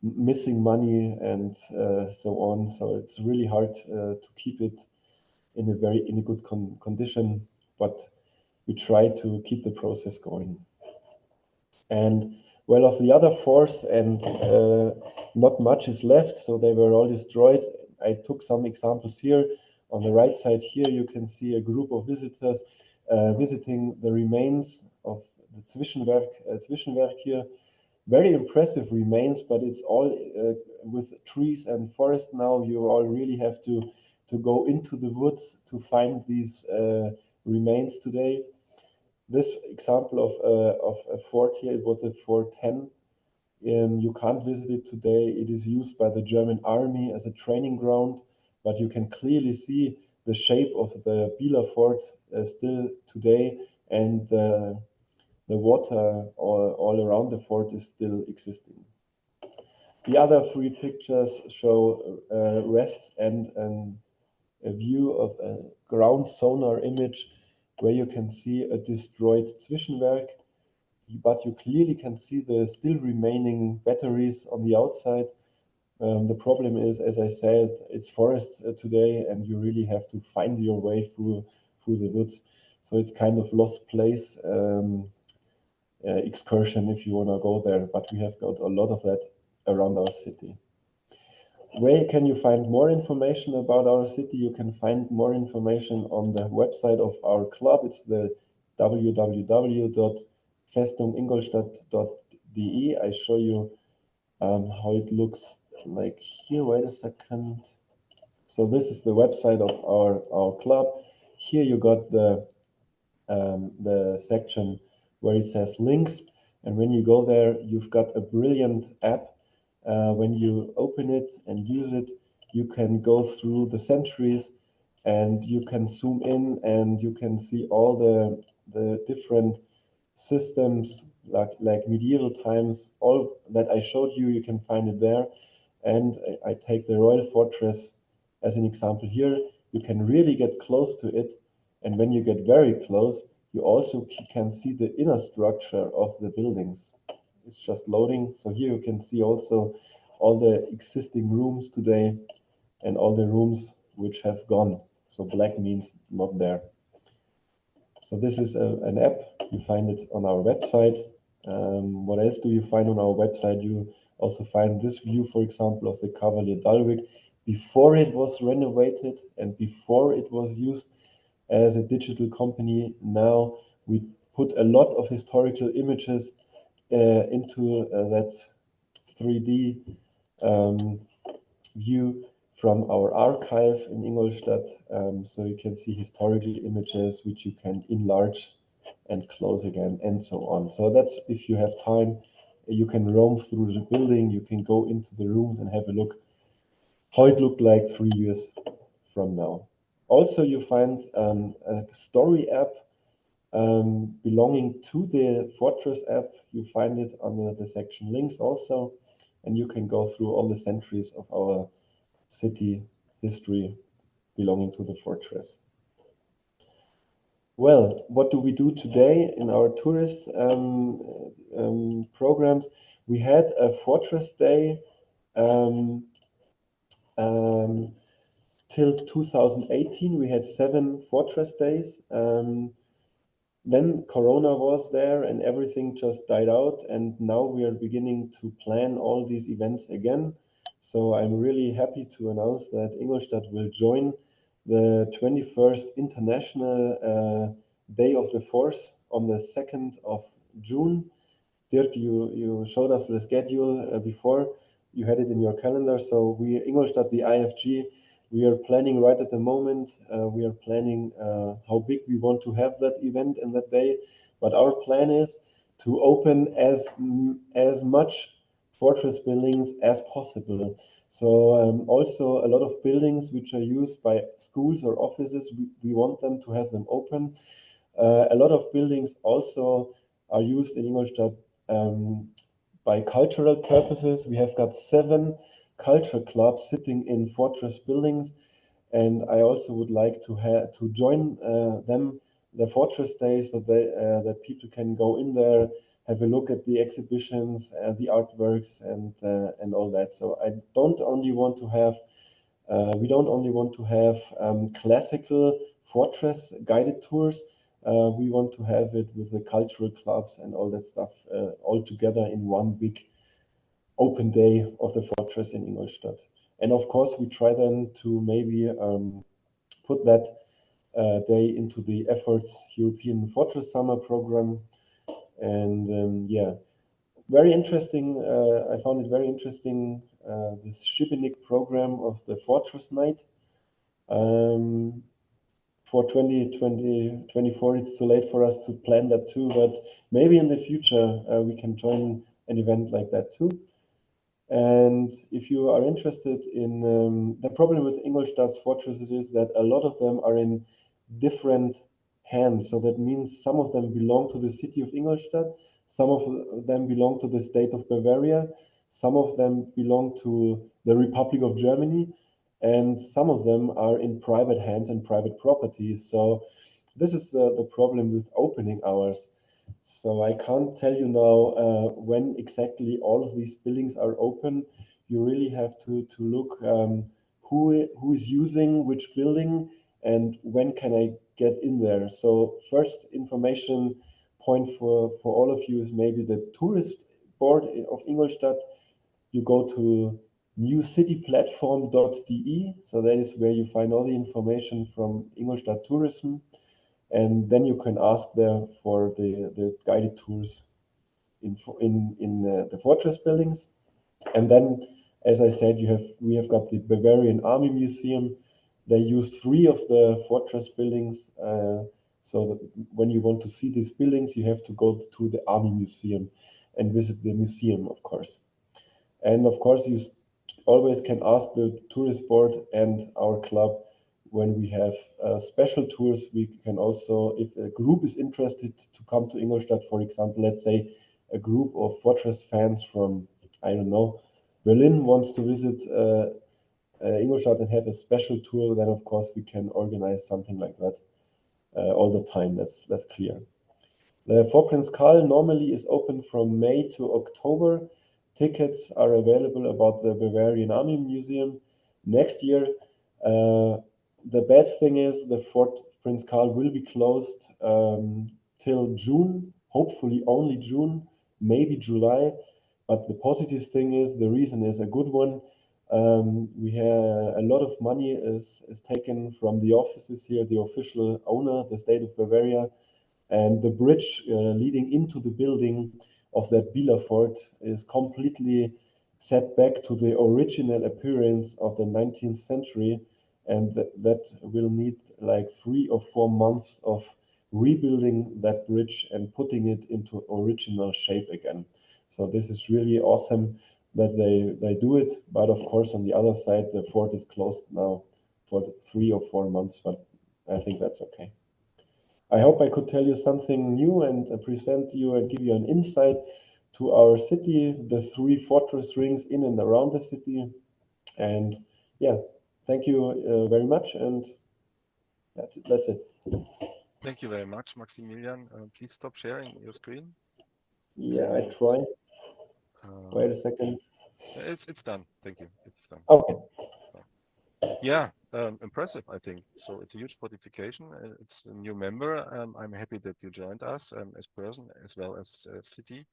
missing money and so on. So it's really hard to keep it in a good condition, but we try to keep the process going. And well, of the other forts, and not much is left, so they were all destroyed. I took some examples here. On the right side here, you can see a group of visitors visiting the remains of the Zwischenwerk here. Very impressive remains, but it's all with trees and forest now. You all really have to go into the woods to find these remains today. This example of a fort here, it was the Fort 10. You can't visit it today. It is used by the German army as a training ground, but you can clearly see the shape of the Bieler fort still today, and the water all around the fort is still existing. The other three pictures show rests and a view of a ground sonar image where you can see a destroyed Zwischenwerk, but you clearly can see the still remaining batteries on the outside. The problem is, as I said, it's forest today, and you really have to find your way through the woods. So it's kind of lost place excursion if you want to go there, but we have got a lot of that around our city. Where can you find more information about our city? You can find more information on the website of our club. It's the www.festung-ingolstadt.de. I show you how it looks like here. Wait a second. So this is the website of our club. Here you got the section where it says links, and when you go there, you've got a brilliant app. When you open it and use it, you can go through the centuries, and you can zoom in, and you can see all the different systems like medieval times. All that I showed you, you can find it there. And I take the Royal Fortress as an example here. You can really get close to it, and when you get very close, you also can see the inner structure of the buildings. It's just loading. So here you can see also all the existing rooms today and all the rooms which have gone. So black means not there. So this is an app. You find it on our website. What else do you find on our website? You also find this view, for example, of the Cavalier Dalvik before it was renovated and before it was used as a digital company. Now we put a lot of historical images into that 3D view from our archive in Ingolstadt. So you can see historical images which you can enlarge and close again and so on. So that's, if you have time, you can roam through the building, you can go into the rooms and have a look how it looked like 3 years from now. Also, you find a story app belonging to the Fortress app. You find it under the section links also, and you can go through all the centuries of our city history belonging to the fortress. Well, what do we do today in our tourist programs? We had a Fortress Day till 2018. We had 7 Fortress Days. Then Corona was there and everything just died out, and now we are beginning to plan all these events again. So I'm really happy to announce that Ingolstadt will join the 21st International Day of the Force on the 2nd of June. Dirk, you showed us the schedule before. You had it in your calendar. So we, Ingolstadt, the IFG, we are planning right at the moment. We are planning how big we want to have that event and that day. But our plan is to open as much fortress buildings as possible. So also a lot of buildings which are used by schools or offices, we want them to have them open. A lot of buildings also are used in Ingolstadt by cultural purposes. We have got 7 culture clubs sitting in fortress buildings. And I also would like to join them the Fortress Days, so that people can go in there, have a look at the exhibitions, the artworks, and all that. So I don't only want to have we don't only want to have classical Fortress guided tours. We want to have it with the cultural clubs and all that stuff all together in one big open day of the Fortress in Ingolstadt. And of course, we try then to maybe put that day into the efforts European Fortress Summer program. And yeah, very interesting. I found it very interesting, this Šibenik program of the Fortress Night. For 2024, it's too late for us to plan that too, but maybe in the future we can join an event like that too. And if you are interested in the problem with Ingolstadt's fortresses is that a lot of them are in different hands. So that means some of them belong to the city of Ingolstadt, some of them belong to the state of Bavaria, some of them belong to the Republic of Germany, and some of them are in private hands and private property. So this is the problem with opening hours. So I can't tell you now when exactly all of these buildings are open. You really have to look who is using which building and when can I get in there. So first information point for all of you is maybe the tourist board of Ingolstadt. You go to newcityplatform.de. So that is where you find all the information from Ingolstadt Tourism. And then you can ask there for the guided tours in the Fortress buildings. And then, as I said, we have got the Bavarian Army Museum. They use 3 of the Fortress buildings. So that when you want to see these buildings, you have to go to the Army Museum and visit the museum, of course. And of course, you always can ask the tourist board and our club when we have special tours. We can also, if a group is interested to come to Ingolstadt, for example, let's say a group of Fortress fans from, I don't know, Berlin wants to visit Ingolstadt and have a special tour, then of course we can organize something like that all the time. That's clear. The Fort Prince Karl normally is open from May to October. Tickets are available about the Bavarian Army Museum. Next year, the bad thing is the Fort Prince Karl will be closed till June, hopefully only June, maybe July. But the positive thing is, the reason is a good one. We have a lot of money is taken from the offices here, the official owner, the state of Bavaria, and the bridge leading into the building of that Bieler Fort is completely set back to the original appearance of the 19th century, and that will need like 3 or 4 months of rebuilding that bridge and putting it into original shape again. So this is really awesome that they do it, but of course on the other side the fort is closed now for 3 or 4 months, but I think that's okay. I hope I could tell you something new and present you and give you an insight to our city, the 3 fortress rings in and around the city. And yeah, thank you very much. And that's it. Thank you very much, Maximilian. Please stop sharing your screen. Yeah, I try. Wait a second. It's done. Thank you. It's done. Okay. Yeah, impressive, I think. So it's a huge fortification. It's a new member. I'm happy that you joined us as person as well as city.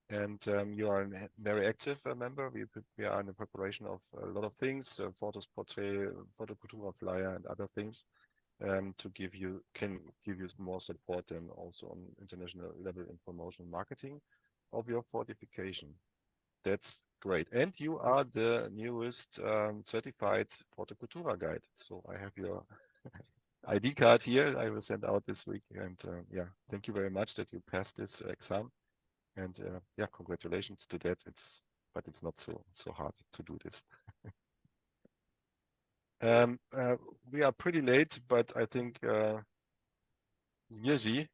And you are a very active member. We are in the preparation of a lot of things, Fortress Portrait, Forte Cultura flyer, and other things to give you more support and also on international level in promotion and marketing of your fortification. That's great. And you are the newest certified Forte Cultura guide. So I have your ID card here. I will send out this week. And yeah, thank you very much that you passed this exam. And yeah, congratulations to that. But it's not so hard to do this. We are pretty late, but I think Jiří,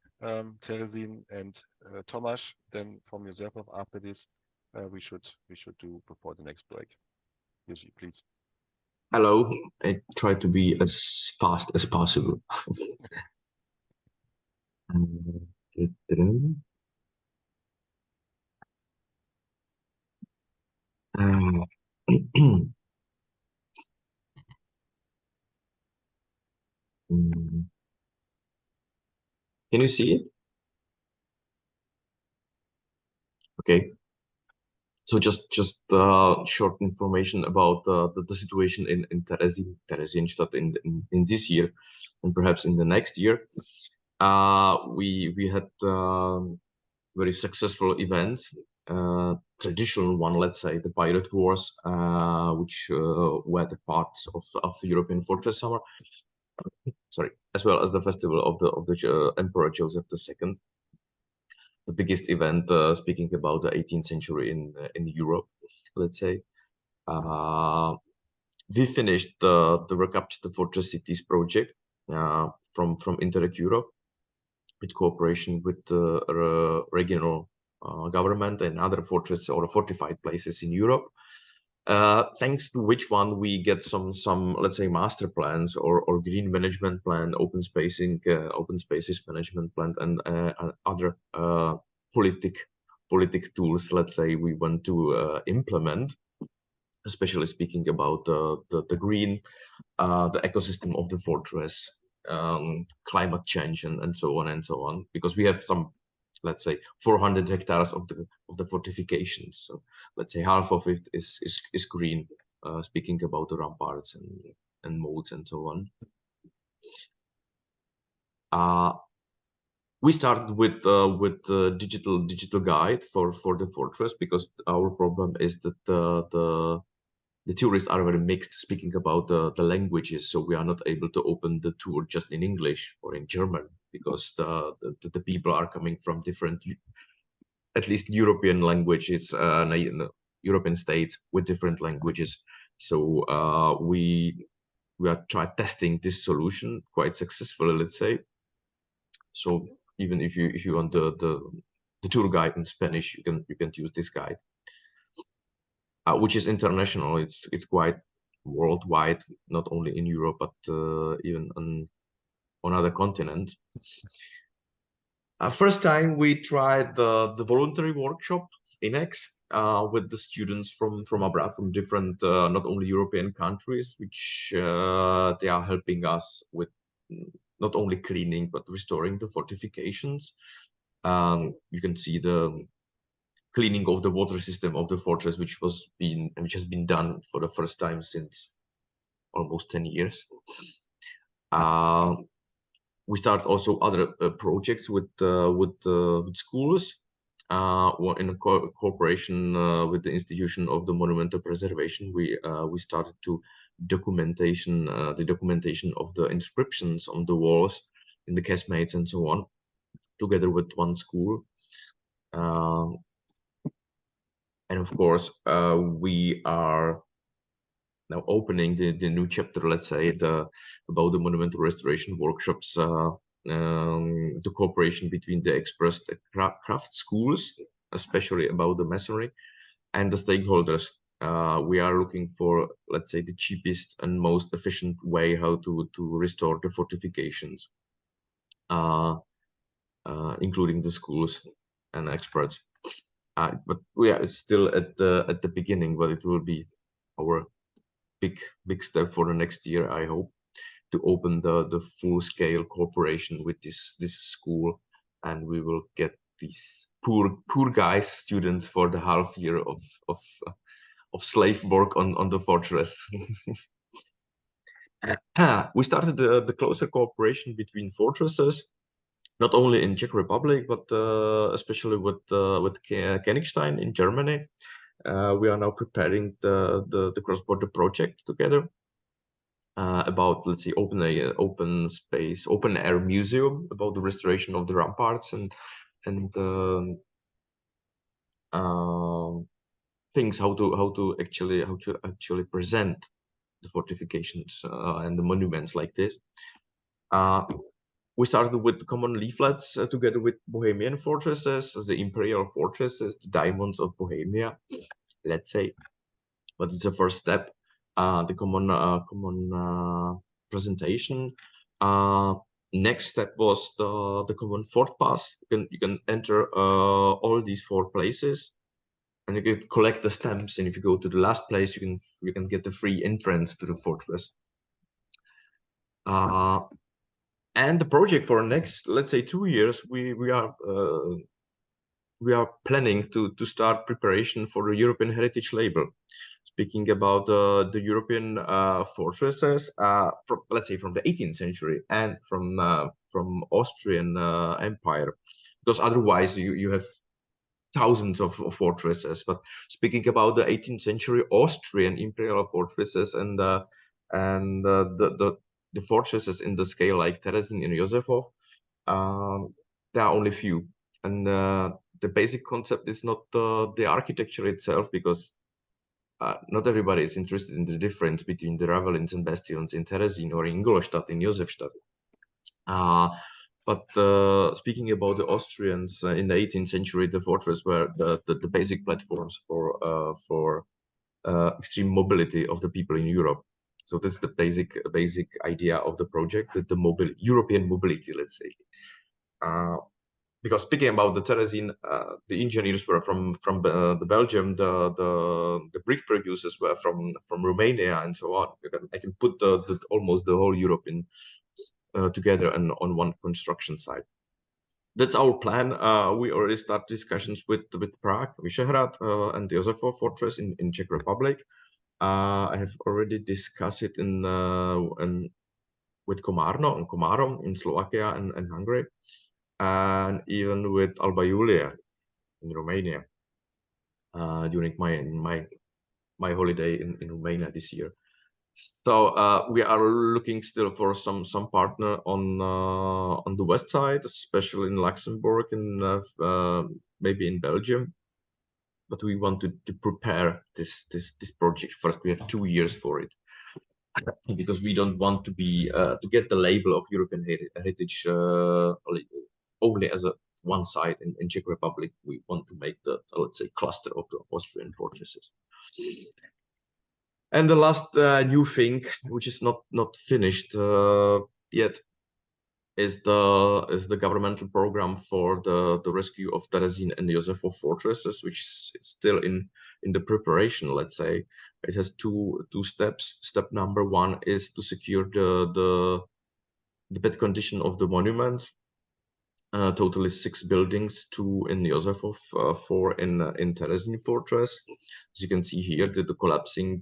Teresin, and Tomasz, then from yourself after this, we should do before the next break. Jiří, please. Hello, I try to be as fast as possible. Can you see it? Okay. So just short information about the situation in Theresienstadt in this year and perhaps in the next year. We had very successful events, traditional one, let's say, the Pilot Wars, which were the parts of the European Fortress Summer. Sorry, as well as the festival of the Emperor Joseph II, the biggest event speaking about the 18th century in Europe, let's say. We finished the Recapture the Fortress Cities project from Interreg Europe with cooperation with the regional government and other fortress or fortified places in Europe. Thanks to which one we get some let's say master plans or green management plan, open spaces management plan, and other politic tools, let's say, we want to implement, especially speaking about the green, the ecosystem of the fortress, climate change, and so on and so on, because we have some, let's say, 400 hectares of the fortifications. So let's say half of it is green, speaking about the ramparts and moats and so on. We started with the digital guide for the fortress, because our problem is that the tourists are very mixed, speaking about the languages, so we are not able to open the tour just in English or in German, because the people are coming from different, at least European languages, European states with different languages. So we are testing this solution quite successfully, let's say. So even if you want the tour guide in Spanish, you can use this guide. Which is international. It's quite worldwide, not only in Europe, but even on other continents. First time we tried the voluntary workshop in X with the students from abroad, from different, not only European countries, which they are helping us with not only cleaning but restoring the fortifications. You can see the cleaning of the water system of the fortress, which has been done for the first time since almost 10 years. We start also other projects with schools, in a cooperation with the institution of the monumental preservation. We started to the documentation of the inscriptions on the walls, in the casemates and so on, together with one school. And of course, we are now opening the new chapter, let's say, about the monumental restoration workshops, the cooperation between the express craft schools, especially about the masonry, and the stakeholders. We are looking for, let's say, the cheapest and most efficient way how to restore the fortifications, including the schools and experts. But we are still at the beginning, but it will be our big step for the next year, I hope, to open the full-scale cooperation with this school, and we will get these poor guys, students, for the half year of slave work on the fortress. We started the closer cooperation between fortresses, not only in Czech Republic, but especially with Königstein in Germany. We are now preparing the cross-border project together about, let's say, open space, open air museum about the restoration of the ramparts and things how to actually present the fortifications and the monuments like this. We started with common leaflets together with Bohemian fortresses, as the imperial fortresses, the diamonds of Bohemia, let's say. But it's a first step. the common presentation. Next step was the common fort pass. You can enter all these 4 places, and you can collect the stamps. And if you go to the last place, you can get the free entrance to the fortress. And the project for next, let's say, 2 years, we are planning to start preparation for the European Heritage Label. Speaking about the European fortresses, let's say from the 18th century and from Austrian Empire, because otherwise you have thousands of fortresses. But speaking about the 18th century Austrian imperial fortresses and the fortresses in the scale like Terezin and Josefov, there are only few, and the basic concept is not the architecture itself, because not everybody is interested in the difference between the ravelins and bastions in Terezin or in Ingolstadt, in Josefstadt. But speaking about the Austrians in the 18th century, the fortress were the basic platforms for extreme mobility of the people in Europe. So that's the basic idea of the project, the European mobility, let's say. Because speaking about the Terezin, the engineers were from the Belgium, the brick producers were from Romania, and so on. I can put almost the whole Europe in together and on one construction site. That's our plan. We already start discussions with Prague, Vyšehrad, and the Josefov fortress in Czech Republic. I have already discussed it with Komárno and Komárom in Slovakia and Hungary, and even with Alba Iulia in Romania during my holiday in Romania this year. So we are looking still for some partner on the west side, especially in Luxembourg and maybe in Belgium. But we want to prepare this project first. We have 2 years for it, because we don't want to be to get the label of European heritage only as a one side in Czech Republic. We want to make the, let's say, cluster of the Austrian fortresses. And the last new thing, which is not finished yet, is the governmental program for the rescue of Terezin and Josefov fortresses, which is still in the preparation. Let's say it has two steps. Step number 1 is to secure the bad condition of the monuments. Totally 6 buildings, 2 in Josefov, 4 in Terezin fortress. As you can see here, the collapsing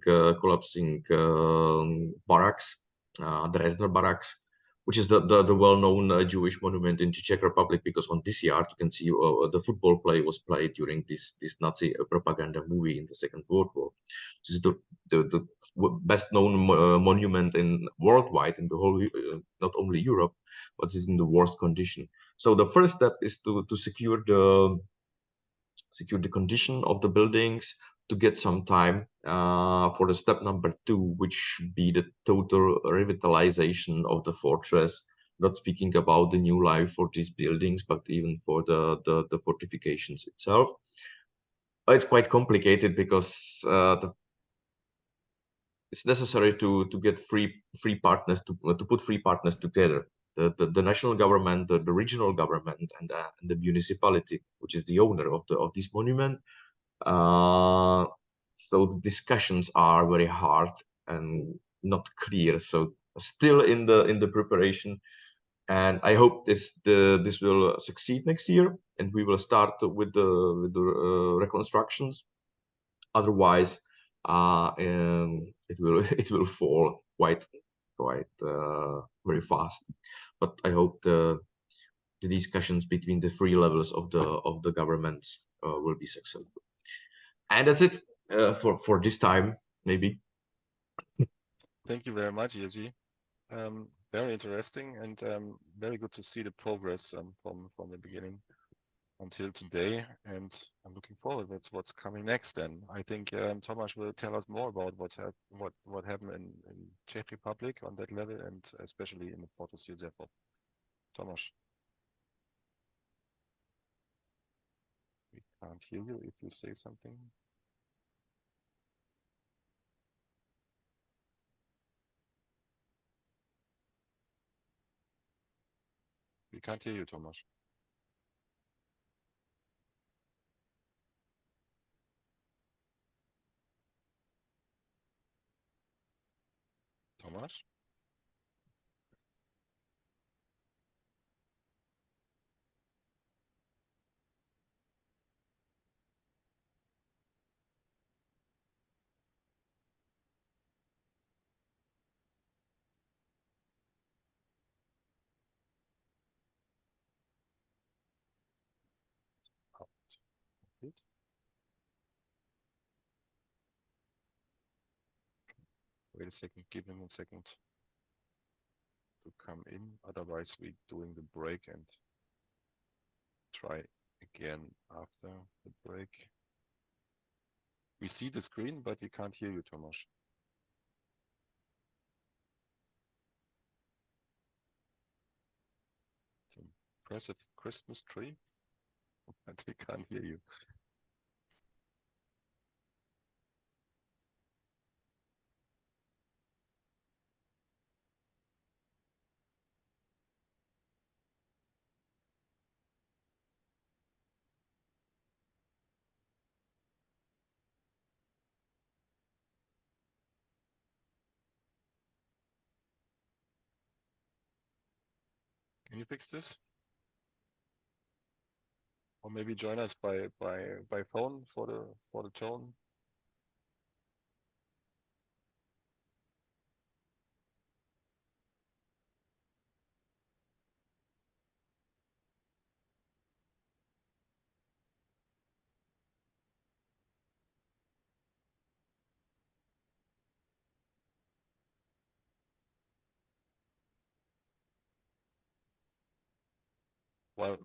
barracks, Dresdner barracks, which is the well-known Jewish monument in the Czech Republic, because on this yard you can see the football play was played during this Nazi propaganda movie in the Second World War. This is the best-known monument worldwide in the whole, not only Europe, but is in the worst condition. So the first step is to secure the condition of the buildings, to get some time for the step number 2, which should be the total revitalization of the fortress. Not speaking about the new life for these buildings, but even for the fortifications itself. It's quite complicated, because it's necessary to get free partners, to put free partners together. The national government, the regional government, and the municipality, which is the owner of this monument. So the discussions are very hard and not clear. So still in the preparation, and I hope this will succeed next year, and we will start with the reconstructions. Otherwise, it will fall quite very fast. But I hope the discussions between the 3 levels of the governments will be successful. And that's it for this time, maybe. Thank you very much, Jiří. Very interesting, and very good to see the progress from the beginning until today, and I'm looking forward to what's coming next. Then I think Tomáš will tell us more about what happened in Czech Republic on that level, and especially in the Fortress Josefov. Tomáš, we can't hear you if you say something. We can't hear you, Tomasz. Tomasz? Wait a second, give him a second to come in. Otherwise, we're doing the break and try again after the break. We see the screen, but we can't hear you, Tomasz. It's an impressive Christmas tree, but we can't hear you. Can you fix this? Or maybe join us by phone for the tone. Well,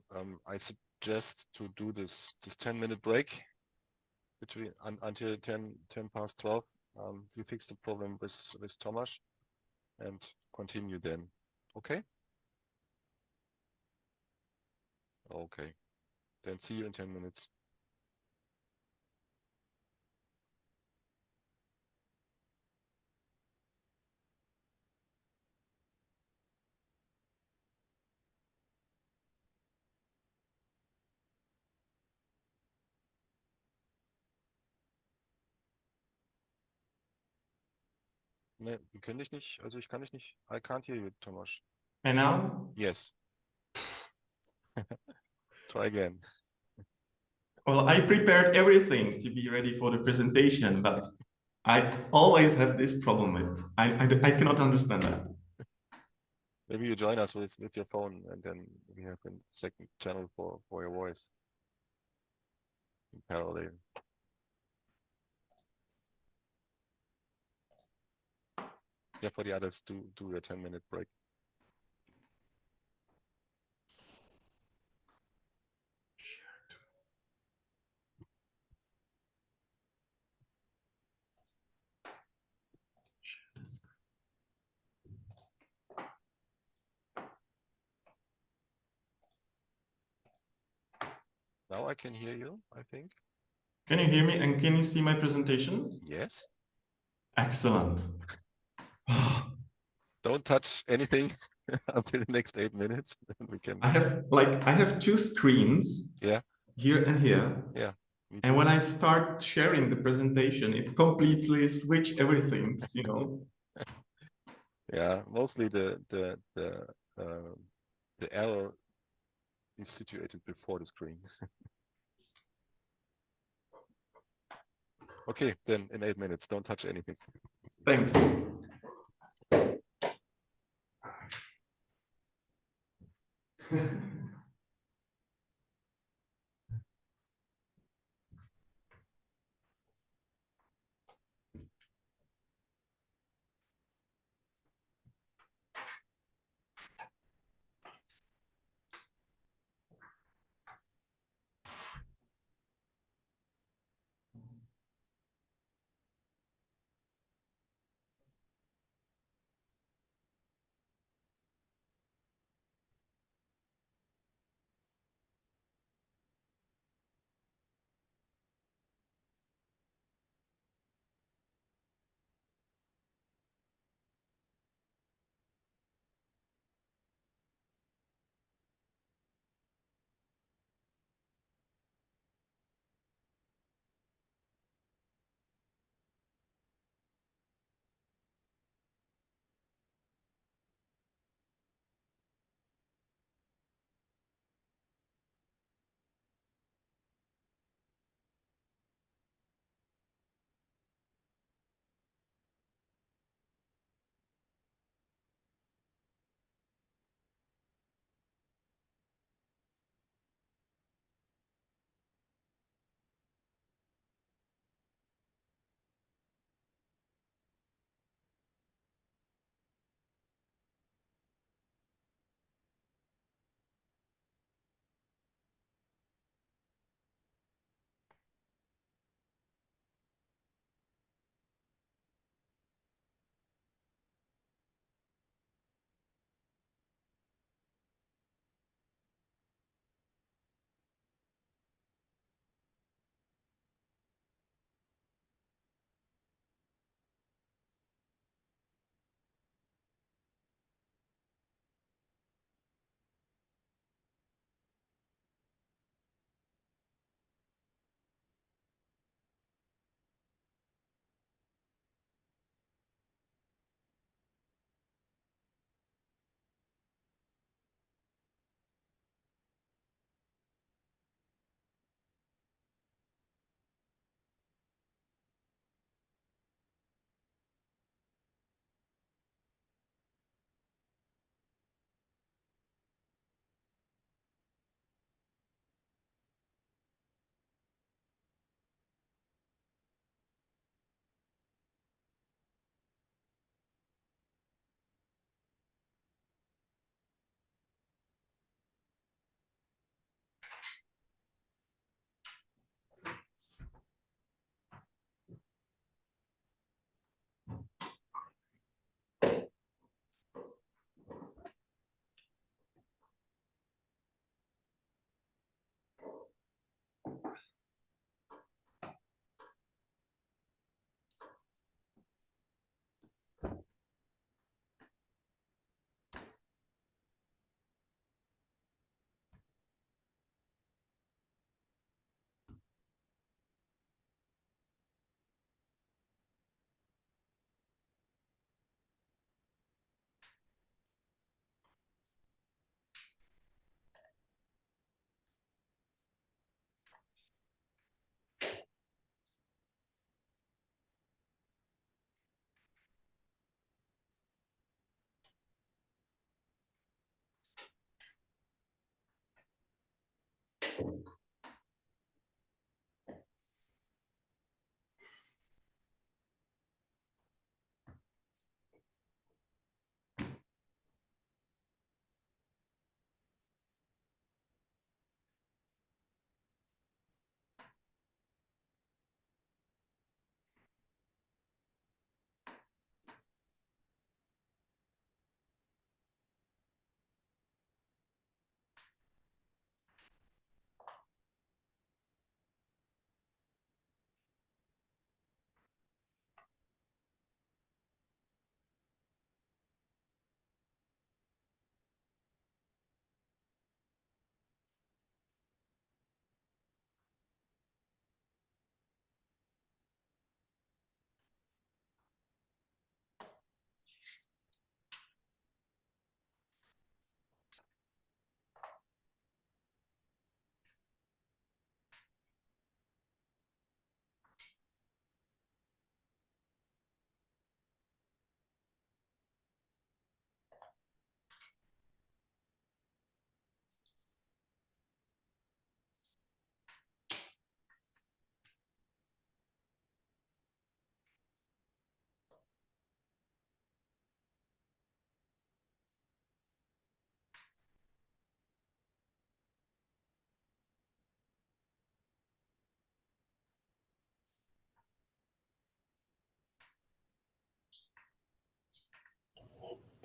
I suggest to do this 10-minute break between until 10 past 12. We fix the problem with Tomasz and continue then. Okay? Okay. Then see you in 10 minutes. Ne, wir können dich nicht, also ich kann dich nicht. I can't hear you, Tomasz. And now? Yes. Try again. Well, I prepared everything to be ready for the presentation, but I always have this problem with I cannot understand that. Maybe you join us with your phone, and then we have a second channel for your voice in parallel. Yeah, for the others, do a 10-minute break. Now I can hear you, I think. Can you hear me and can you see my presentation? Yes. Excellent. Don't touch anything until the next 8 minutes. Then we can. I have two screens. Yeah. Here and here. Yeah. And when I start sharing the presentation, it completely switch everything, you know. Yeah, mostly the arrow is situated before the screen. Okay, then in 8 minutes, don't touch anything. Thanks.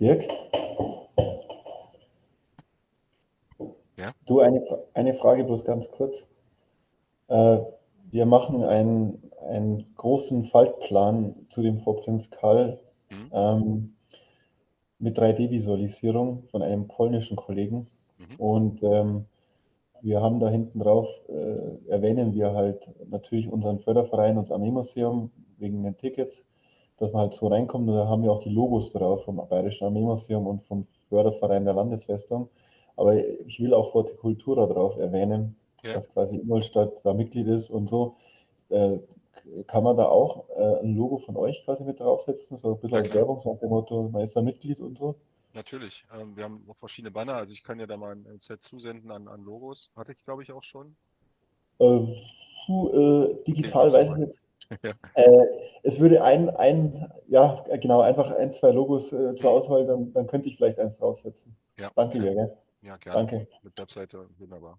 Dirk? Ja. Du, eine Frage bloß ganz kurz. Wir machen einen großen Faltplan zu dem Fort Prinz Karl mit 3D-Visualisierung von einem polnischen Kollegen. Und wir haben da hinten drauf, erwähnen wir halt natürlich unseren Förderverein, unser Armeemuseum, wegen den Tickets, dass man halt so reinkommt. Und da haben wir auch die Logos drauf vom Bayerischen Armeemuseum und vom Förderverein der Landesfestung. Aber ich will auch Forte Cultura drauf erwähnen, dass quasi Ingolstadt da Mitglied ist und so. Kann man da auch ein Logo von euch quasi mit draufsetzen, so ein bisschen als Werbung, so nach dem Motto, man ist da Mitglied und so? Natürlich. Wir haben noch verschiedene Banner, also ich kann ja da mal ein Set zusenden an Logos. Hatte ich, glaube ich, auch schon. Digital weiß ich nicht. Es würde ja genau, einfach ein, zwei Logos zur Auswahl, dann könnte ich vielleicht eins draufsetzen. Ja. Danke dir, gell? Ja, gerne. Danke. Mit Webseite, wunderbar.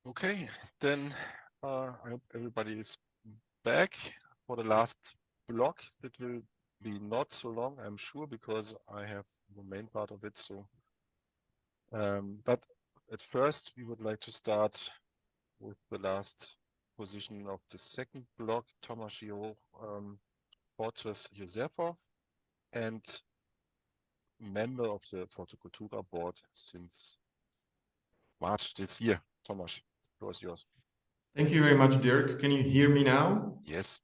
Okay, then I hope everybody is back for the last block. It will be not so long, I'm sure, because I have the main part of it. So, but at first we would like to start with the last position of the second block, Thomas Giraud, Fortress Józefów, and member of the Forte Cultura board since March this year. Thomas, the floor is yours. Thank you very much, Dirk. Can you hear me now? Yes.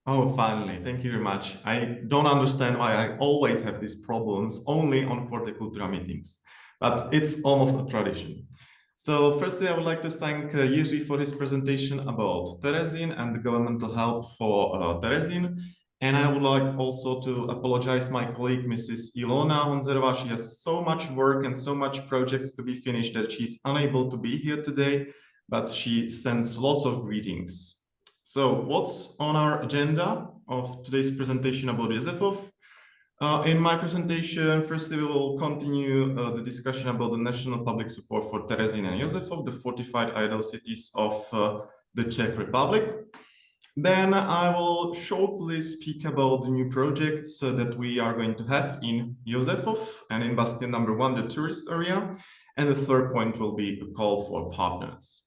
Oh, finally. Thank you very much. I don't understand why I always have these problems only on Forte Cultura meetings, but it's almost a tradition. So firstly, I would like to thank Jiří for his presentation about Terezin and the governmental help for Terezin. And I would like also to apologize my colleague, Mrs. Ilona Honzerova. She has so much work and so much projects to be finished that she's unable to be here today, but she sends lots of greetings. So what's on our agenda of today's presentation about Józefów? In my presentation, firstly, we will continue the discussion about the national public support for Terezin and Józefów, the fortified idol cities of the Czech Republic. Then I will shortly speak about the new projects that we are going to have in Józefów and in Bastion number 1, the tourist area. And the third point will be a call for partners.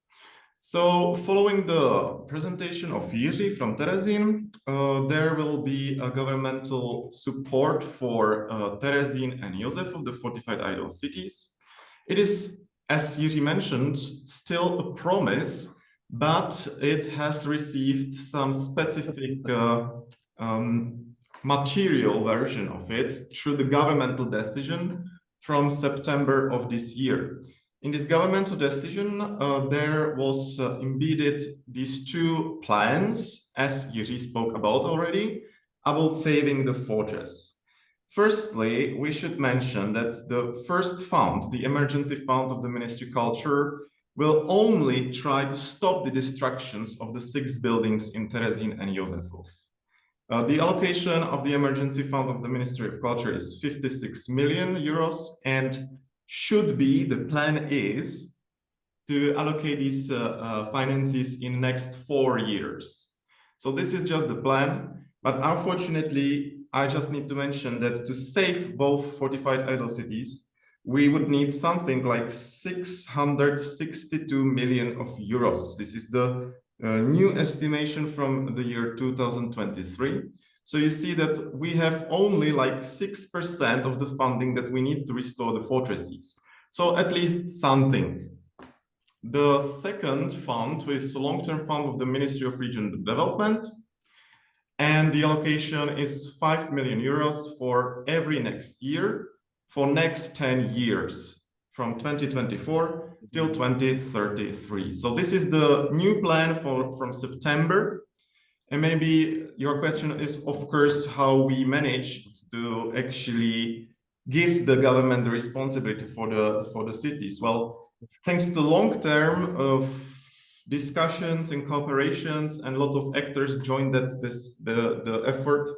So following the presentation of Jiří from Terezin, there will be a governmental support for Terezin and Józefów, the fortified idol cities. It is, as Jiří mentioned, still a promise, but it has received some specific material version of it through the governmental decision from September of this year. In this governmental decision, there was embedded these two plans, as Jiří spoke about already, about saving the fortress. Firstly, we should mention that the first fund, the emergency fund of the Ministry of Culture, will only try to stop the destructions of the 6 buildings in Terezin and Józefów. The allocation of the emergency fund of the Ministry of Culture is 56 million euros and should be, the plan is, to allocate these finances in the next 4 years. So this is just the plan, but unfortunately, I just need to mention that to save both fortified idol cities, we would need something like 662 million of euros. This is the new estimation from the year 2023. So you see that we have only like 6% of the funding that we need to restore the fortresses. So at least something. The second fund is the long-term fund of the Ministry of Regional Development. And the allocation is 5 million euros for every next year for next 10 years from 2024 till 2033. So this is the new plan from September. And maybe your question is, of course, how we managed to actually give the government the responsibility for the cities. Well, thanks to long term of discussions and cooperations, and a lot of actors joined the effort,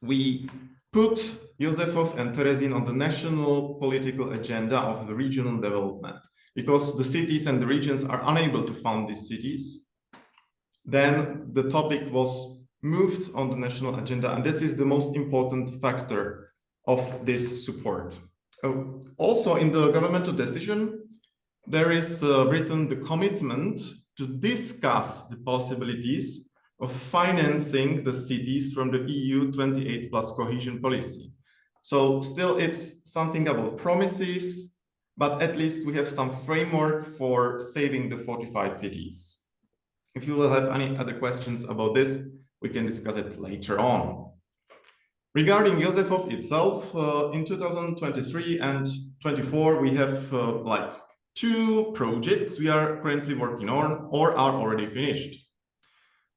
we put Józefów and Terezin on the national political agenda of the regional development, because the cities and the regions are unable to fund these cities. then the topic was moved on the national agenda, and this is the most important factor of this support. Also in the governmental decision, there is written the commitment to discuss the possibilities of financing the cities from the EU 28 plus cohesion policy. So still it's something about promises, but at least we have some framework for saving the fortified cities. If you will have any other questions about this, we can discuss it later on. Regarding Józefov itself, in 2023 and 24, we have like 2 projects we are currently working on or are already finished.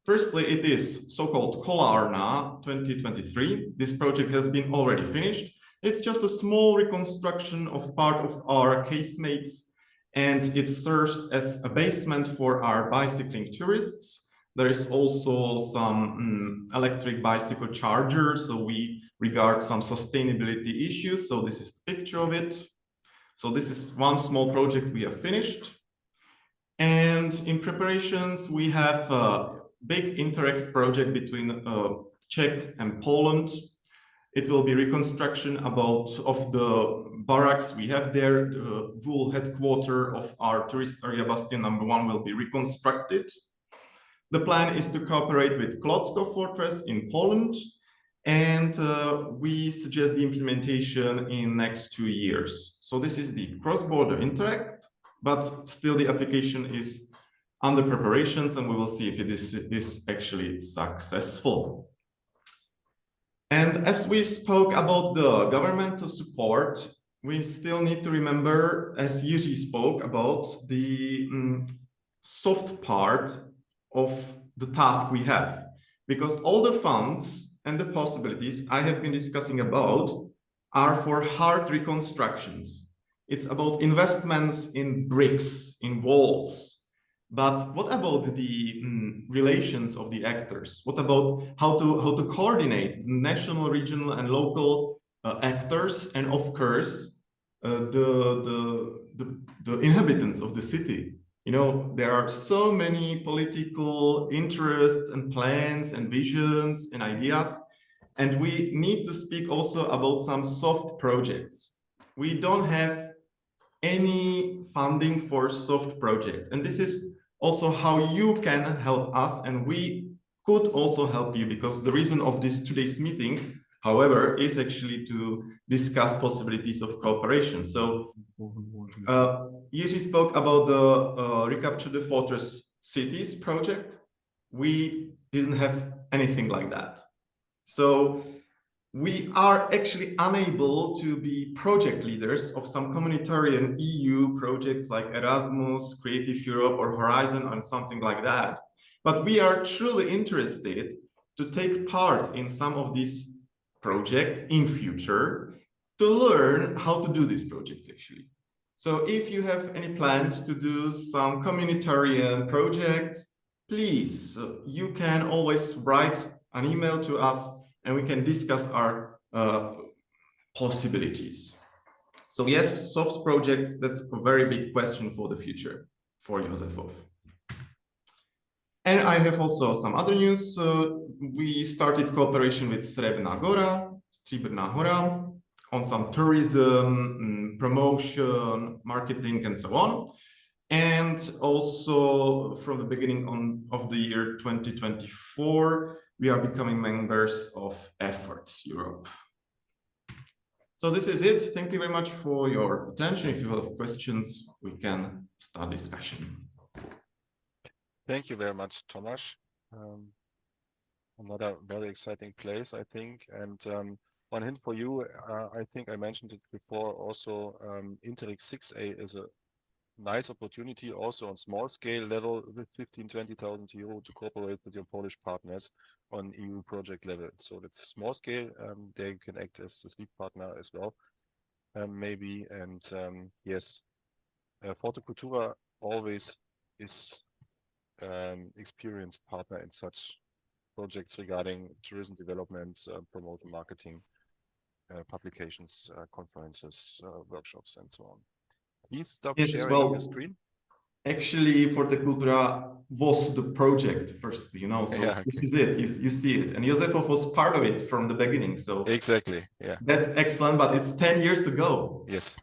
Firstly, it is so-called Kolarna 2023. This project has been already finished. It's just a small reconstruction of part of our casemates, and it serves as a basement for our bicycling tourists. There is also some electric bicycle charger, so we regard some sustainability issues. So this is the picture of it. So this is one small project we have finished. And in preparations, we have a big Interact project between Czech and Poland. It will be reconstruction of the barracks we have there. The wool headquarter of our tourist area Bastion #1 will be reconstructed. The plan is to cooperate with Kłodzko Fortress in Poland, and we suggest the implementation in next 2 years. So this is the cross-border Interact, but still the application is under preparations, and we will see if it is actually successful. And as we spoke about the governmental support, we still need to remember, as Jiří spoke about, the soft part of the task we have, because all the funds and the possibilities I have been discussing about are for hard reconstructions. It's about investments in bricks, in walls. But what about the relations of the actors? What about how to coordinate national, regional, and local actors, and of course the inhabitants of the city? You know, there are so many political interests and plans and visions and ideas, and we need to speak also about some soft projects. We don't have any funding for soft projects, and this is also how you can help us, and we could also help you, because the reason of this today's meeting, however, is actually to discuss possibilities of cooperation. So Jiří spoke about the Recapture the Fortress Cities project. We didn't have anything like that. So we are actually unable to be project leaders of some communitarian EU projects like Erasmus, Creative Europe, or Horizon, and something like that. But we are truly interested to take part in some of these projects in future to learn how to do these projects actually. So if you have any plans to do some communitarian projects, please, you can always write an email to us and we can discuss our possibilities. So yes, soft projects, that's a very big question for the future for Józefov. And I have also some other news. We started cooperation with Srebrna Hora, on some tourism, promotion, marketing, and so on. And also from the beginning of the year 2024, we are becoming members of Efforts Europe. So this is it. Thank you very much for your attention. If you have questions, we can start discussion. Thank you very much, Tomasz. Another very exciting place, I think. And one hint for you, I think I mentioned it before also, Interreg 6A is a nice opportunity also on small scale level with 15,000–20,000 euro to cooperate with your Polish partners on EU project level. So that's small scale. There you can act as a lead partner as well, maybe. And yes, Forte Cultura always is experienced partner in such projects regarding tourism developments, promotion, marketing, publications, conferences, workshops, and so on. Please stop sharing your screen. actually Forte Cultura was the project first, you know, so this is it, you see it. And Józefov was part of it from the beginning, so exactly, yeah. That's excellent, but it's 10 years ago. Yes.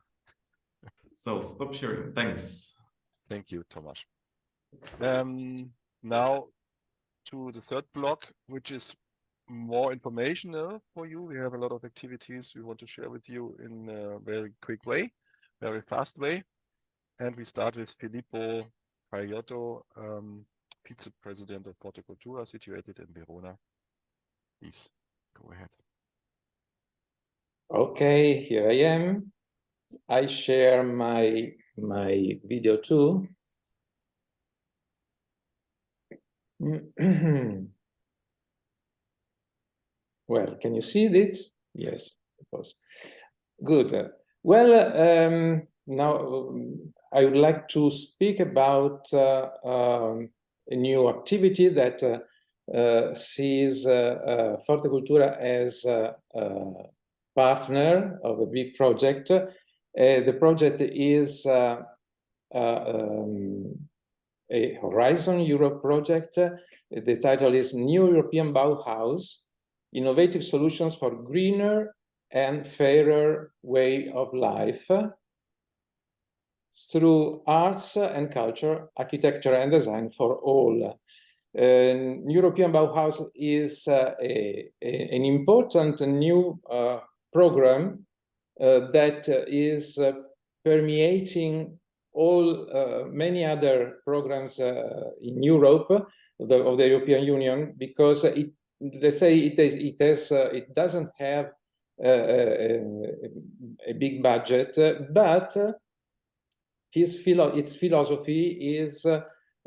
So stop sharing, thanks. Thank you, Tomasz. Now to the third block, which is more informational for you. We have a lot of activities we want to share with you in a very quick way, very fast way. And we start with Filippo Paiotto, Vice President of Forte Cultura, situated in Verona. Please go ahead. Okay, here I am. I share my video too. Well, can you see this? Yes, of course. Good. Well, now I would like to speak about a new activity that sees Forte Cultura as a partner of a big project. The project is a Horizon Europe project. The title is New European Bauhaus, Innovative Solutions for Greener and Fairer Way of Life through arts and culture, architecture and design for all. European Bauhaus is an important new program that is permeating all many other programs in Europe of the European Union, because let's say it doesn't have a big budget, but its philosophy is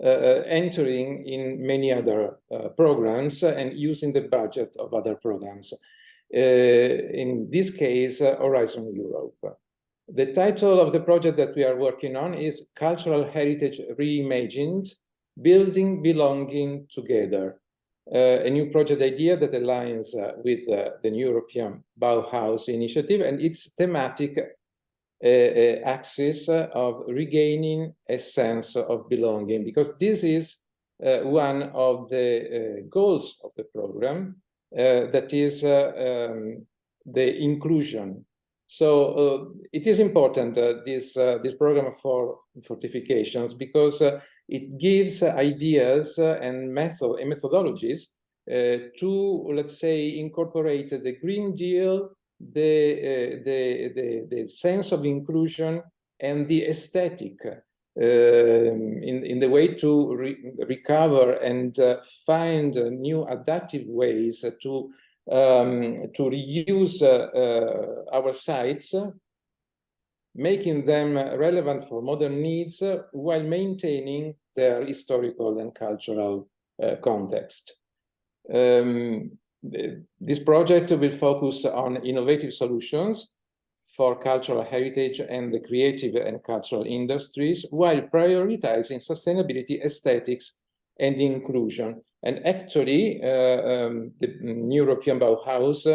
entering in many other programs and using the budget of other programs. In this case, Horizon Europe. The title of the project that we are working on is Cultural Heritage Reimagined, Building Belonging Together. A new project idea that aligns with the New European Bauhaus initiative and its thematic axis of regaining a sense of belonging, because this is one of the goals of the program, that is the inclusion. So it is important, this program for fortifications, because it gives ideas and methodologies to, let's say, incorporate the Green Deal, the sense of inclusion, and the aesthetic in the way to recover and find new adaptive ways to reuse our sites, making them relevant for modern needs while maintaining their historical and cultural context. This project will focus on innovative solutions for cultural heritage and the creative and cultural industries, while prioritizing sustainability, aesthetics, and inclusion. And actually, the European Bauhaus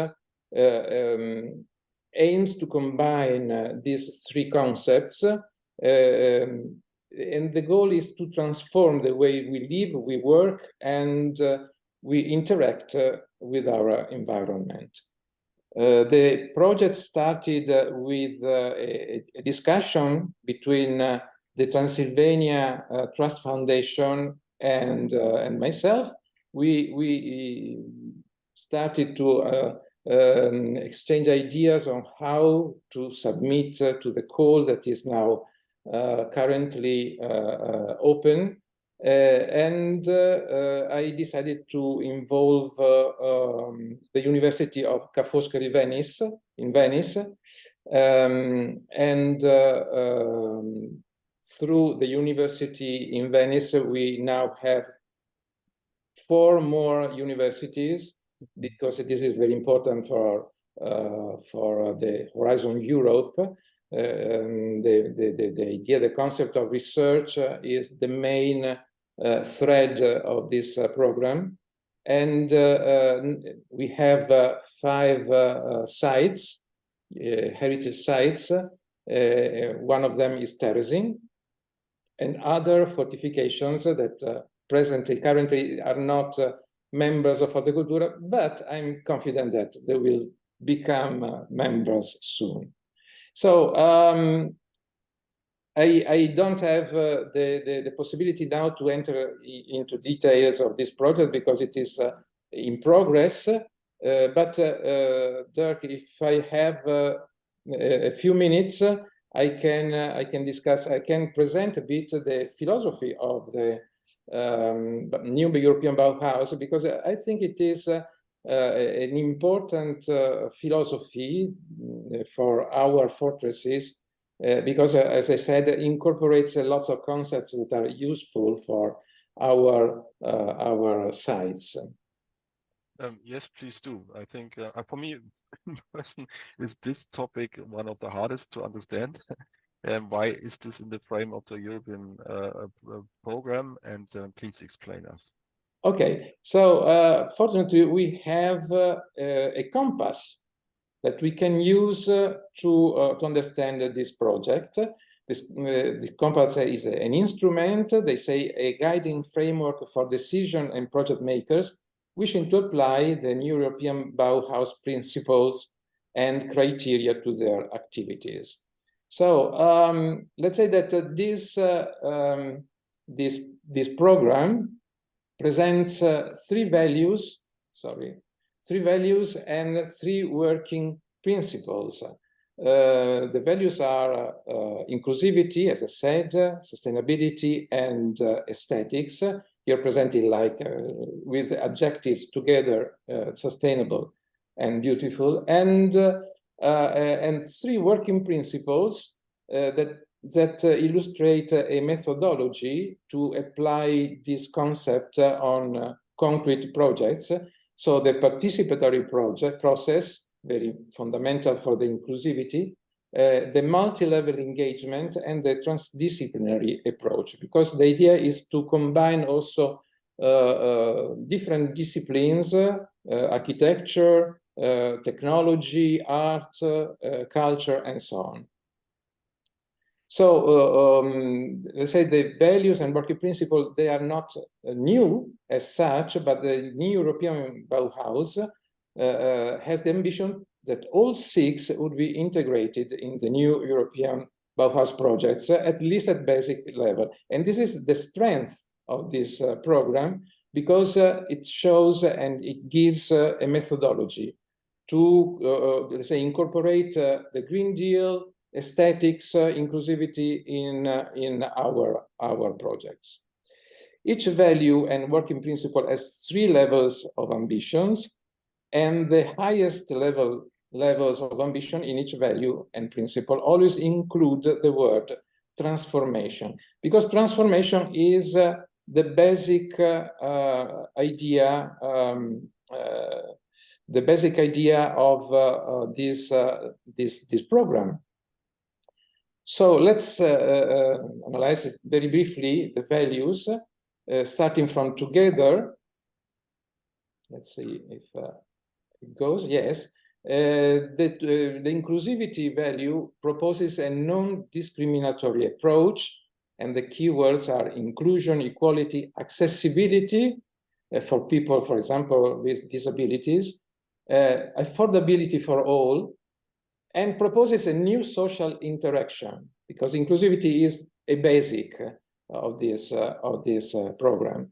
aims to combine these three concepts, and the goal is to transform the way we live, we work, and we interact with our environment. The project started with a discussion between the Transylvania Trust Foundation and myself. We started to exchange ideas on how to submit to the call that is now currently open. I decided to involve the University of Ca' Foscari Venice in Venice, through the university in Venice, we now have 4 more universities, because this is very important for the Horizon Europe. The idea, the concept of research is the main thread of this program. And we have 5 sites, heritage sites. One of them is terracing. and other fortifications that currently are not members of Forte Cultura, but I'm confident that they will become members soon. So I don't have the possibility now to enter into details of this project because it is in progress. But Dirk, if I have a few minutes, I can discuss. I can present a bit the philosophy of the new European Bauhaus, because I think it is an important philosophy for our fortresses. Because, as I said, it incorporates lots of concepts that are useful for our sites. Yes, please do. I think for me, is this topic one of the hardest to understand? And why is this in the frame of the European program? And please explain us. Okay, so fortunately, we have a compass that we can use to understand this project. This compass is an instrument, they say a guiding framework for decision and project makers wishing to apply the new European Bauhaus principles and criteria to their activities. So let's say that this program presents three values and three working principles. The values are inclusivity, as I said, sustainability, and aesthetics. Here presented like with adjectives together, sustainable and beautiful, and three working principles that illustrate a methodology to apply this concept on concrete projects. So the participatory process, very fundamental for the inclusivity, the multi-level engagement, and the transdisciplinary approach, because the idea is to combine also different disciplines, architecture, technology, art, culture, and so on. So let's say the values and working principles, they are not new as such, but the new European Bauhaus has the ambition that all six would be integrated in the new European Bauhaus projects, at least at basic level. And this is the strength of this program, because it shows and it gives a methodology to, let's say, incorporate the Green Deal, aesthetics, inclusivity in our projects. Each value and working principle has three levels of ambitions, and the highest levels of ambition in each value and principle always include the word transformation, because transformation is the basic idea. The basic idea of this program. So let's analyze it very briefly, the values, starting from together. Let's see if it goes. Yes. The inclusivity value proposes a non-discriminatory approach, and the keywords are inclusion, equality, accessibility for people, for example, with disabilities, affordability for all, and proposes a new social interaction, because inclusivity is a basic of this program.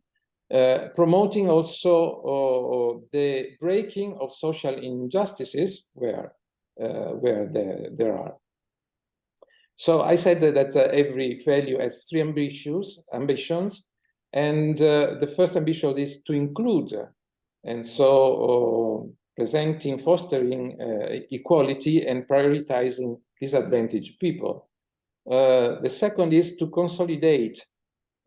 Promoting also the breaking of social injustices where there are. So I said that every value has three ambitions, and the first ambition is to include, and so presenting, fostering equality and prioritizing disadvantaged people. The second is to consolidate,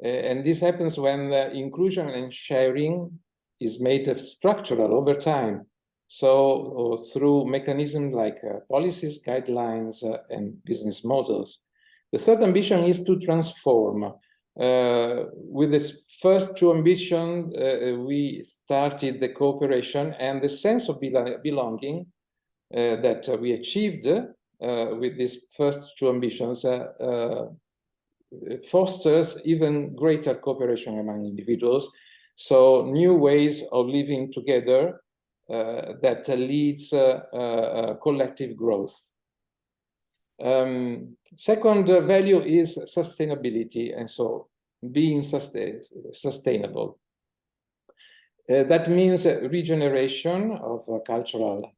and this happens when inclusion and sharing is made structural over time. So through mechanisms like policies, guidelines, and business models. The third ambition is to transform. With the first two ambitions, we started the cooperation and the sense of belonging that we achieved with these first two ambitions fosters even greater cooperation among individuals. So new ways of living together that leads collective growth. Second value is sustainability, and so being sustainable. That means regeneration of cultural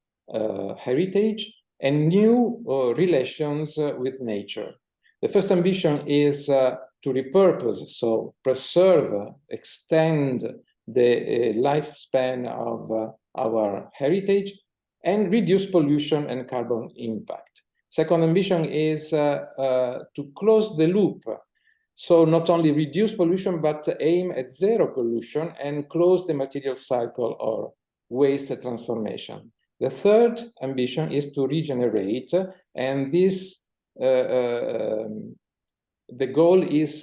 heritage and new relations with nature. The first ambition is to repurpose, so preserve, extend the lifespan of our heritage and reduce pollution and carbon impact. Second ambition is to close the loop. So not only reduce pollution, but aim at zero pollution and close the material cycle or waste transformation. The third ambition is to regenerate, and this the goal is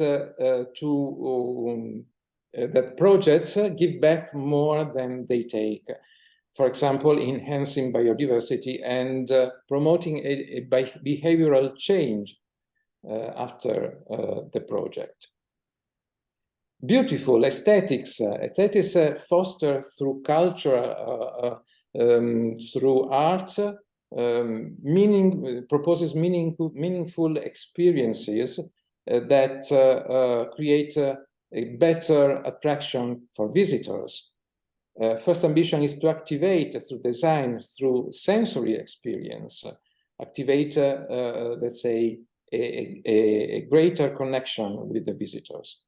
that projects give back more than they take. For example, enhancing biodiversity and promoting a behavioral change after the project. Beautiful aesthetics. Aesthetics fostered through culture, through art, proposes meaningful experiences that create a better attraction for visitors. First ambition is to activate through design, through sensory experience, activate, let's say, a greater connection with the visitors.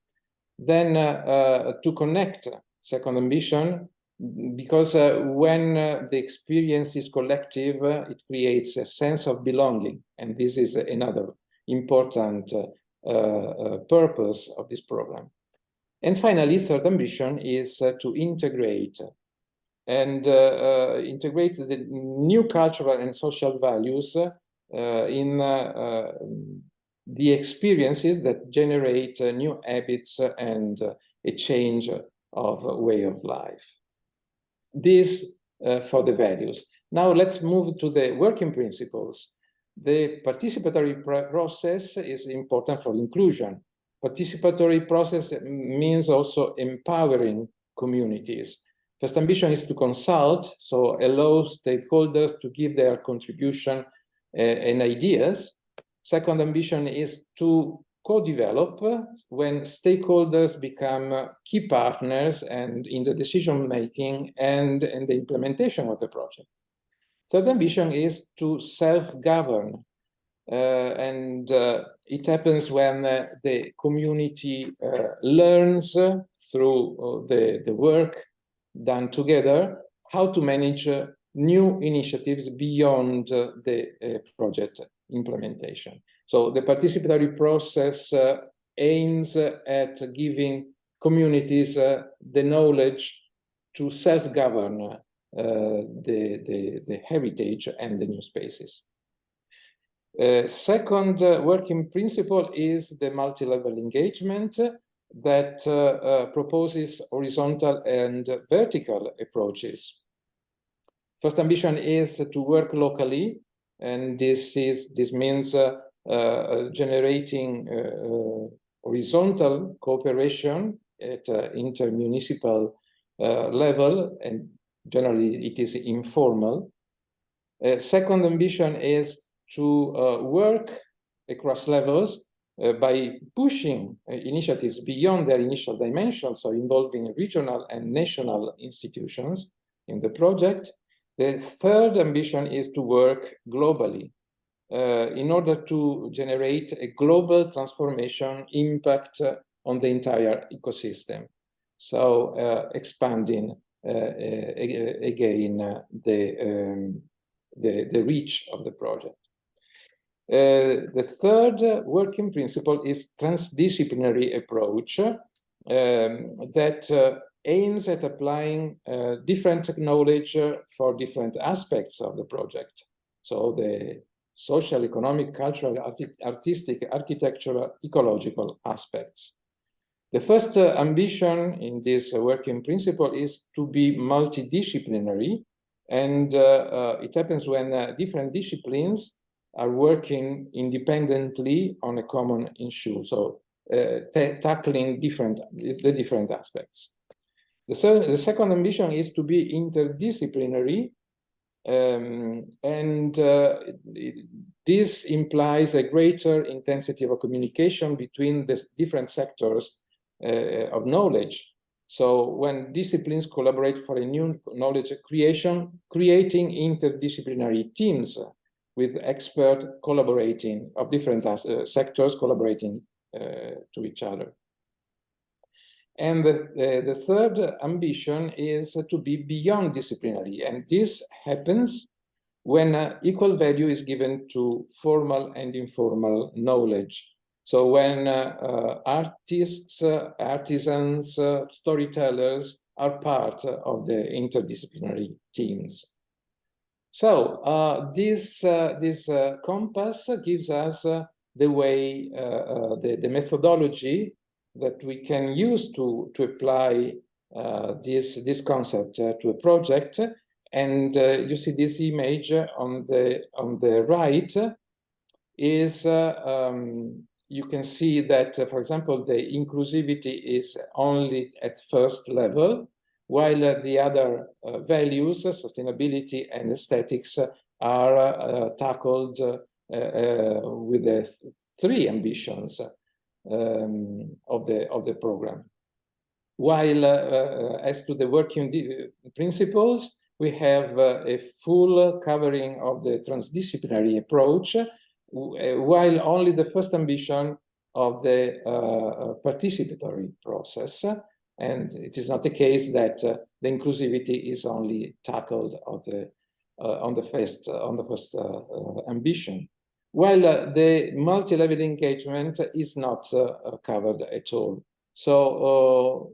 Then to connect, second ambition, because when the experience is collective, it creates a sense of belonging. And this is another important purpose of this program. And finally, third ambition is to integrate and integrate the new cultural and social values in the experiences that generate new habits and a change of way of life. This for the values. Now let's move to the working principles. The participatory process is important for inclusion. Participatory process means also empowering communities. First ambition is to consult, so allow stakeholders to give their contribution and ideas. Second ambition is to co-develop when stakeholders become key partners and in the decision-making and in the implementation of the project. Third ambition is to self-govern. It happens when the community learns through the work done together how to manage new initiatives beyond the project implementation. So the participatory process aims at giving communities the knowledge to self-govern the heritage and the new spaces. Second working principle is the multi-level engagement that proposes horizontal and vertical approaches. First ambition is to work locally, and this means generating horizontal cooperation at intermunicipal level, and generally it is informal. Second ambition is to work across levels by pushing initiatives beyond their initial dimension, so involving regional and national institutions in the project. The third ambition is to work globally in order to generate a global transformation impact on the entire ecosystem. So expanding again the reach of the project. The third working principle is transdisciplinary approach that aims at applying different knowledge for different aspects of the project. So the social, economic, cultural, artistic, architectural, ecological aspects. The first ambition in this working principle is to be multidisciplinary, and it happens when different disciplines are working independently on a common issue. So tackling the different aspects. The second ambition is to be interdisciplinary, and this implies a greater intensity of communication between the different sectors of knowledge. So when disciplines collaborate for a new knowledge creation, creating interdisciplinary teams with experts collaborating of different sectors collaborating to each other. And the third ambition is to be beyond disciplinary, and this happens when equal value is given to formal and informal knowledge. So when artists, artisans, storytellers are part of the interdisciplinary teams. So this compass gives us the way, the methodology that we can use to apply this concept to a project. And you see this image on the right is, you can see that, for example, the inclusivity is only at first level, while the other values, sustainability and aesthetics, are tackled with the three ambitions of the program. While as to the working principles, we have a full covering of the transdisciplinary approach, while only the first ambition of the participatory process. And it is not the case that the inclusivity is only tackled on the first ambition, while the multi-level engagement is not covered at all. So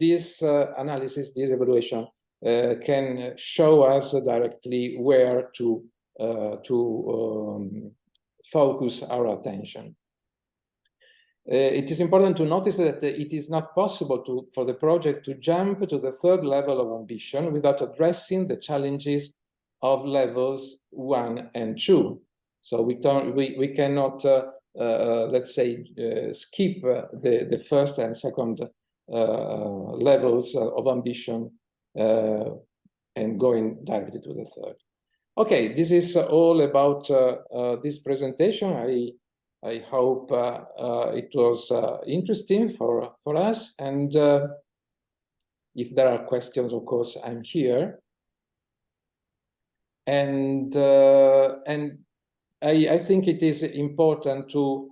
this analysis, this evaluation can show us directly where to focus our attention. It is important to notice that it is not possible for the project to jump to the third level of ambition without addressing the challenges of levels 1 and 2. So we cannot, let's say, skip the first and second levels of ambition and going directly to the third. Okay, this is all about this presentation. I hope it was interesting for us. And if there are questions, of course, I'm here. And I think it is important to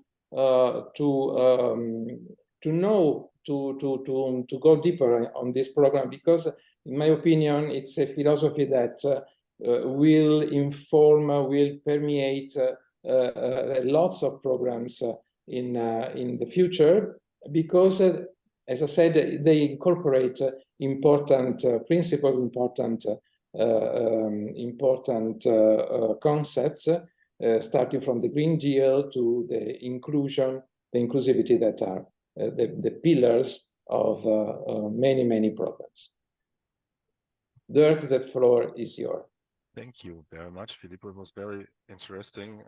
know, to go deeper on this program, because in my opinion, it's a philosophy that will inform, will permeate lots of programs in the future, because as I said, they incorporate important principles, important concepts, starting from the Green Deal to the inclusion, the inclusivity, that are the pillars of many programs. Dirk, the floor is yours. Thank you very much, Filippo. It was very interesting.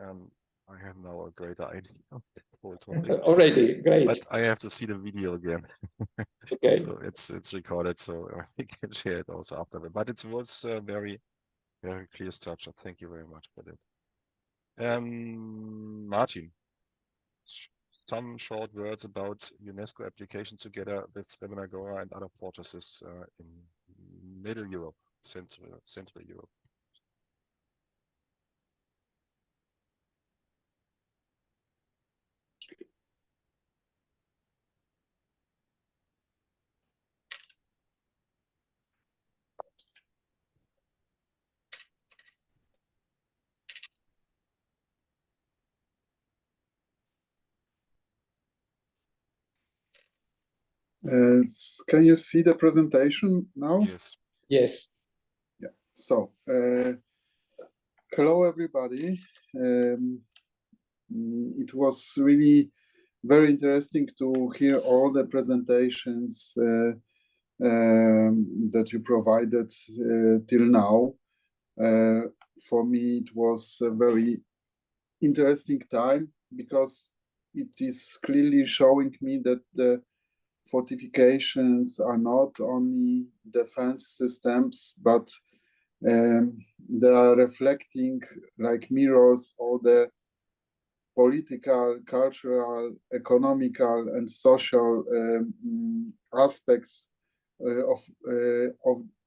I have now a greater idea of the whole topic. Already, great. But I have to see the video again. Okay. So it's recorded, so I can share it also after. But it was very clear structure. Thank you very much for that. Martin, some short words about UNESCO application together with Agora and other fortresses in Middle Europe, Central Europe. Can you see the presentation now? Yes. Yes. Yeah. So, hello everybody. It was really very interesting to hear all the presentations that you provided till now. For me, it was a very interesting time, because it is clearly showing me that the fortifications are not only defense systems, but they are reflecting like mirrors all the political, cultural, economical, and social aspects of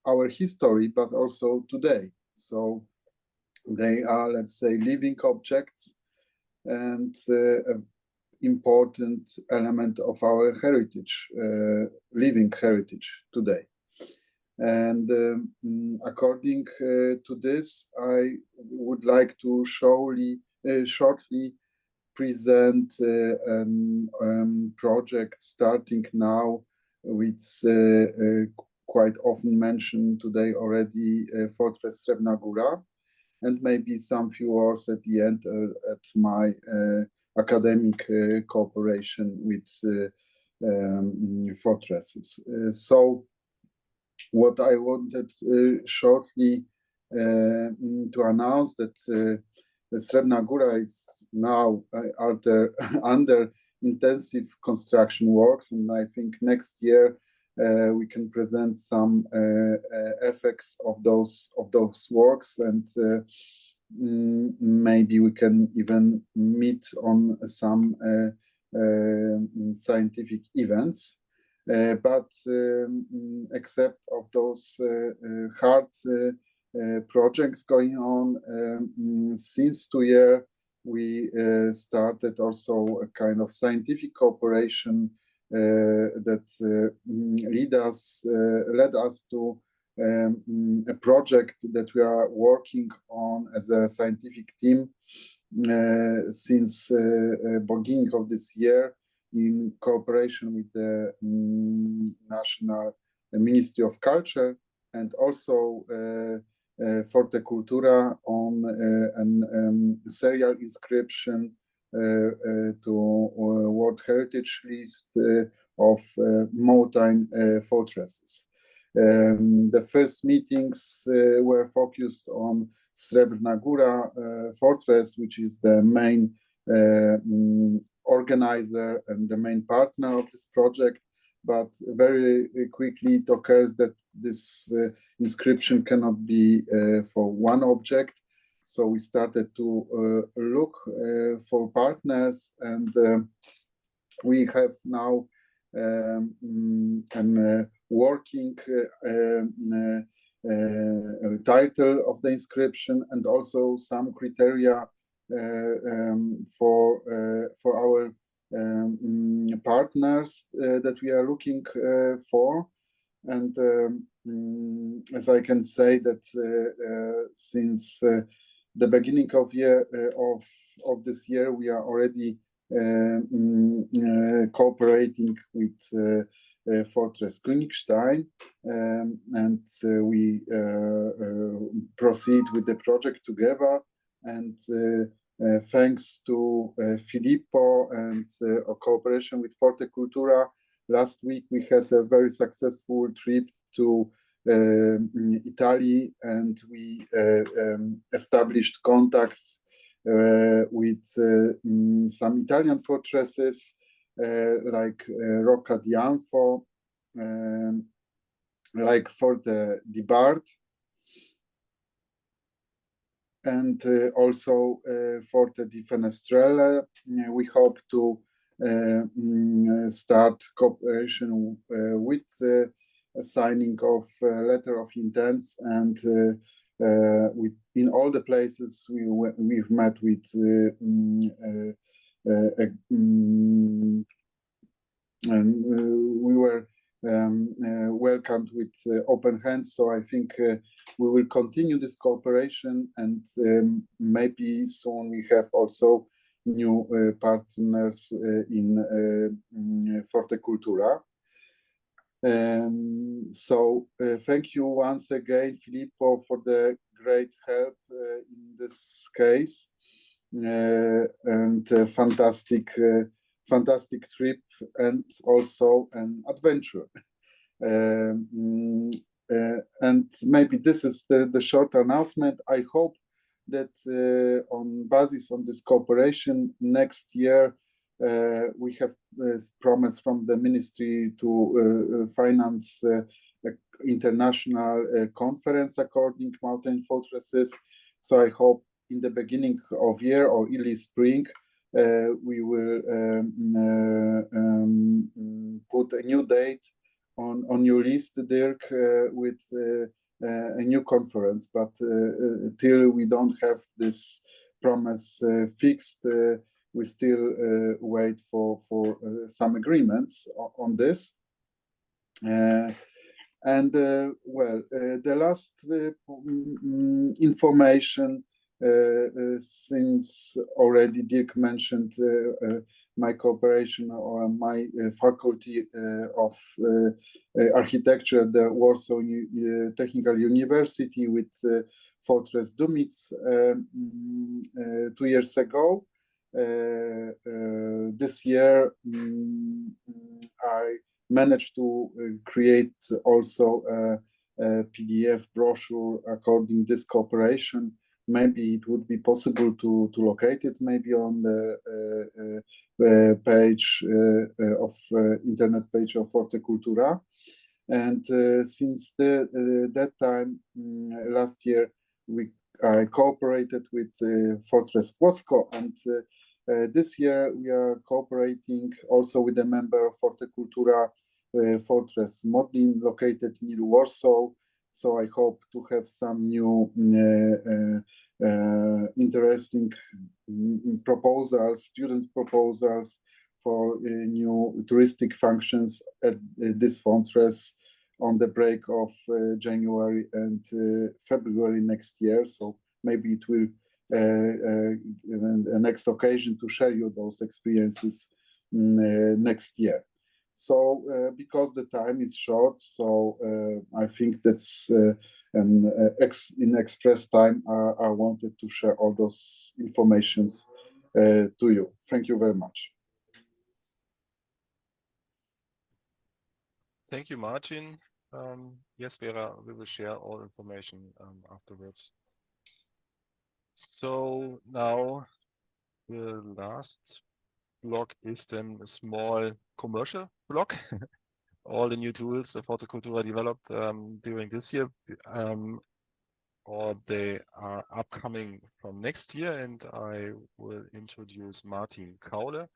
our history, but also today. So they are, let's say, living objects and an important element of our heritage, living heritage today. And according to this, I would like to shortly present a project starting now with quite often mentioned today already Fortress Srebrna Góra, and maybe some few words at the end at my academic cooperation with fortresses. So what I wanted shortly to announce that Srebrna Góra is now under intensive construction works, and I think next year we can present some effects of those works, and maybe we can even meet on some scientific events. But except of those hard projects going on, since 2 years we started also a kind of scientific cooperation that led us to a project that we are working on as a scientific team since beginning of this year, in cooperation with the National Ministry of Culture and also Forte Cultura on a serial inscription to World Heritage List of mountain fortresses. The first meetings were focused on Srebrna Góra fortress, which is the main organizer and the main partner of this project, but very quickly it occurs that this inscription cannot be for one object. So we started to look for partners, and we have now a working title of the inscription, and also some criteria for our partners that we are looking for. And as I can say that since the beginning of this year, we are already cooperating with Fortress Königstein, and we proceed with the project together. And thanks to Filippo and a cooperation with Forte Cultura, last week we had a very successful trip to Italy, and we established contacts with some Italian fortresses like Rocca di Anfo, like Forte di Bard, and also Forte di Fenestrelle. We hope to start cooperation with a signing of letter of intents, and in all the places we've met with and we were welcomed with open hands. So I think we will continue this cooperation, and maybe soon we have also new partners in Forte Cultura. So thank you once again, Filippo, for the great help in this case, and fantastic trip, and also an adventure. And maybe this is the short announcement. I hope that on basis on this cooperation next year We have this promise from the ministry to finance international conference according mountain fortresses. So I hope in the beginning of year or early spring, we will put a new date on your list, Dirk, with a new conference. But till we don't have this promise fixed, we still wait for some agreements on this. And well, the last information, since already Dirk mentioned my cooperation or my faculty of architecture at the Warsaw Technical University with Fortress Dumitz 2 years ago. This year, I managed to create also a PDF brochure according this cooperation. Maybe it would be possible to locate it maybe on the page of internet page of Forte Cultura. And since that time, last year, I cooperated with Fortress Płocko, and this year we are cooperating also with a member of Forte Cultura, Fortress Modlin, located near Warsaw. So I hope to have some new interesting proposals, student proposals for new touristic functions at this fortress on the break of January and February next year. So maybe it will a next occasion to share you those experiences next year. So because the time is short, so I think that's in express time I wanted to share all those informations to you. Thank you very much. Thank you, Martin. Yes, Vera, we will share all information afterwards. So now the last block is then a small commercial block. All the new tools Forte Cultura developed during this year, or they are upcoming from next year, and I will introduce Martin Kaule,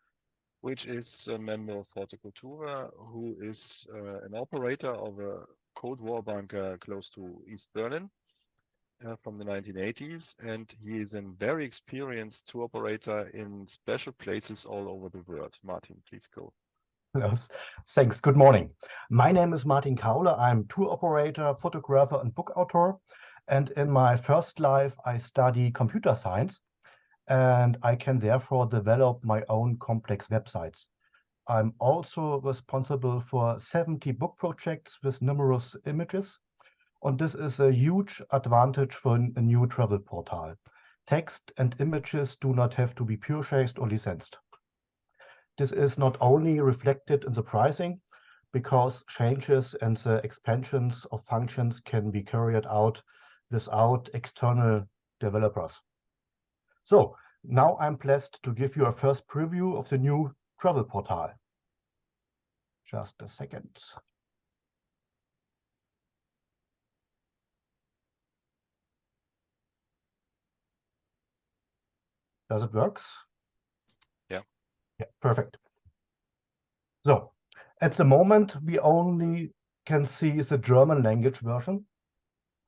which is a member of Forte Cultura, who is an operator of a Cold War bunker close to East Berlin from the 1980s, and he is a very experienced tour operator in special places all over the world. Martin, please go. Yes, thanks. Good morning. My name is Martin Kaule. I'm tour operator, photographer, and book author. And in my first life, I study computer science, and I can therefore develop my own complex websites. I'm also responsible for 70 book projects with numerous images. And this is a huge advantage for a new travel portal. Text and images do not have to be purchased or licensed. This is not only reflected in the pricing, because changes and the expansions of functions can be carried out without external developers. So now I'm pleased to give you a first preview of the new travel portal. Just a second. Does it work? Yeah. Yeah, perfect. So at the moment, we only can see the German language version,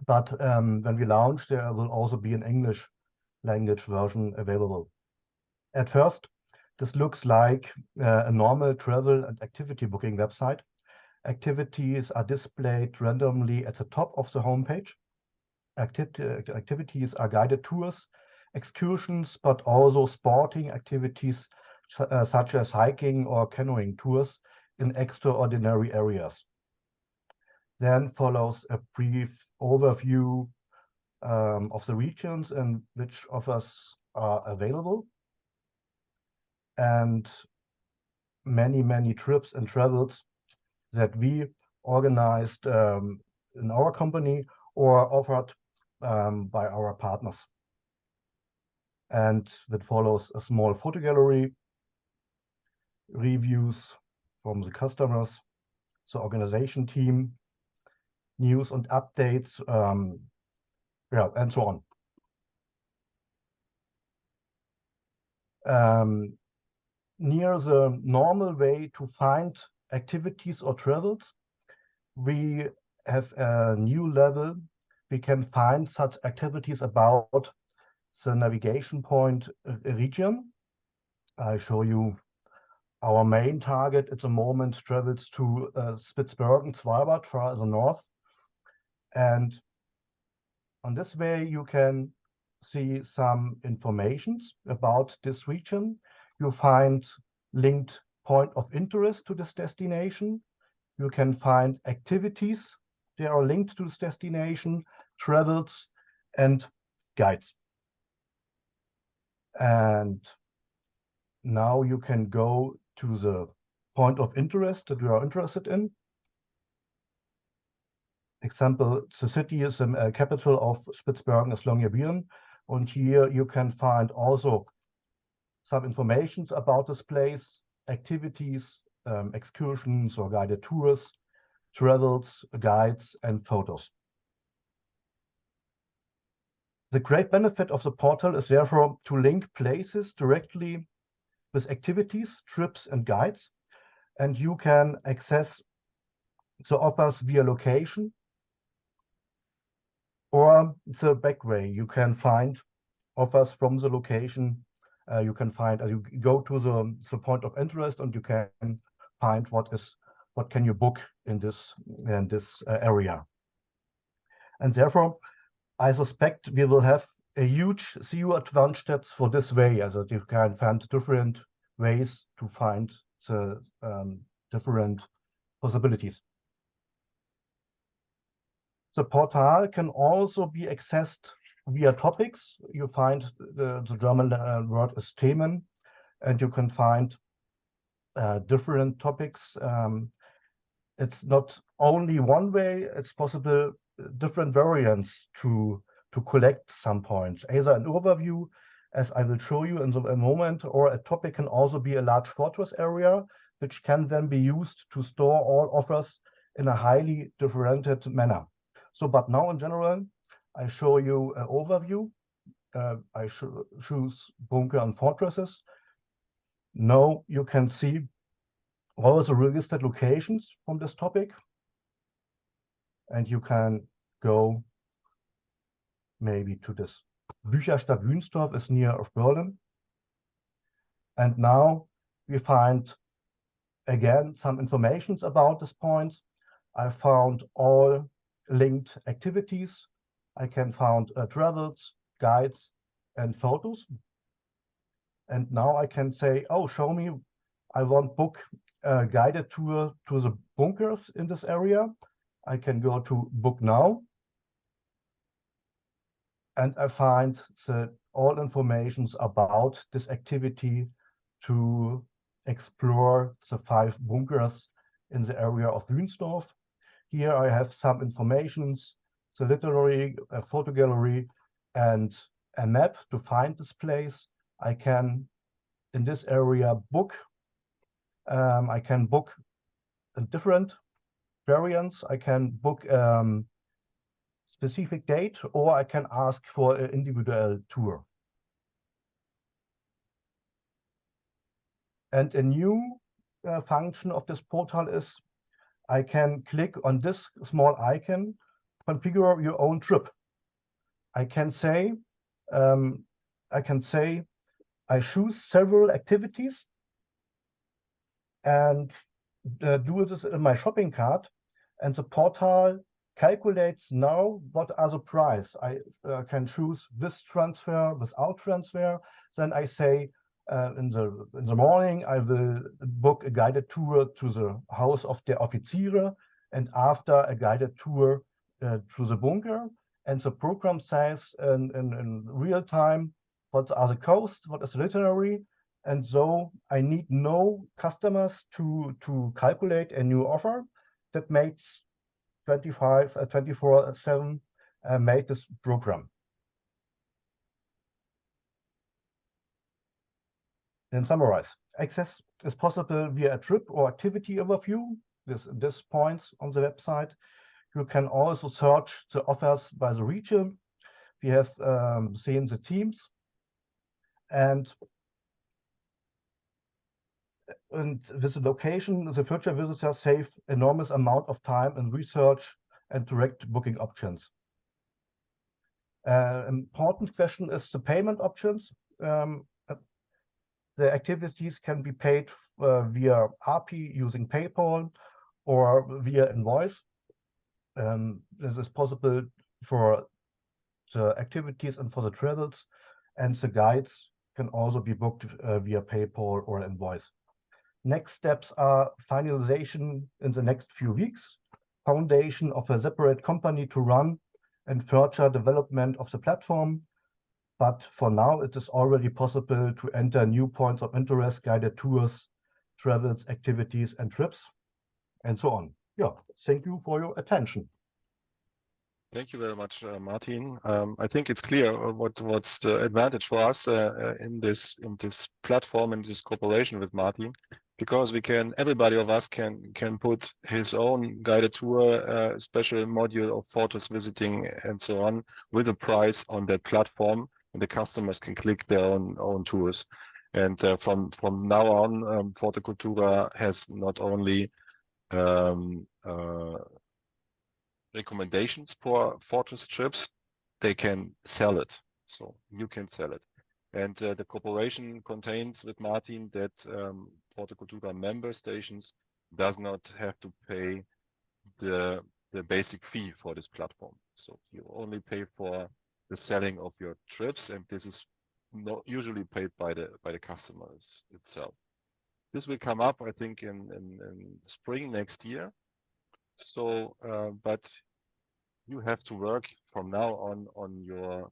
but when we launch, there will also be an English language version available. At first, this looks like a normal travel and activity booking website. Activities are displayed randomly at the top of the homepage. Activities are guided tours, excursions, but also sporting activities such as hiking or canoeing tours in extraordinary areas. Then follows a brief overview of the regions in which offers are available, and many trips and travels that we organized in our company or offered by our partners. And that follows a small photo gallery reviews from the customers, the organization team, news and updates, yeah, and so on. Near the normal way to find activities or travels, we have a new level. We can find such activities about the navigation point region. I show you our main target at the moment travels to Spitsbergen, Svalbard, far the north. And on this way, you can see some informations about this region. You find linked point of interest to this destination. You can find activities that are linked to this destination, travels, and guides. And now you can go to the point of interest that you are interested in. Example, the city is the capital of Spitsbergen is Longyearbyen. And here you can find also some information about this place, activities, excursions or guided tours, travels, guides, and photos. The great benefit of the portal is therefore to link places directly with activities, trips, and guides. And you can access the offers via location or the back way. You can find offers from the location. You can find, you go to the point of interest and you can find what can you book in this area. And therefore, I suspect we will have a huge CU advantage for this way, as you can find different ways to find the different possibilities. The portal can also be accessed via topics. You find the German word is Themen, and you can find different topics. It's not only one way, it's possible different variants to collect some points, either an overview, as I will show you in a moment, or a topic can also be a large fortress area, which can then be used to store all offers in a highly differentiated manner. So, but now in general, I show you an overview. I choose bunker and fortresses. Now you can see all the registered locations from this topic. And you can go maybe to this Bücherstadt Wünsdorf is near of Berlin. And now we find again some information about this point. I found all linked activities. I can find travels, guides, and photos. And now I can say, oh, show me, I want book a guided tour to the bunkers in this area. I can go to book now. And I find all informations about this activity to explore the 5 bunkers in the area of Wünsdorf. Here I have some informations, the literary, photo gallery, and a map to find this place. I can, in this area, book. I can book different variants. I can book specific date, or I can ask for an individual tour. And a new function of this portal is I can click on this small icon, configure your own trip. I can say I choose several activities and do this in my shopping cart, and the portal calculates now what are the price. I can choose this transfer, without transfer. Then I say in the morning I will book a guided tour to the house of der Offiziere, and after a guided tour to the bunker. And the program says in real time what are the costs, what is literary. And so I need no customers to calculate a new offer. That makes 24/7 made this program. In summarize, access is possible via a trip or activity overview. This points on the website. You can also search the offers by the region. We have seen the teams, and with the location, the future visitors save enormous amount of time in research and direct booking options. Important question is the payment options. The activities can be paid via API using PayPal or via invoice. This is possible for the activities and for the travels, and the guides can also be booked via PayPal or invoice. Next steps are finalization in the next few weeks, foundation of a separate company to run, and further development of the platform. But for now, it is already possible to enter new points of interest, guided tours, travels, activities, and trips, and so on. Yeah, thank you for your attention. Thank you very much, Martin. I think it's clear what's the advantage for us in this platform and this cooperation with Martin, because everybody of us can put his own guided tour, special module of Fortress visiting and so on with a price on that platform, and the customers can click their own tours. And from now on, Forte Cultura has not only recommendations for Fortress trips, they can sell it. So you can sell it. And the cooperation contains with Martin that Forte Cultura member stations does not have to pay the basic fee for this platform. So you only pay for the selling of your trips, and this is not usually paid by the customers itself. This will come up, I think, in spring next year. So, but you have to work from now on your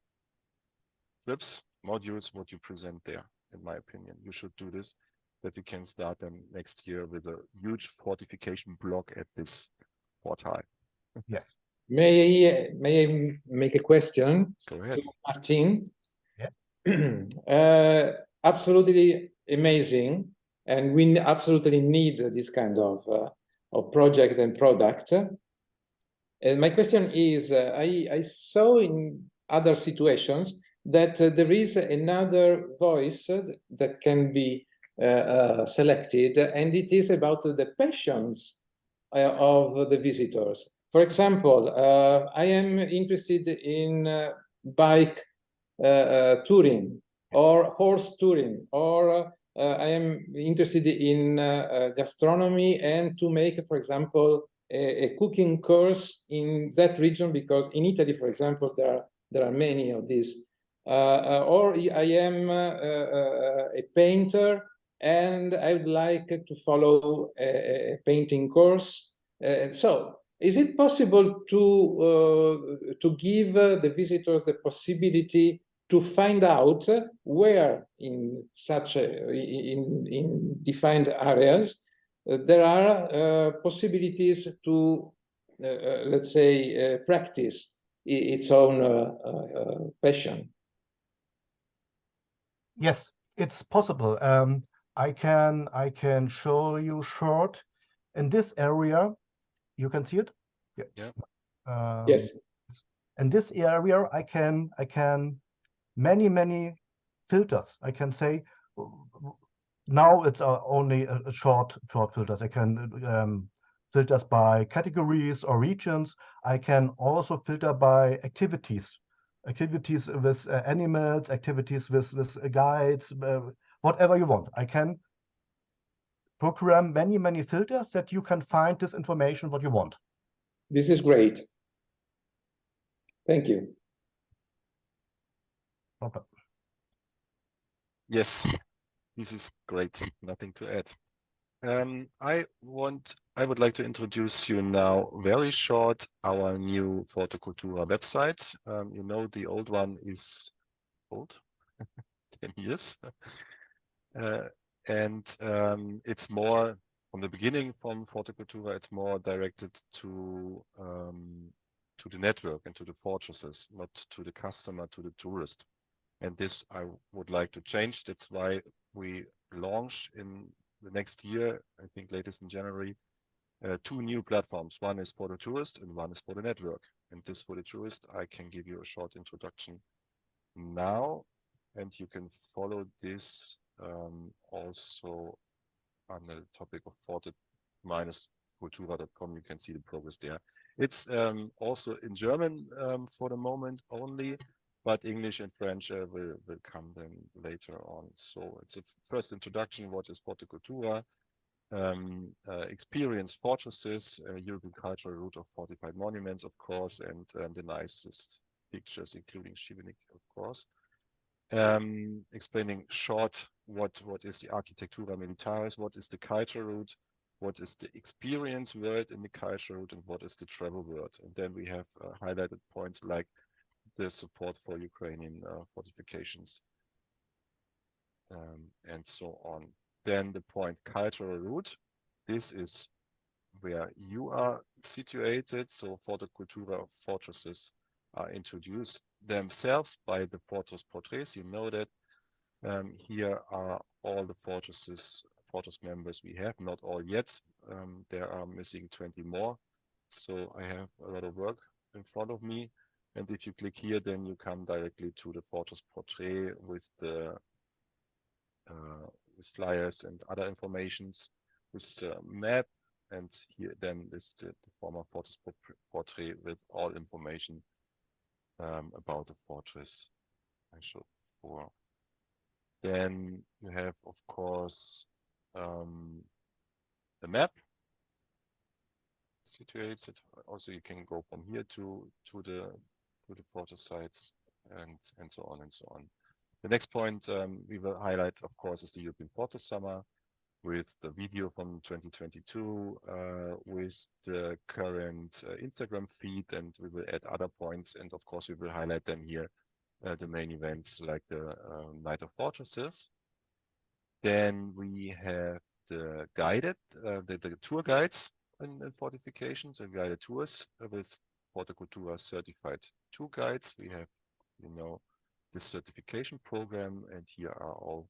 trips modules, what you present there. In my opinion, you should do this, that we can start them next year with a huge fortification block at this portal. Yes. May I make a question? Go ahead, to Martin? Yeah. Absolutely amazing, and we absolutely need this kind of project and product. And my question is, I saw in other situations that there is another voice that can be selected, and it is about the passions of the visitors. For example, I am interested in bike touring or horse touring, or I am interested in gastronomy and to make, for example, a cooking course in that region, because in Italy, for example, there are many of these. Or I am a painter and I would like to follow a painting course. So is it possible to give the visitors the possibility to find out where in such in defined areas there are possibilities to, let's say, practice its own passion? Yes, it's possible. I can show you short in this area. You can see it. Yeah. Yes. In this area, I can many filters. I can say now it's only a short filters. I can filters by categories or regions. I can also filter by activities with animals, activities with guides, whatever you want. I can program many filters that you can find this information what you want. This is great. Thank you. Okay. Yes, this is great. Nothing to add. I would like to introduce you now, very short, our new Forte Cultura website. You know, the old one is old, 10 years. And it's more, from the beginning from Forte Cultura, it's more directed to the network and to the fortresses, not to the customer, to the tourist. And this I would like to change. That's why we launch in the next year, I think latest in January, 2 new platforms. One is for the tourist and one is for the network. And this for the tourist, I can give you a short introduction now, and you can follow this also on the topic of forte-cultura.com. You can see the progress there. It's also in German for the moment only, but English and French will come then later on. So it's a first introduction. What is Forte Cultura? Experience fortresses, European cultural route of fortified monuments, of course, and the nicest pictures, including Šibenik, of course. Explaining short what is the Architectura Militaris, what is the culture route, what is the experience word in the culture route, and what is the travel word. And then we have highlighted points like the support for Ukrainian fortifications and so on. Then the point cultural route. This is where you are situated. So Forte Cultura fortresses are introduced themselves by the fortress portraits. You know that here are all the fortress members we have, not all yet. There are missing 20 more. So I have a lot of work in front of me. And if you click here, then you come directly to the fortress portrait with the with flyers and other informations, with the map, and here then is the former fortress portrait with all information about the fortress I showed before. Then you have, of course, the map situated. Also, you can go from here to the fortress sites and so on and so on. The next point we will highlight, of course, is the European Fortress Summer with the video from 2022, with the current Instagram feed, and we will add other points. And of course, we will highlight them here, the main events like the Night of Fortresses. Then we have the guided, the tour guides in fortifications and guided tours with Forte Cultura certified tour guides. We have, you know, this certification program, and here are all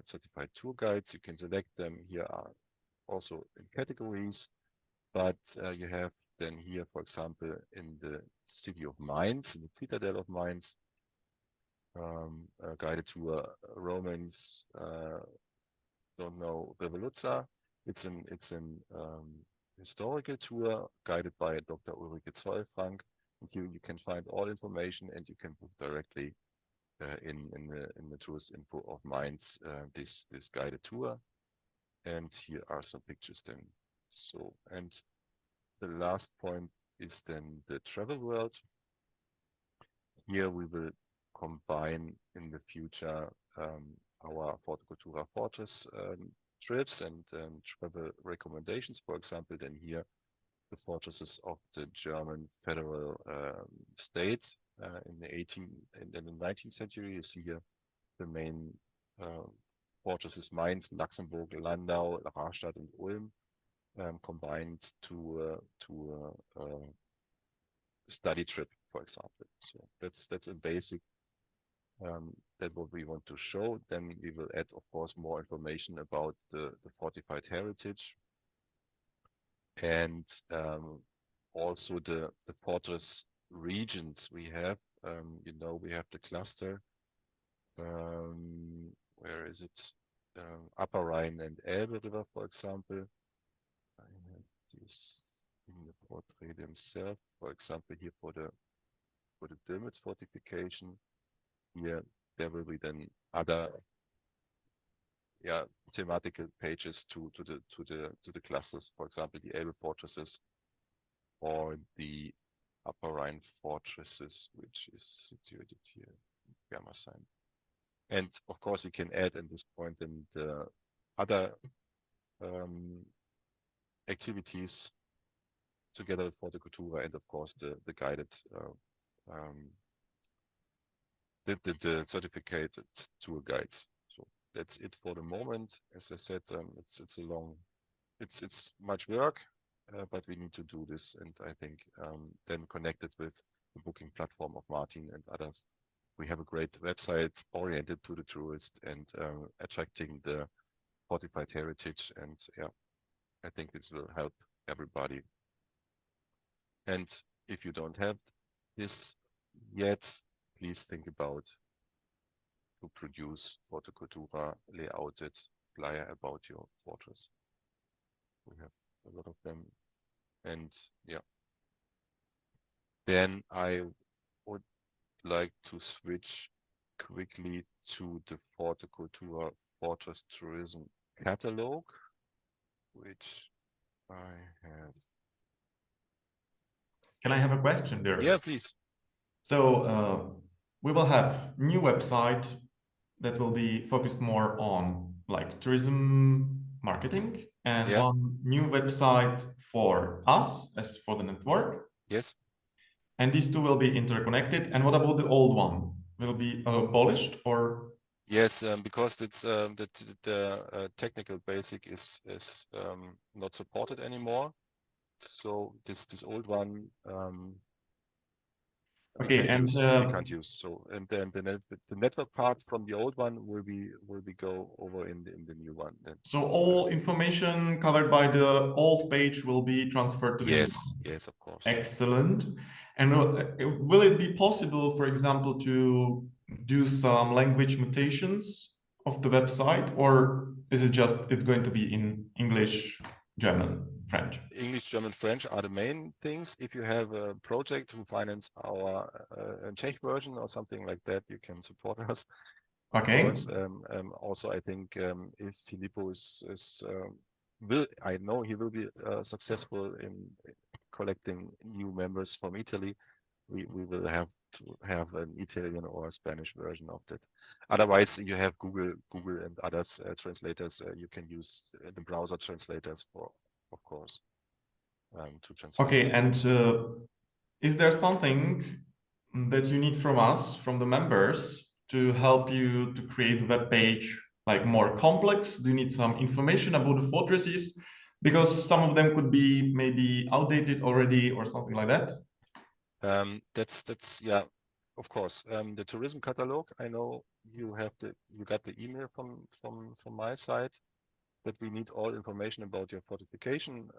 certified tour guides. You can select them. Here are also in categories, but you have then here, for example, in the city of Mainz, in the citadel of Mainz, a guided tour. Romans don't know Revoluza. It's an historical tour guided by Dr. Ulrike Zollfrank. And here you can find all information, and you can book directly in the tourist info of Mainz this guided tour. And here are some pictures then. So, and the last point is then the travel world. Here we will combine in the future our Forte Cultura fortress trips and travel recommendations. For example, then here the fortresses of the German federal state in the 19th century. You see here the main fortresses: Mainz, Luxembourg, Landau, Rastatt, and Ulm, combined to a study trip, for example. So that's a basic. That's what we want to show. Then we will add, of course, more information about the fortified heritage, and also the fortress regions we have. You know, we have the cluster. Where is it? Upper Rhine and Elbe River, for example. I have this in the portrait themselves. For example, here for the Dölmitz fortification. Here there will be then other thematical pages to the clusters. For example, the Elbe fortresses or the Upper Rhine fortresses, which is situated here in Germersheim. And of course, you can add at this point and other activities together with Forte Cultura, and of course the guided the certificated tour guides. So that's it for the moment. As I said, it's much work, but we need to do this, and I think then connected with the booking platform of Martin and others, we have a great website oriented to the tourist and attracting the fortified heritage, and yeah, I think this will help everybody. And if you don't have this yet, please think about to produce Forte Cultura layouted flyer about your fortress. We have a lot of them, and yeah. Then I would like to switch quickly to the Forte Cultura Fortress Tourism Catalog, which I have. Can I have a question there? Yeah, please. So we will have new website that will be focused more on like tourism marketing, and one new website for us as for the network. Yes. And these two will be interconnected. And what about the old one? Will it be abolished or? Yes, because it's the technical basic is not supported anymore. So this old one we can't use. So and then the network part from the old one will be go over in the new one. So all information covered by the old page will be transferred to the new one. Yes, of course. Excellent. And will it be possible, for example, to do some language mutations of the website, or is it just it's going to be in English, German, French? English, German, French are the main things. If you have a project who finance our Czech version or something like that, you can support us. Okay. Of course. Also, I think if Filippo I know he will be successful in collecting new members from Italy. We will have to have an Italian or a Spanish version of that. Otherwise, you have Google and others translators. You can use the browser translators for, of course, to translate. Okay, and is there something that you need from us, from the members, to help you to create the web page like more complex? Do you need some information about the fortresses? Because some of them could be maybe outdated already or something like that. That's yeah, of course. The tourism catalog. I know you got the email from my side that we need all information about your fortification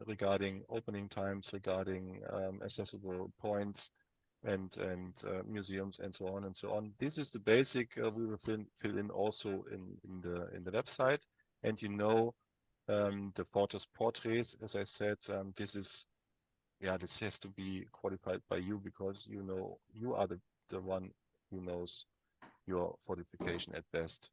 regarding opening times, regarding accessible points, and museums and so on and so on. This is the basic. We will fill in also in the website, and the fortress portraits. As I said, this has to be qualified by you, because you are the one who knows your fortification at best.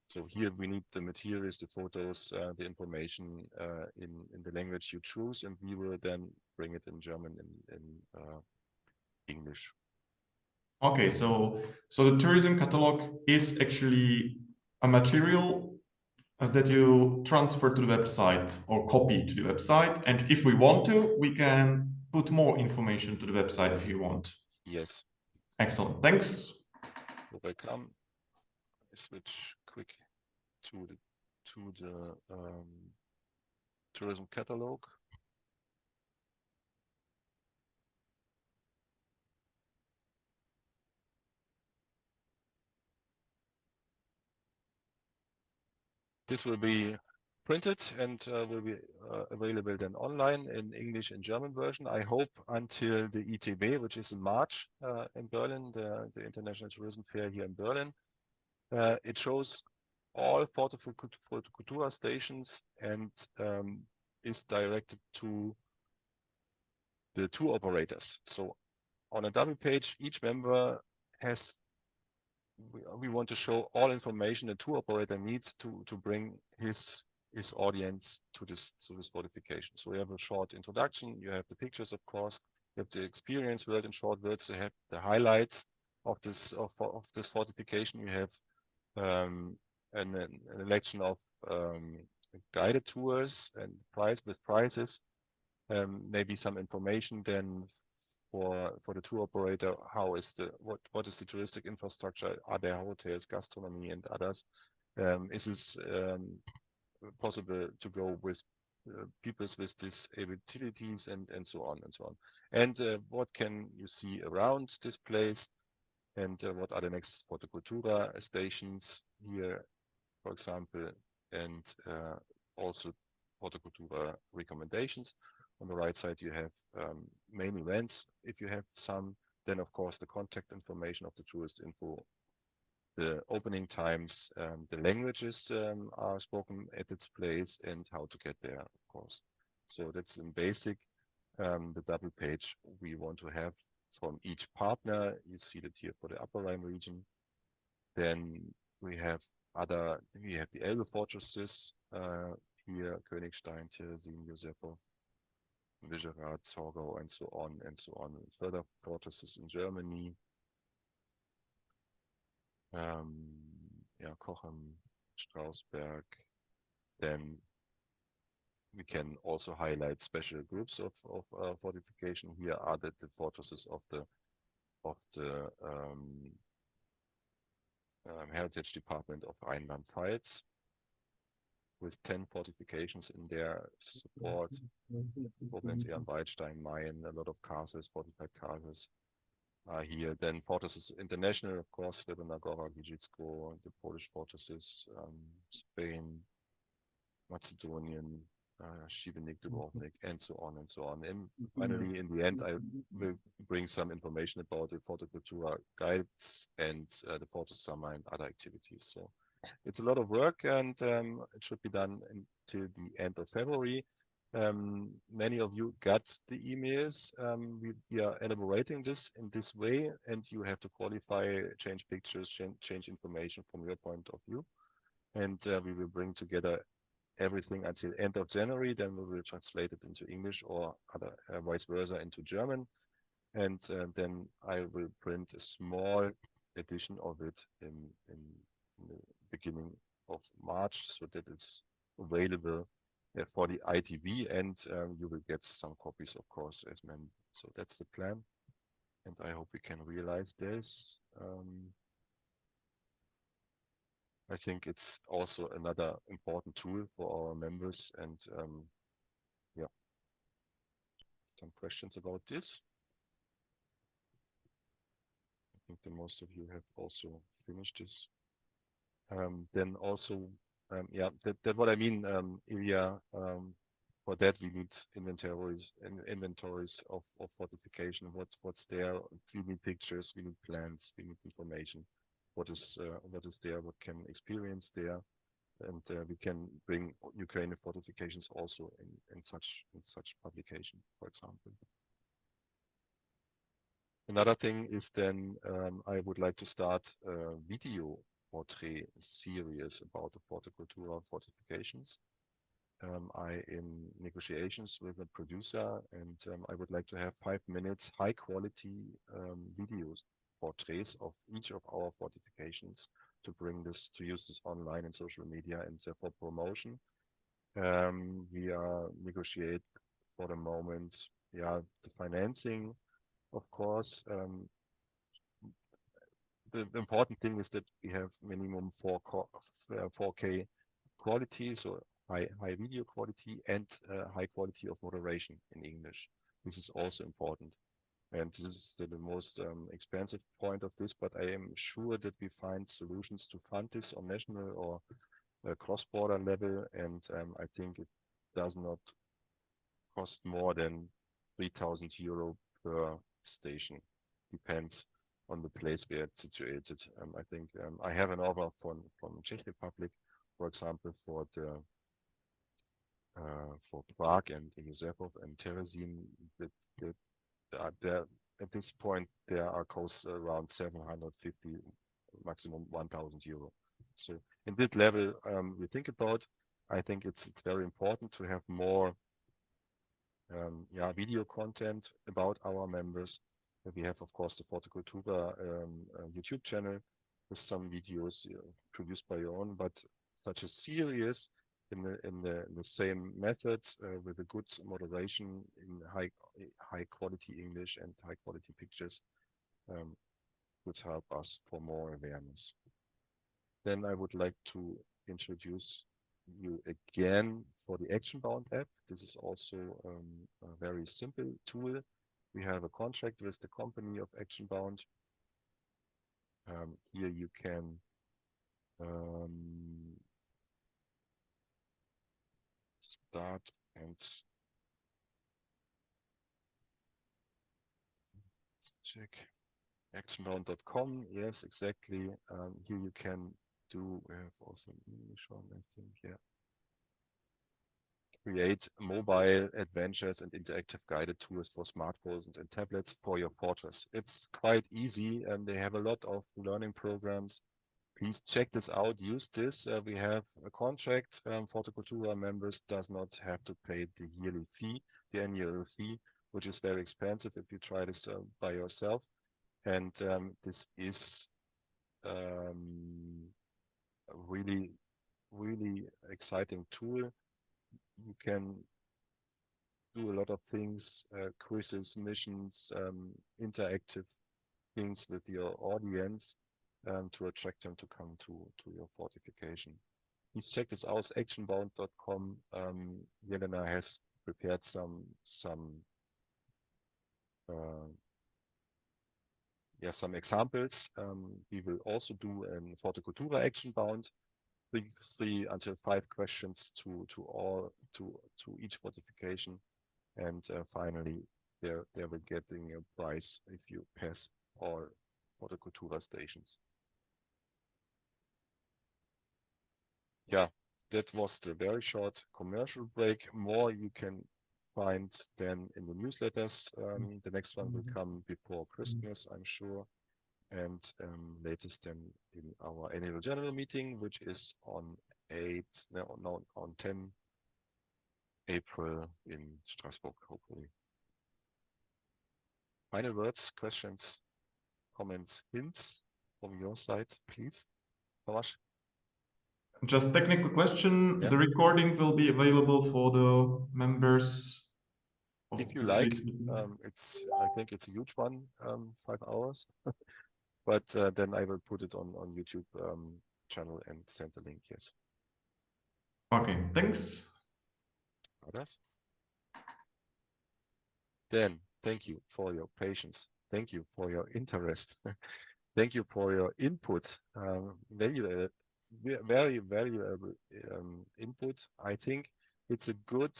So here we need the materials, the photos, the information in the language you choose, and we will then bring it in German and English. Okay, so the tourism catalog is actually a material that you transfer to the website or copy to the website, and if we want to, we can put more information to the website if you want. Yes. Excellent. Thanks. You're welcome. I switch quick to the tourism catalog. This will be printed and will be available then online in English and German version. I hope until the ITB, which is in March in Berlin, the International Tourism Fair here in Berlin. It shows all Forte Cultura stations and is directed to the tour operators. So on a double page, each member has. We want to show all information the tour operator needs to bring his audience to this fortification. So we have a short introduction. You have the pictures, of course. You have the experience word in short words. You have the highlights of this fortification. You have an election of guided tours and prizes. Maybe some information then for the tour operator. What is the touristic infrastructure? Are there hotels, gastronomy, and others? Is this possible to go with people with disabilities and so on and so on? And what can you see around this place? And what are the next Forte Cultura stations here? For example, and also Forte Cultura recommendations. On the right side, you have main events, if you have some. Then, of course, the contact information of the tourist info, the opening times, the languages are spoken at its place, and how to get there, of course. So that's in basic the double page we want to have from each partner. You see that here for the Upper Rhine region. Then we have the Elbe fortresses here, Königstein, Terezin, Josefov, Vyšehrad, Torgau, and so on and so on. Further fortresses in Germany, Cochem, Strausberg. Then we can also highlight special groups of fortification. Here are the fortresses of the Heritage Department of Rhineland-Pfalz, with 10 fortifications in their support. Koblenz, Ehrenwaldstein, Main, a lot of castles, fortified castles are here. Then fortresses international, of course, Srebrenica Gora, Giżycko, the Polish fortresses, Spain, Macedonian, Šibenik, Dubrovnik, and so on and so on. And finally, in the end, I will bring some information about the Forte Cultura guides and the Forte Summer and other activities. So it's a lot of work, and it should be done until the end of February. Many of you got the emails. We are elaborating this in this way, and you have to qualify, change pictures, change information from your point of view. And we will bring together everything until end of January. Then we will translate it into English or other vice versa into German. And then I will print a small edition of it in the beginning of March, so that it's available for the ITV, and you will get some copies, of course, as many. So that's the plan, and I hope we can realize this. I think it's also another important tool for our members, and yeah, some questions about this. I think the most of you have also finished this. Then also, that's what I mean, Ilya. For that, we need inventories of fortification. What's there? We need pictures. We need plans. We need information. What is there? What can experience there? And we can bring Ukrainian fortifications also in such publication, for example. Another thing is then I would like to start a video portrait series about the Forte Cultura fortifications. I in negotiations with a producer, and I would like to have 5 minutes high quality videos, portraits of each of our fortifications, to use this online and social media and for promotion. We are negotiate for the moment, the financing, of course. The important thing is that we have minimum 4K quality, so high video quality, and high quality of moderation in English. This is also important, and this is the most expensive point of this, but I am sure that we find solutions to fund this on national or cross-border level, and I think it does not cost more than 3,000 euro per station. Depends on the place where it's situated. I think I have an offer from Czech Republic, for example, for Prague and Josefov and Terezin. At this point, there are costs around 750, maximum 1,000 euro. So in that level, we think about. I think it's very important to have more video content about our members. We have, of course, the Forte Cultura YouTube channel with some videos produced by your own, but such a series in the same method with a good moderation in high quality English and high quality pictures would help us for more awareness. Then I would like to introduce you again for the ActionBound app. This is also a very simple tool. We have a contract with the company of ActionBound. Here you can start and let's check actionbound.com. Yes, exactly. Here you can do, we have also English one, I think, yeah. Create mobile adventures and interactive guided tours for smartphones and tablets for your Fortress. It's quite easy and they have a lot of learning programs. Please check this out, use this. We have a contract. Forte Cultura members does not have to pay the yearly fee, the annual fee, which is very expensive if you try this by yourself. And this is a really, really exciting tool. You can do a lot of things, quizzes, missions, interactive things with your audience to attract them to come to your fortification. Please check this out, actionbound.com. Jelena has prepared some examples. We will also do in Forte Cultura Actionbound, 3 until 5 questions to each fortification, and finally they will getting a prize if you pass all Forte Cultura stations. Yeah, that was the very short commercial break. More you can find then in the newsletters. The next one will come before Christmas, I'm sure. And latest then in our annual general meeting, which is on 10 April in Strasbourg, hopefully. Final words, questions, comments, hints from your side, please. Tomasz? Just technical question. Yeah. The recording will be available for the members. If you like, I think it's a huge one, 5 hours. But then I will put it on YouTube channel and send the link. Yes. Okay. Thanks. Others? Dan, thank you for your patience. Thank you for your interest. Thank you for your input. Very valuable input. I think it's a good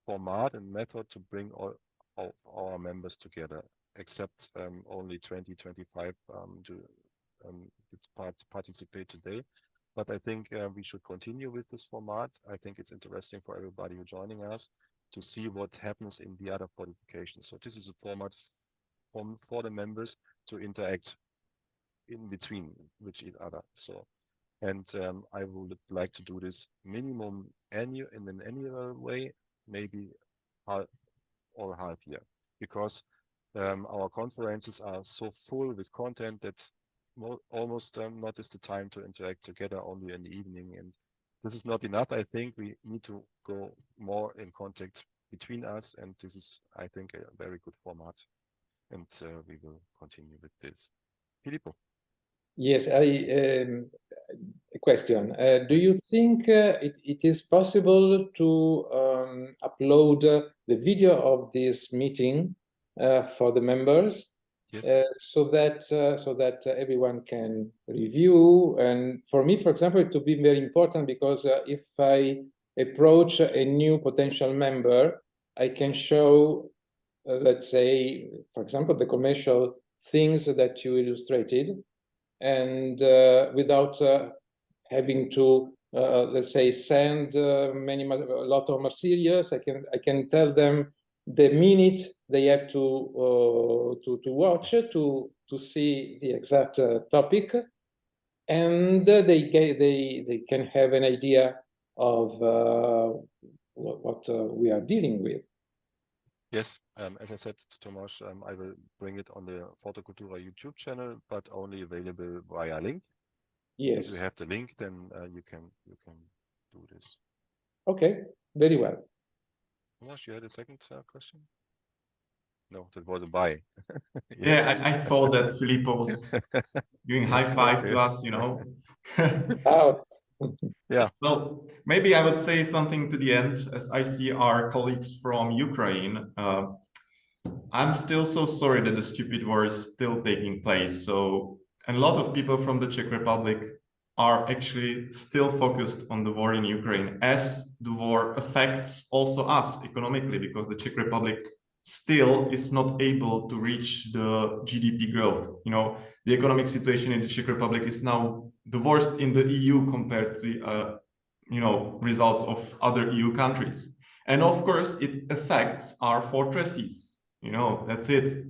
format and method to bring all our members together, except only 25 participate today. But I think we should continue with this format. I think it's interesting for everybody who's joining us to see what happens in the other fortifications. So this is a format for the members to interact in between with each other. So, and I would like to do this minimum in an annual way, maybe all half year, because our conferences are so full with content that almost not is the time to interact together, only in the evening, and this is not enough. I think we need to go more in contact between us, and this is, I think, a very good format, and we will continue with this. Filippo. Yes, a question. Do you think it is possible to upload the video of this meeting for the members? Yes. So that everyone can review? And for me, for example, it would be very important, because if I approach a new potential member, I can show, let's say, for example, the commercial things that you illustrated, and without having to, let's say, send a lot of materials, I can tell them the minute they have to watch to see the exact topic, and they can have an idea of what we are dealing with. Yes, as I said to Tomasz, I will bring it on the Forte Cultura YouTube channel, but only available via link. Yes. If you have the link, then you can do this. Okay, very well. Tomasz, you had a second question? No, that was a bye. Yes. Yeah, I thought that Filippo was doing high five to us, you know. Oh. Yeah. Well, maybe I would say something to the end, as I see our colleagues from Ukraine. I'm still so sorry that the stupid war is still taking place. So, and a lot of people from the Czech Republic are actually still focused on the war in Ukraine, as the war affects also us economically, because the Czech Republic still is not able to reach the GDP growth. You know, the economic situation in the Czech Republic is now the worst in the EU compared to the you know, results of other EU countries. And of course, it affects our fortresses. You know, that's it.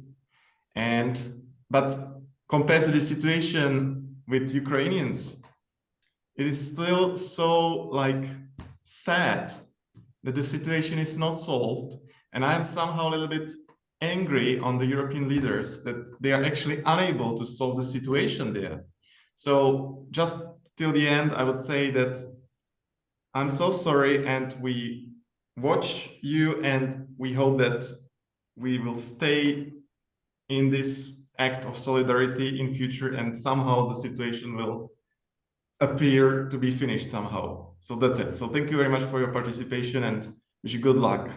But compared to the situation with Ukrainians, it is still so like sad that the situation is not solved. And I'm somehow a little bit angry on the European leaders that they are actually unable to solve the situation there. So just till the end, I would say that I'm so sorry, and we watch you, and we hope that we will stay in this act of solidarity in future, and somehow the situation will appear to be finished somehow. So that's it. So thank you very much for your participation, and wish you good luck.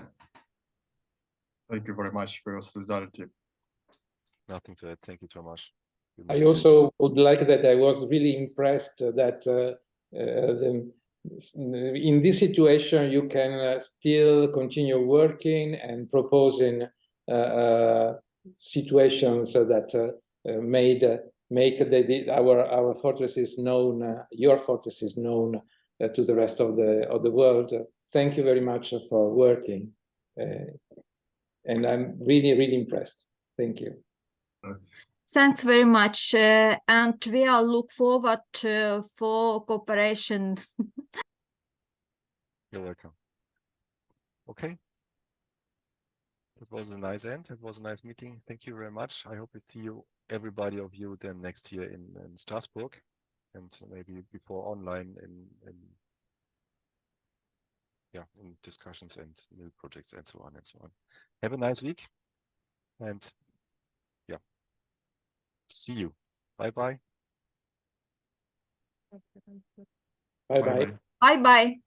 Thank you very much for your solidarity. Nothing to add. Thank you so much. I also would like that I was really impressed that in this situation you can still continue working and proposing situations that make our fortresses known, your fortresses known to the rest of the world. Thank you very much for working, and I'm really impressed. Thank you. Thanks very much, and we all look forward for cooperation. You're welcome. Okay. It was a nice end. It was a nice meeting. Thank you very much. I hope to see you, everybody of you, then next year in Strasbourg, and maybe before online in discussions and new projects and so on and so on. Have a nice week, and see you. Bye-bye. Bye-bye. Bye-bye.